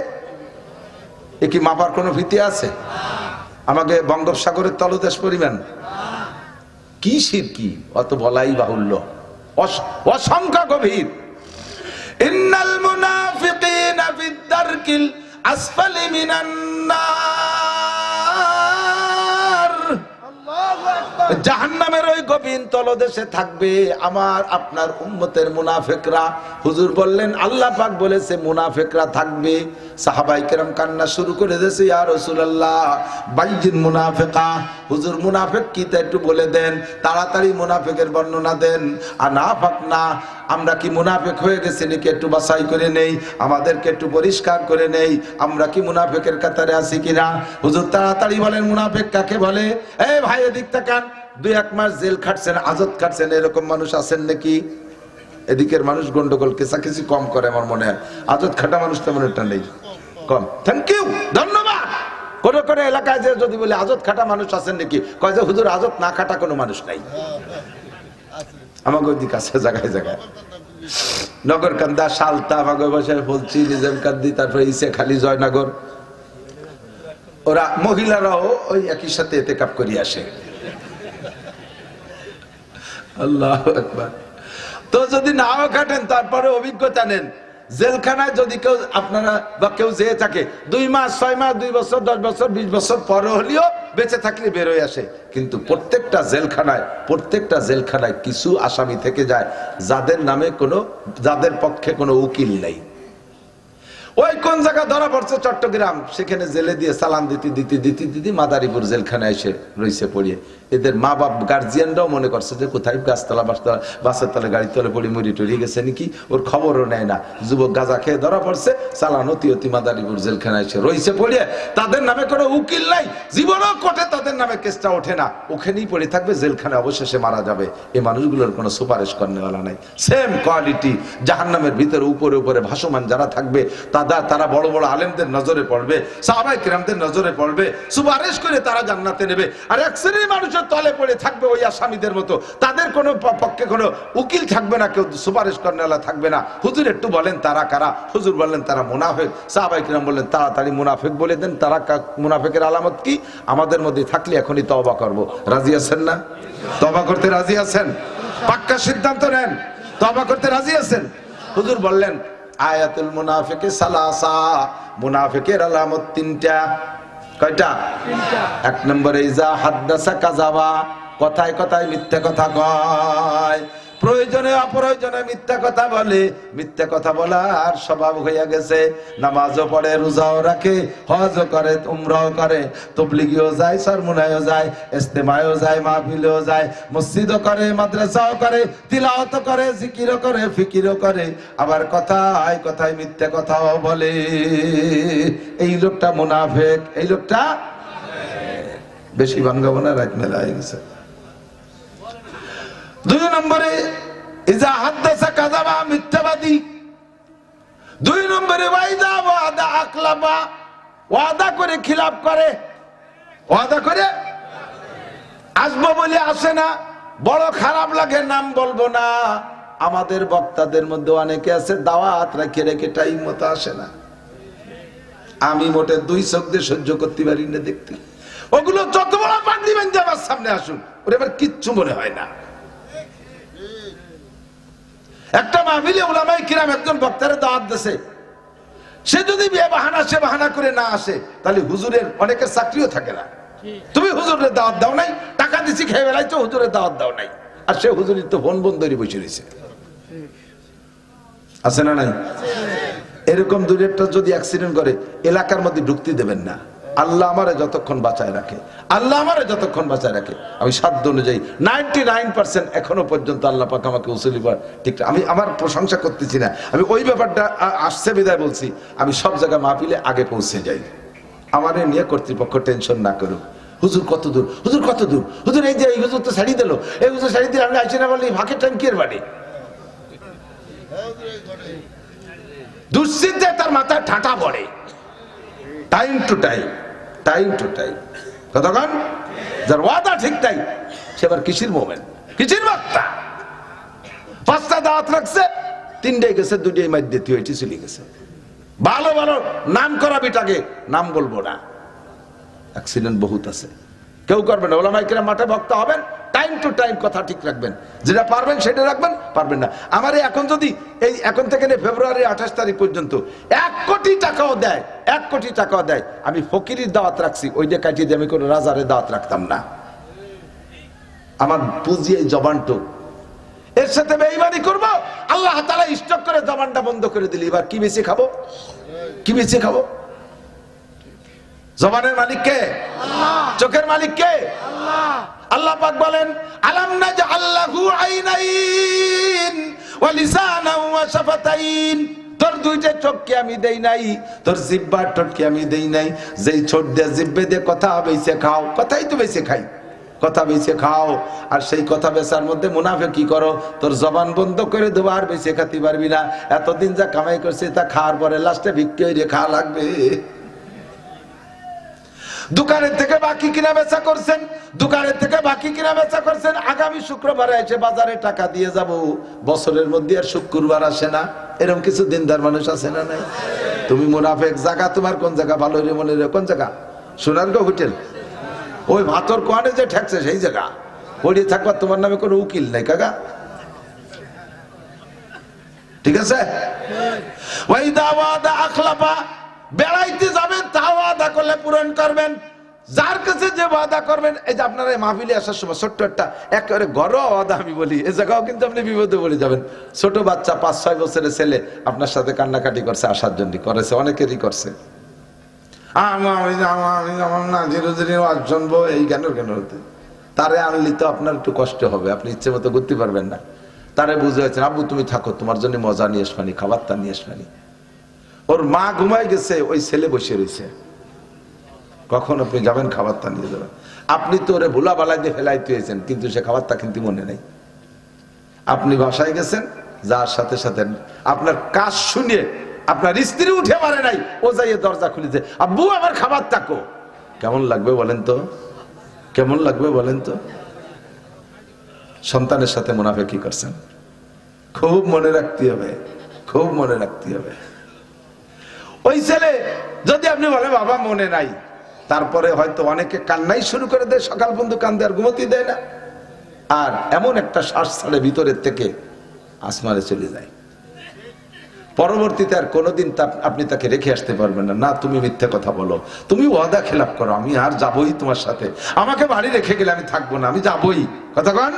এ কি মাপার কোনো ভীতি আছে? আমাকে বঙ্গোপসাগরের তলদেশ পরিমাণ কি শিরকি, অত বলাই বাহুল্য, অসংখ্য গভীর। ইন্নাল মুনাফিকিনা ফিদ দারকিল আসফালি মিনান নার। জাহান্নামের ওই গভীর তলদেশে থাকবে আমার আপনার উম্মতের মুনাফিকরা। হুজুর বললেন আল্লাহ পাক বলেছে মুনাফিকরা থাকবে। সাহাবায়ে কেরাম কান্না শুরু করে দিয়েছে, ইয়া রাসূলুল্লাহ বাইয়িন মুনাফিকা, হুজুর মুনাফিক কি তা একটু বলে দেন, তাড়াতাড়ি মুনাফিকের বর্ণনা দেন। আনাফাকনা, আমরা কি মুনাফিক হয়ে গেছি নাকি? একটু বাছাই করে নেই, আমাদেরকে একটু পরিষ্কার করে নেই, আমরা কি মুনাফিকের কাতারে আছি কিনা। হুজুর তাড়াতাড়ি বলেন মুনাফিক কাকে বলে। এই ভাই এদিক তাকান, 2-1 মাস জেল খাটছেন, আজত খাটছেন, এরকম মানুষ আছেন নাকি? এদিকের মানুষ গন্ডগোল কেসাকেসি কম করে আমার মনে হয়, আজত খাটা মানুষ তেমন একটা নেই, কম। থ্যাংক ইউ, ধন্যবাদ। কোন কোন এলাকায় যে যদি বলে আজত খাটা মানুষ আছেন নাকি, কয় যে হুজুর আজত না খাটা কোনো মানুষ নাই। আমাকে ওইদিক আছে জায়গায় জায়গায়, নগরকান্দা, সালতা, আমাকে বাসায় বলছি, নিজামকান্দি, তারপরে ইসে খালি, জয়নগর, ওরা মহিলারাও ওই একই সাথে এতেকাপ করি আসে। আল্লাহু আকবার। তো যদি নাও কাটেন তারপরে অভিজ্ঞতা নেন, জেলখানায় যদি কেউ আপনারা বা কেউ যেয়ে থাকে 2 মাস 6 মাস 2 বছর 10 বছর 20 বছর পরে হলেও বেঁচে থাকলে বেরোয় আসে, কিন্তু প্রত্যেকটা জেলখানায় কিছু আসামি থেকে যায় যাদের পক্ষে কোনো উকিল নেই। ওই কোন জায়গা ধরা পড়ছে চট্টগ্রাম, সেখানে জেলে দিয়ে চালান দিতে মাদারীপুর জেলখানায় এসে রয়েছে পড়িয়ে। এদের মা বাপ গার্জিয়ানরাও মনে করছে যে কোথায় গাছতলা বাসের তলে গাড়ির তলে পড়ে মরি টরি গেছে নাকি, ওর খবরও নেয় না। যুবক গাঁজা খেয়ে ধরা পড়ছে, চালান অতি মাদারীপুর জেলখানায় এসে রয়েছে পড়িয়ে। তাদের নামে কোনো উকিল নাই, জীবনও কোর্টে তাদের নামে কেসটা ওঠে না, ওখানেই পড়ে থাকবে, জেলখানায় অবশেষে মারা যাবে। এই মানুষগুলোর কোনো সুপারিশ করেওয়ালা নাই। সেম কোয়ালিটি জাহান্নামের ভিতরে উপরে ভাসমান যারা থাকবে তারা বড় বড় আলেমদের নজরে পড়বে, সাহাবায়ে কিরামদের নজরে পড়বে, সুপারিশ করে তারা জান্নাতে নেবে। আর এক শ্রেণীর মানুষের তলে পড়ে থাকবে ওই আসামিদের মতো, তাদের কোনো পক্ষে কোনো উকিল থাকবে না, কেউ সুপারিশ করেওয়ালা থাকবে না। হুজুর একটু বলেন তারা কারা? হুজুর বললেন তারা মুনাফিক। সাহাবায়ে কিরাম বললেন তাড়াতাড়ি মুনাফিক বলে দেন। তারা মুনাফিকের আলামত কি? আমাদের মধ্যে থাকলে এখনই তওবা করব। রাজি আছেন না? তওবা করতে রাজি আছেন? পাক্কা সিদ্ধান্ত নেন, তওবা করতে রাজি আছেন? হুজুর বললেন আয়াতুল মুনাফিকে সালাসা, মুনাফিকের আলামত 3টা। কয়টা? 1 নম্বরে ইজা হাদ্দাসা কাযাবা, কথায় কথায় মিথ্যা কথা কয়, প্রয়োজনে অপ্রয়োজনে মিথ্যা কথা বলে, মিথ্যা কথা বলার স্বভাব হইয়া গেছে। নামাজও পড়ে, রোজাও রাখে, হজও করে, উমরাও করে, তাবলীগেও যায়, সরমুনায়ও যায়, ইজতেমায়ও যায়, মাহফিলেও যায়, মসজিদও করে, মাদ্রাসাও করে, তিলাওয়াতও করে, জিকিরও করে, ফিকিরও করে, আবার কথায় কথায় মিথ্যা কথাও বলে। এই লোকটা মুনাফিক। এই লোকটা বেশি ভাঙ্গাবো না, রাত মেলা হয়ে গেছে। 2 নম্বরে ইজা হাদ্দাসা কাযাবা, মিথ্যাবাদী। 2 নম্বরে ওয়াইদা ওয়াদা আকলাবা, ওয়াদা করে খিলাফ করে, ওয়াদা করে আসবো বলে আসে না। বড় খারাপ লাগে, নাম বলবো না। আমাদের বক্তাদের মধ্যে অনেকে আছে দাওয়াত রেখে টাইম মতো আসে না। আমি মোটে 2 চোখ দিয়ে সহ্য করতে পারি না দেখতে। ওগুলো যত বড় পান দিবেন যে আমার সামনে আসুন, ওর এবার কিচ্ছু মনে হয় না। একটা মাহফিলে উলামায়ে কিরাম একজন বক্তারে দাওয়াত দিয়েছে, সে যদি বাহানা করে না আসে, তাহলে হুজুরের অনেকের চাকরিও থাকে না। তুমি হুজুরের দাওয়াত দাও নাই, টাকা দিছি খেয়ে বেলাইছো, হুজুরের দাওয়াত দাও নাই, আর সে হুজুরের তো ফোন বন্ধ করে বসে রয়েছে। আছে না নাই? এরকম 2-1টা যদি অ্যাক্সিডেন্ট করে, এলাকার মধ্যে ঢুকতে দেবেন না। আল্লাহ আমারে যতক্ষণ বাঁচায় রাখে, আমি সাধ্য অনুযায়ী 99% এখনো পর্যন্ত আল্লাহ পাক আমাকে উসুলিবার ঠিক। আমি আমার প্রশংসা করতেছি না, আমি ওই ব্যাপারটা আসছে বিদায় বলছি। আমি সব জায়গায় মাহফিলে আগে পৌঁছে যাই। আমার নিয়ে কর্তৃপক্ষ টেনশন না করুক। হুজুর কত দূর, হুজুর কত দূর, হুজুর এই যে এই হুজুর তো শাড়ি দিল, এই হুজুর শাড়ি দিলে আমি আইসি না বললে ভাগের টাইম কি এর বাড়ি। দুশ্চিন্তায় তার মাথায় ঠাটা পড়ে। টাইম টু টাইম কতক্ষণ যার ওয়াদা ঠিক তাই, সে আবার কিসির মোমেন্ট, কিসির বক্তা। 5টা দাওয়াত রাখছে, 3টাই গেছে, 2টাই মাইর দিতে হয়েছে, চলে গেছে। ভালো ভালো নাম করা বিটাকে নাম বলবো না, অ্যাক্সিডেন্ট বহুত আছে। কেউ করবেন না। উলামায়ে কিরাম মাঠে বক্তা হবেন, টাইম টু টাইম কথা ঠিক রাখবেন, যেটা পারবেন সেটা রাখবেন, পারবেন না। আমার এখন যদি এই এখন থেকে ফেব্রুয়ারি 28 তারিখ পর্যন্ত 1 কোটি টাকাও দেয়, 1 কোটি টাকাও দেয়, আমি ফকিরের দাওয়াত রাখছি, ওইটা কাটিয়ে দিয়ে আমি কোনো রাজারের দাওয়াত রাখতাম না। আমার পুঁজি এই জবানটু, এর সাথে বেঈমানি করব, আল্লাহ তাআলা স্টক করে জবানটা বন্ধ করে দিলি। এবার কি বেশি খাবো, কি বেশি খাবো? জবানের মালিক কে? আল্লাহ। চোখের মালিক কে? আল্লাহ। আল্লাহ পাক বলেন আলাম নাজআল লাহু আইনাইন ওয়া লিসানান ওয়া শাফাতাইন, তোর 2টা চোখকে আমি দেই নাই, তোর জিহ্বার ঠোঁটকে আমি দেই নাই। যেই ঠোঁট দিয়ে জিহ্বে দিয়ে কথা বেঁচে খাও, কথাই তো বেঁচে খাই, কথা বেঁচে খাও। আর সেই কথা বেচার মধ্যে মুনাফিকি করো, তোর জবান বন্ধ করে দেবো, আর বেঁচে খেতে পারবি না। এতদিন যা কামাই করছে তা খাওয়ার পরে লাস্টে ভিক্ষে হইরে খাওয়া লাগবে। দোকানের থেকে বাকি কিনা বেচা করছেন, আগামী শুক্রবারে এসে বাজারে টাকা দিয়ে যাব, বছরের মধ্যে আর শুক্রবার আসে না। এরকম কিছু দিনদার মানুষ আছে না নাই? তুমি মুনাফিক। জায়গা তোমার কোন জায়গা ভালো রে মনে রে? কোন জায়গা? সোনারগাঁও হোটেল, ওই ভাতর কোয়ানে যে ঠেকছে সেই জায়গা। পড়িয়ে থাকবা, তোমার নামে কোনো উকিল নাই কাকা, ঠিক আছে? ওয়াইদা ওয়াদা আখলাফা, বেড়াইতে যাবেন তা ওয়াদা করলে পূরণ করবেন। যার কাছে যে ওয়াদা করবেন, এই যে আপনারা মাহফিলে আসার সময় ছোট্ট একটা একেবারে ঘরোয়া ওয়াদা আমি বলি, এই জায়গাও কিন্তু আপনি বিপদে পড়ে যাবেন। ছোট বাচ্চা 5-6 বছরের ছেলে আপনার সাথে কান্নাকাটি করছে আসার জন্য, করেছে, অনেকেরই করছে, শুনবো এই কেন হতে। তারে আনলি তো আপনার একটু কষ্ট হবে, আপনি ইচ্ছে মতো ঘুরতে পারবেন না। তারে বুঝে হয়েছে, আব্বু তুমি থাকো, তোমার জন্য মজা নিয়ে আসবানি, খাবারটা নিয়ে আসবানি। ওর মা ঘুমাই গেছে, ওই ছেলে বসে রয়েছে, কখন আপনি যাবেন খাবারটা নিয়ে যাবেন। আপনি তো ওরে ভুলা বালাই দিয়ে ফেলাইতে হয়েছেন, কিন্তু সে খাবারটা কিন্তু মনে নেই। আপনি বাসায় গেছেন, যার সাথে সাথে আপনার কাজ শুনিয়ে আপনার স্ত্রী উঠে মারে নাই, ও যাইয়ে দরজা খুলেছে, আব্বু আমার খাবার তাকো। কেমন লাগবে বলেন তো, কেমন লাগবে বলেন তো? সন্তানের সাথে মুনাফিকি করছেন, খুব মনে রাখতে হবে, খুব মনে রাখতে হবে। ওই ছেলে যদি আপনি বলে বাবা মনে নাই, তারপরে হয়তো অনেকে কান্নাই শুরু করে দেয়, সকাল বন্ধু কান্দে আর ঘুমোতেই দেয় না, আর এমন একটা শ্বাস ছাড়ে ভিতরের থেকে আসমানে চলে যায়। পরবর্তীতে আর কোনোদিন আপনি তাকে রেখে আসতে পারবেন না। না, তুমি মিথ্যে কথা বলো, তুমি ওয়াদা খেলাপ করো, আমি আর যাবোই তোমার সাথে, আমাকে বাড়ি রেখে গেলে আমি থাকবো না, আমি যাবোই। কথা কন,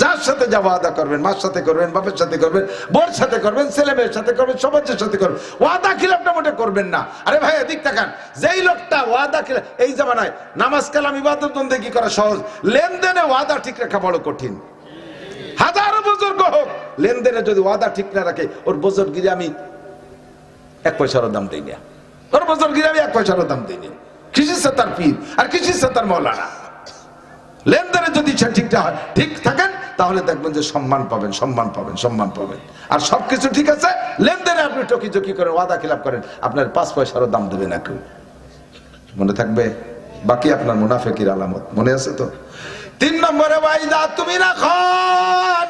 যার সাথে যা ওয়াদা করবেন, মার সাথে করবেন, বাপের সাথে করবেন, বোর সাথে করবেন, ছেলে মেয়ের সাথে করবেন, সমাজের সাথে করবেন, ওয়াদা খিলাফটা মোটে করবেন না। আরে ভাই এদিক তাকান, যেই লোকটা ওয়াদা খিলাফ, এই জামানায় নামাজ কালাম ইবাদত বন্দেগী করা সহজ, লেনদেনে ওয়াদা ঠিক রাখা বড় কঠিন। হাজারো বুজুর্গ হোক, লেনদেনে যদি ওয়াদা ঠিক না রাখে, ওর বুজুর্গিরে আমি 1 পয়সারও দাম দিই না, ওর বুজুর্গিরে আমি 1 পয়সারও দাম দিই না। কিসের সাথে তার পীর আর কিসের সাথে তার মৌলানা। লেনদেনে যদি ঠিক থাকেন, তাহলে দেখবেন যে সম্মান পাবেন, সম্মান পাবেন, সম্মান পাবেন। আর সবকিছু ঠিক আছে, লেনদেনে আপনি টকি করেন, ওয়াদা খিলাফ করেন, আপনার 5 পয়সারও দাম দেবে না কেউ। মনে থাকবে? বাকি আপনার মুনাফিকের আলামত মনে আছে তো? 3 নম্বরে ওয়াইদা তুমি না খান,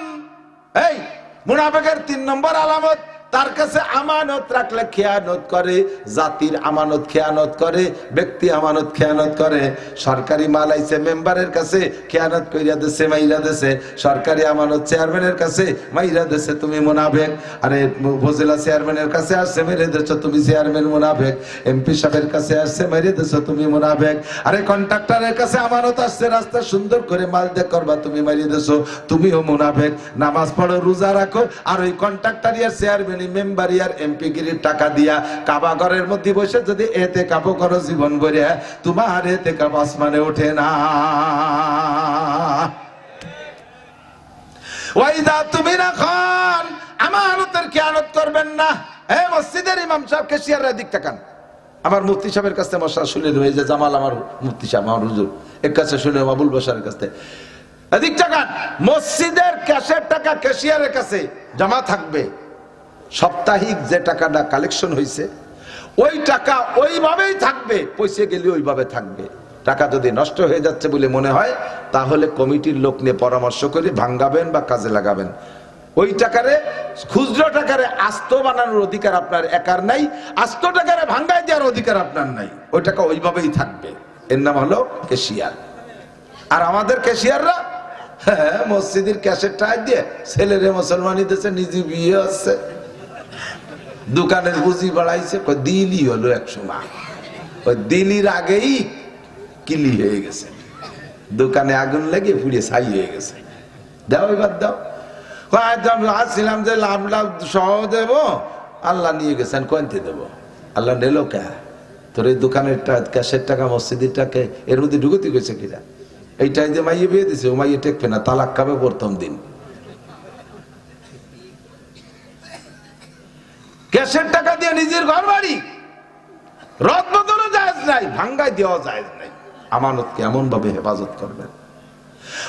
এই মুনাফিকের 3 নম্বর আলামত, তার কাছে আমানত রাখলে খেয়ানত করে, জাতির আমানত খেয়ানত করে, ব্যক্তি আমানত খেয়ানত করে। সরকারি মাল আইছে মেম্বারের কাছে, খেয়ানত কইরা দেছে, মাইরা দেছে। সরকারি আমানত চেয়ারম্যানের কাছে, মাইরা দেছে, তুমি মুনাফিক। আরে উপজেলা চেয়ারম্যানের কাছে আসছে, মেরে দেছো, তুমি চেয়ারম্যান মুনাফিক। এমপি সাহেবের কাছে আসছে, মেরে দেছো, তুমি মুনাফিক। আরে কন্ট্রাক্টরের কাছে আমানত আসছে, রাস্তা সুন্দর করে মাল দিয়ে করবা, তুমি মারিয়ে দেছো, তুমিও মুনাফিক। নামাজ পড়ো, রোজা রাখো, আর ওই কন্ট্রাক্টর আর চেয়ারম্যান মেম্বারি আর এমপি গিরির টাকা দিয়া কাবা ঘরের মধ্যে বসে যদি এতে কাবো করো জীবন ভরে, তোমার এতে কাব আসমানে ওঠে না। ওয়াইদা তুমি না খান, আমানতের খেয়ানত করবেন না। এই মসজিদের ইমাম সাহেব, ক্যাশিয়াররা দিক তাকান। আমার মুফতি সাহেবের কাছে মশা শুনে রয়ে যে জামাল, আমার মুফতি সাহেব, আমার হুজুর, এর কাছে শুনে আবুল বাশারের কাছে এদিক তাকান। মসজিদের ক্যাশের টাকা ক্যাশিয়ারের কাছে জমা থাকবে, সাপ্তাহিক যে টাকাটা কালেকশন হয়েছে ওই টাকা ওইভাবেই থাকবে, পয়সা গেলে ওইভাবে থাকবে। টাকা যদি নষ্ট হয়ে যাচ্ছে বলে মনে হয়, তাহলে কমিটির লোক নিয়ে পরামর্শ করে ভাঙ্গাবেন বা কাজে লাগাবেন। ওই টাকারে, খুচরো টাকারে আস্ত বানানোর অধিকার আপনার একার নাই, আস্ত টাকারে ভাঙ্গায় দেওয়ার অধিকার আপনার নাই। ওই টাকা ওইভাবেই থাকবে, এর নাম হলো ক্যাশিয়ার। আর আমাদের ক্যাশিয়াররা মসজিদের ক্যাশের টাকা দিয়ে ছেলেরে মুসলমানি দেশে, নিজে বিয়ে হচ্ছে, দোকানের পুঁজি বাড়াইছে, দিনই হলো 100 মাস, ওই দিনের আগেই কিলি হয়ে গেছে, দোকানে আগুন লেগে পুড়িয়ে ছাই হয়ে গেছে। দাও এবার দাও, আসছিলাম যে লাভ লাভ সহ দেবো, আল্লাহ নিয়ে গেছেন, কোনতে দেবো? আল্লাহ নিল কে? তোর এই দোকানের ক্যাশের টাকা, মসজিদের টাকা এর মধ্যে ঢুকতে গেছে কিনা? এইটাই যে মাইয়ে বিয়ে দিছে, ও মাইয়ে টেকবে না, তালাক খাবে প্রথম দিন। ক্যাশের টাকা দিয়ে নিজের ঘর বাড়ি রদ বদলও জায়েজ নাই, ভাঙ্গাই দেওয়া জায়েজ নাই। আমানতকে এমন ভাবে হেফাজত করবেন।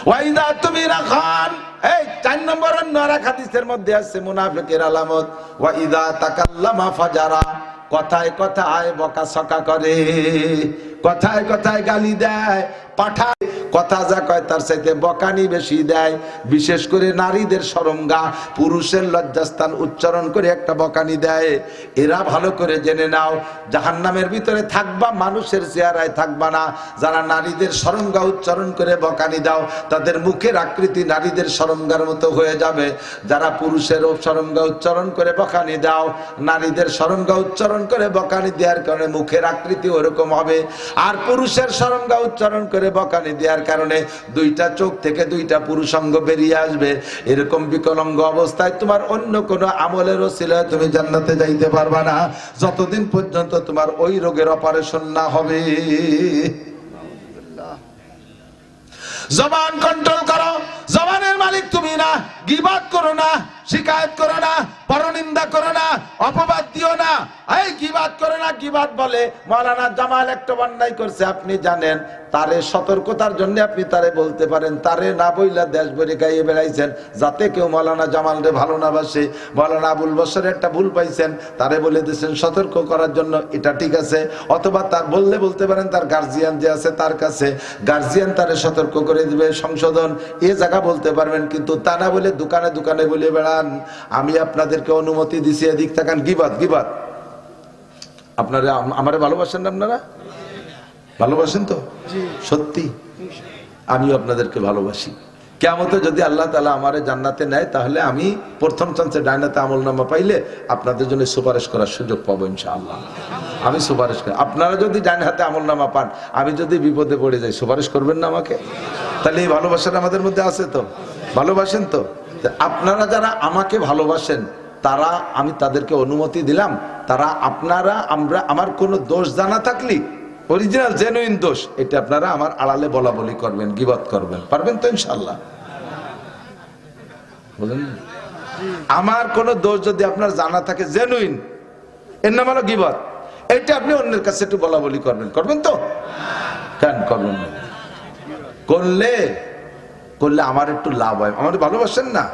ওয়াইদা তুমি রাখান, এই 4 নম্বর নরক হাদিসের মধ্যে আছে মুনাফিকের আলামত, ওয়াইদা তাকাল্লামা ফাজারা, কথায় কথায় বকাঝকা করে, কথায় কথায় গালি দেয়, পাঠায় কথা যা কয় তার চাইতে বকানি বেশি দেয়। বিশেষ করে নারীদের শরমগা, পুরুষের লজ্জাস্থান উচ্চারণ করে একটা বকানি দেয়। এরা ভালো করে জেনে নাও, জাহান্নামের ভিতরে থাকবা, মানুষের চেহারায় থাকবা না। যারা নারীদের শরমগা উচ্চারণ করে বকানি দাও, তাদের মুখের আকৃতি নারীদের শরমগার মতো হয়ে যাবে। যারা পুরুষের শরমগা উচ্চারণ করে বকানি দাও, নারীদের শরমগা উচ্চারণ করে বকানি দেওয়ার কারণে মুখের আকৃতি ওরকম হবে। আর পুরুষের শরমগা উচ্চারণ করে বকানি দেওয়ার কারণে দুইটা চোখ থেকে দুইটা পুরুষাঙ্গ বেরিয়ে আসবে। এরকম বিকলাঙ্গ অবস্থায় তোমার অন্য কোনো আমলের ওসিলায় তুমি জান্নাতে যাইতে পারবা না, যতদিন পর্যন্ত তোমার ওই রোগের অপারেশন না হবে। জবান কন্ট্রোল করো। জবানের মালিক তুমি না। গীবাত করো না, শিকায়ত করো না, পরনিন্দা করো না, অপবাদ দিও না। এই গীবাত করো না। গীবাত বলে মাওলানা জামাল একটা অন্যায় করছে, আপনি জানেন, তারে সতর্কতার জন্য আপনি তারে বলতে পারেন। তারে না বইলা দেশ ভরে গাইয়ে বেড়াইছেন যাতে কেউ মাওলানা জামাল রে ভালো না বাসে। মাওলানা আবুল বশর একটা ভুল পাইছেন, তারে বলে দিয়েছেন সতর্ক করার জন্য, এটা ঠিক আছে। অথবা তার বলতে পারেন তার গার্জিয়ান যে আছে তার কাছে, গার্জিয়ান তারে সতর্ক করে দিবে, সংশোধন এ জায়গা বলতে পারবেন। কিন্তু তা না বলে দোকানে দোকানে বলে বেড়ান। আমি আপনাদেরকে অনুমতি দিছি, এদিক তাকান। গীবাত গীবাত। আপনারা আমারে ভালোবাসেন না? আপনারা ভালোবাসেন তো? সত্যি আমিও আপনাদেরকে ভালোবাসি। কিয়ামতে যদি আল্লাহ তাআলা আমারে জান্নাতে নেয়, তাহলে আমি প্রথম চান্সে ডাইনাতে আমলনামা পাইলে আপনাদের জন্য সুপারিশ করার সুযোগ পাবো ইনশাআল্লাহ। আমি সুপারিশ করি। আপনারা যদি ডাইন হাতে আমলনামা পান, আমি যদি বিপদে পড়ে যাই, সুপারিশ করবেন না আমাকে? তাহলে এই ভালোবাসাটা আমাদের মধ্যে আছে তো? ভালোবাসেন তো? আপনারা যারা আমাকে ভালোবাসেন, তারা আমি তাদেরকে অনুমতি দিলাম, তারা আপনারা আমরা আমার কোনো দোষ জানা থাকলে, অরিজিনাল জেনুইন দোষ, এটা আপনারা আমার আড়ালে বলা বলি করবেন, গীবত করবেন। পারবেন তো ইনশাআল্লাহ? বলেন, আমার কোন দোষ যদি আপনার জানা থাকে জেনুইন, এর নাম হলো গীবত, এটা আপনি অন্যের কাছে একটু বলা বলি করবেন। করবেন তো? কেন করবেন না? করলে আমার একটু লাভ হয়। আমার ভালোবাসেন না?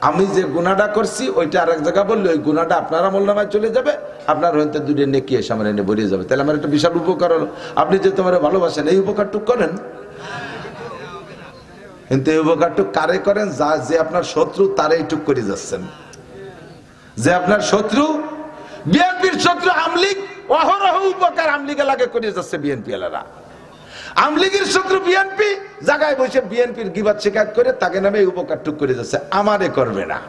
আমি যে গুনাহটা করছি ওইটা আরেক জায়গা বললে ওই গুনাহটা আপনার আমলনামায় চলে যাবে, আপনার হয়তো দুটো নেকি এসে আমার এনে বেরিয়ে যাবে। তাহলে আমার একটা বিশাল উপকার হলো। আপনি যে তোমার ভালোবাসেন, এই উপকারটুক করেন। কিন্তু এই উপকারটুক কারে করেন? যে আপনার শত্রু, তারে এইটুক করে যাচ্ছেন। যে আপনার শত্রু, বিএনপির শত্রু আমলিগ, অহরহ উপকার আমলিগে লাগে করে যাচ্ছে বিএনপি এলারা। আমলিগের শত্রু বিএনপি, জায়গায় বসে বিএনপির গীবত শিকায়ত করে তাকে নামে উপকারটুক করে যাচ্ছে, আমারে করবে না।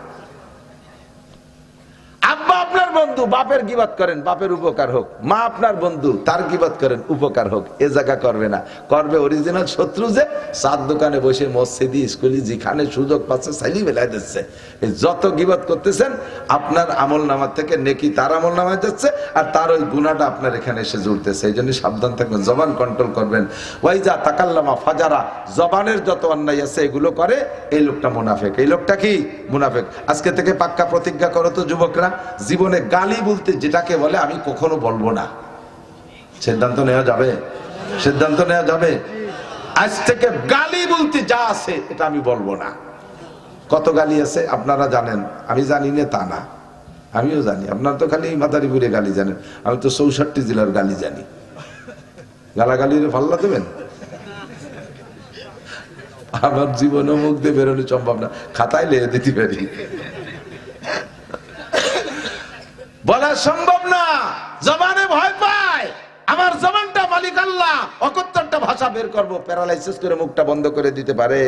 আব্বা আপনার বন্ধু, বাপের গীবত করেন, বাপের উপকার হোক। মা আপনার বন্ধু, তার গীবত করেন, উপকার হোক। এ জায়গা করবে না। করবে অরিজিনাল শত্রু যে চার দোকানে বসে মসজিদি স্কুলে যেখানে সুযোগ পাচ্ছে সাইলি বেলায় দিচ্ছে। এই যত গীবত করতেছেন, আপনার আমল নামার থেকে নেকি তার আমল নামায় যাচ্ছে, আর তার ওই গুনাহটা আপনার এখানে এসে জুড়তেছে। এই জন্য সাবধান থাকবেন, জবান কন্ট্রোল করবেন। ওয়াইজা তাকাল্লামা ফাজারা, জবানের যত অন্যায় আছে এগুলো করে, এই লোকটা মুনাফিক। এই লোকটা কি? মুনাফিক। আজকে থেকে পাক্কা প্রতিজ্ঞা করো তো যুবকরা, জীবনে গালি বলতে যেটাকে বলে আমি কখনো বলবো না। সিদ্ধান্ত নেওয়া যাবে? সিদ্ধান্ত নেওয়া যাবে? আজ থেকে গালি বলতে যা আছে এটা আমি বলবো না। কত গালি আছে আপনারা জানেন, আমি জানি না তা না, আমিও জানি। আপনার তো খালি মাদারীপুরে গালি জানেন, আমি তো 64 জেলার গালি জানি। গালাগালি ফাল্লা দেবেন? আমার জীবনে মুখ দিয়ে বেরোনো সম্ভব না, খাতায় লিখে দিতে পারি, বলা সম্ভব না। জবানে ভয় পায়। আমার জবানটা মালিক আল্লাহ, অকত্তরটা ভাষা বের করবো, প্যারালাইসিস করে মুখটা বন্ধ করে দিতে পারে।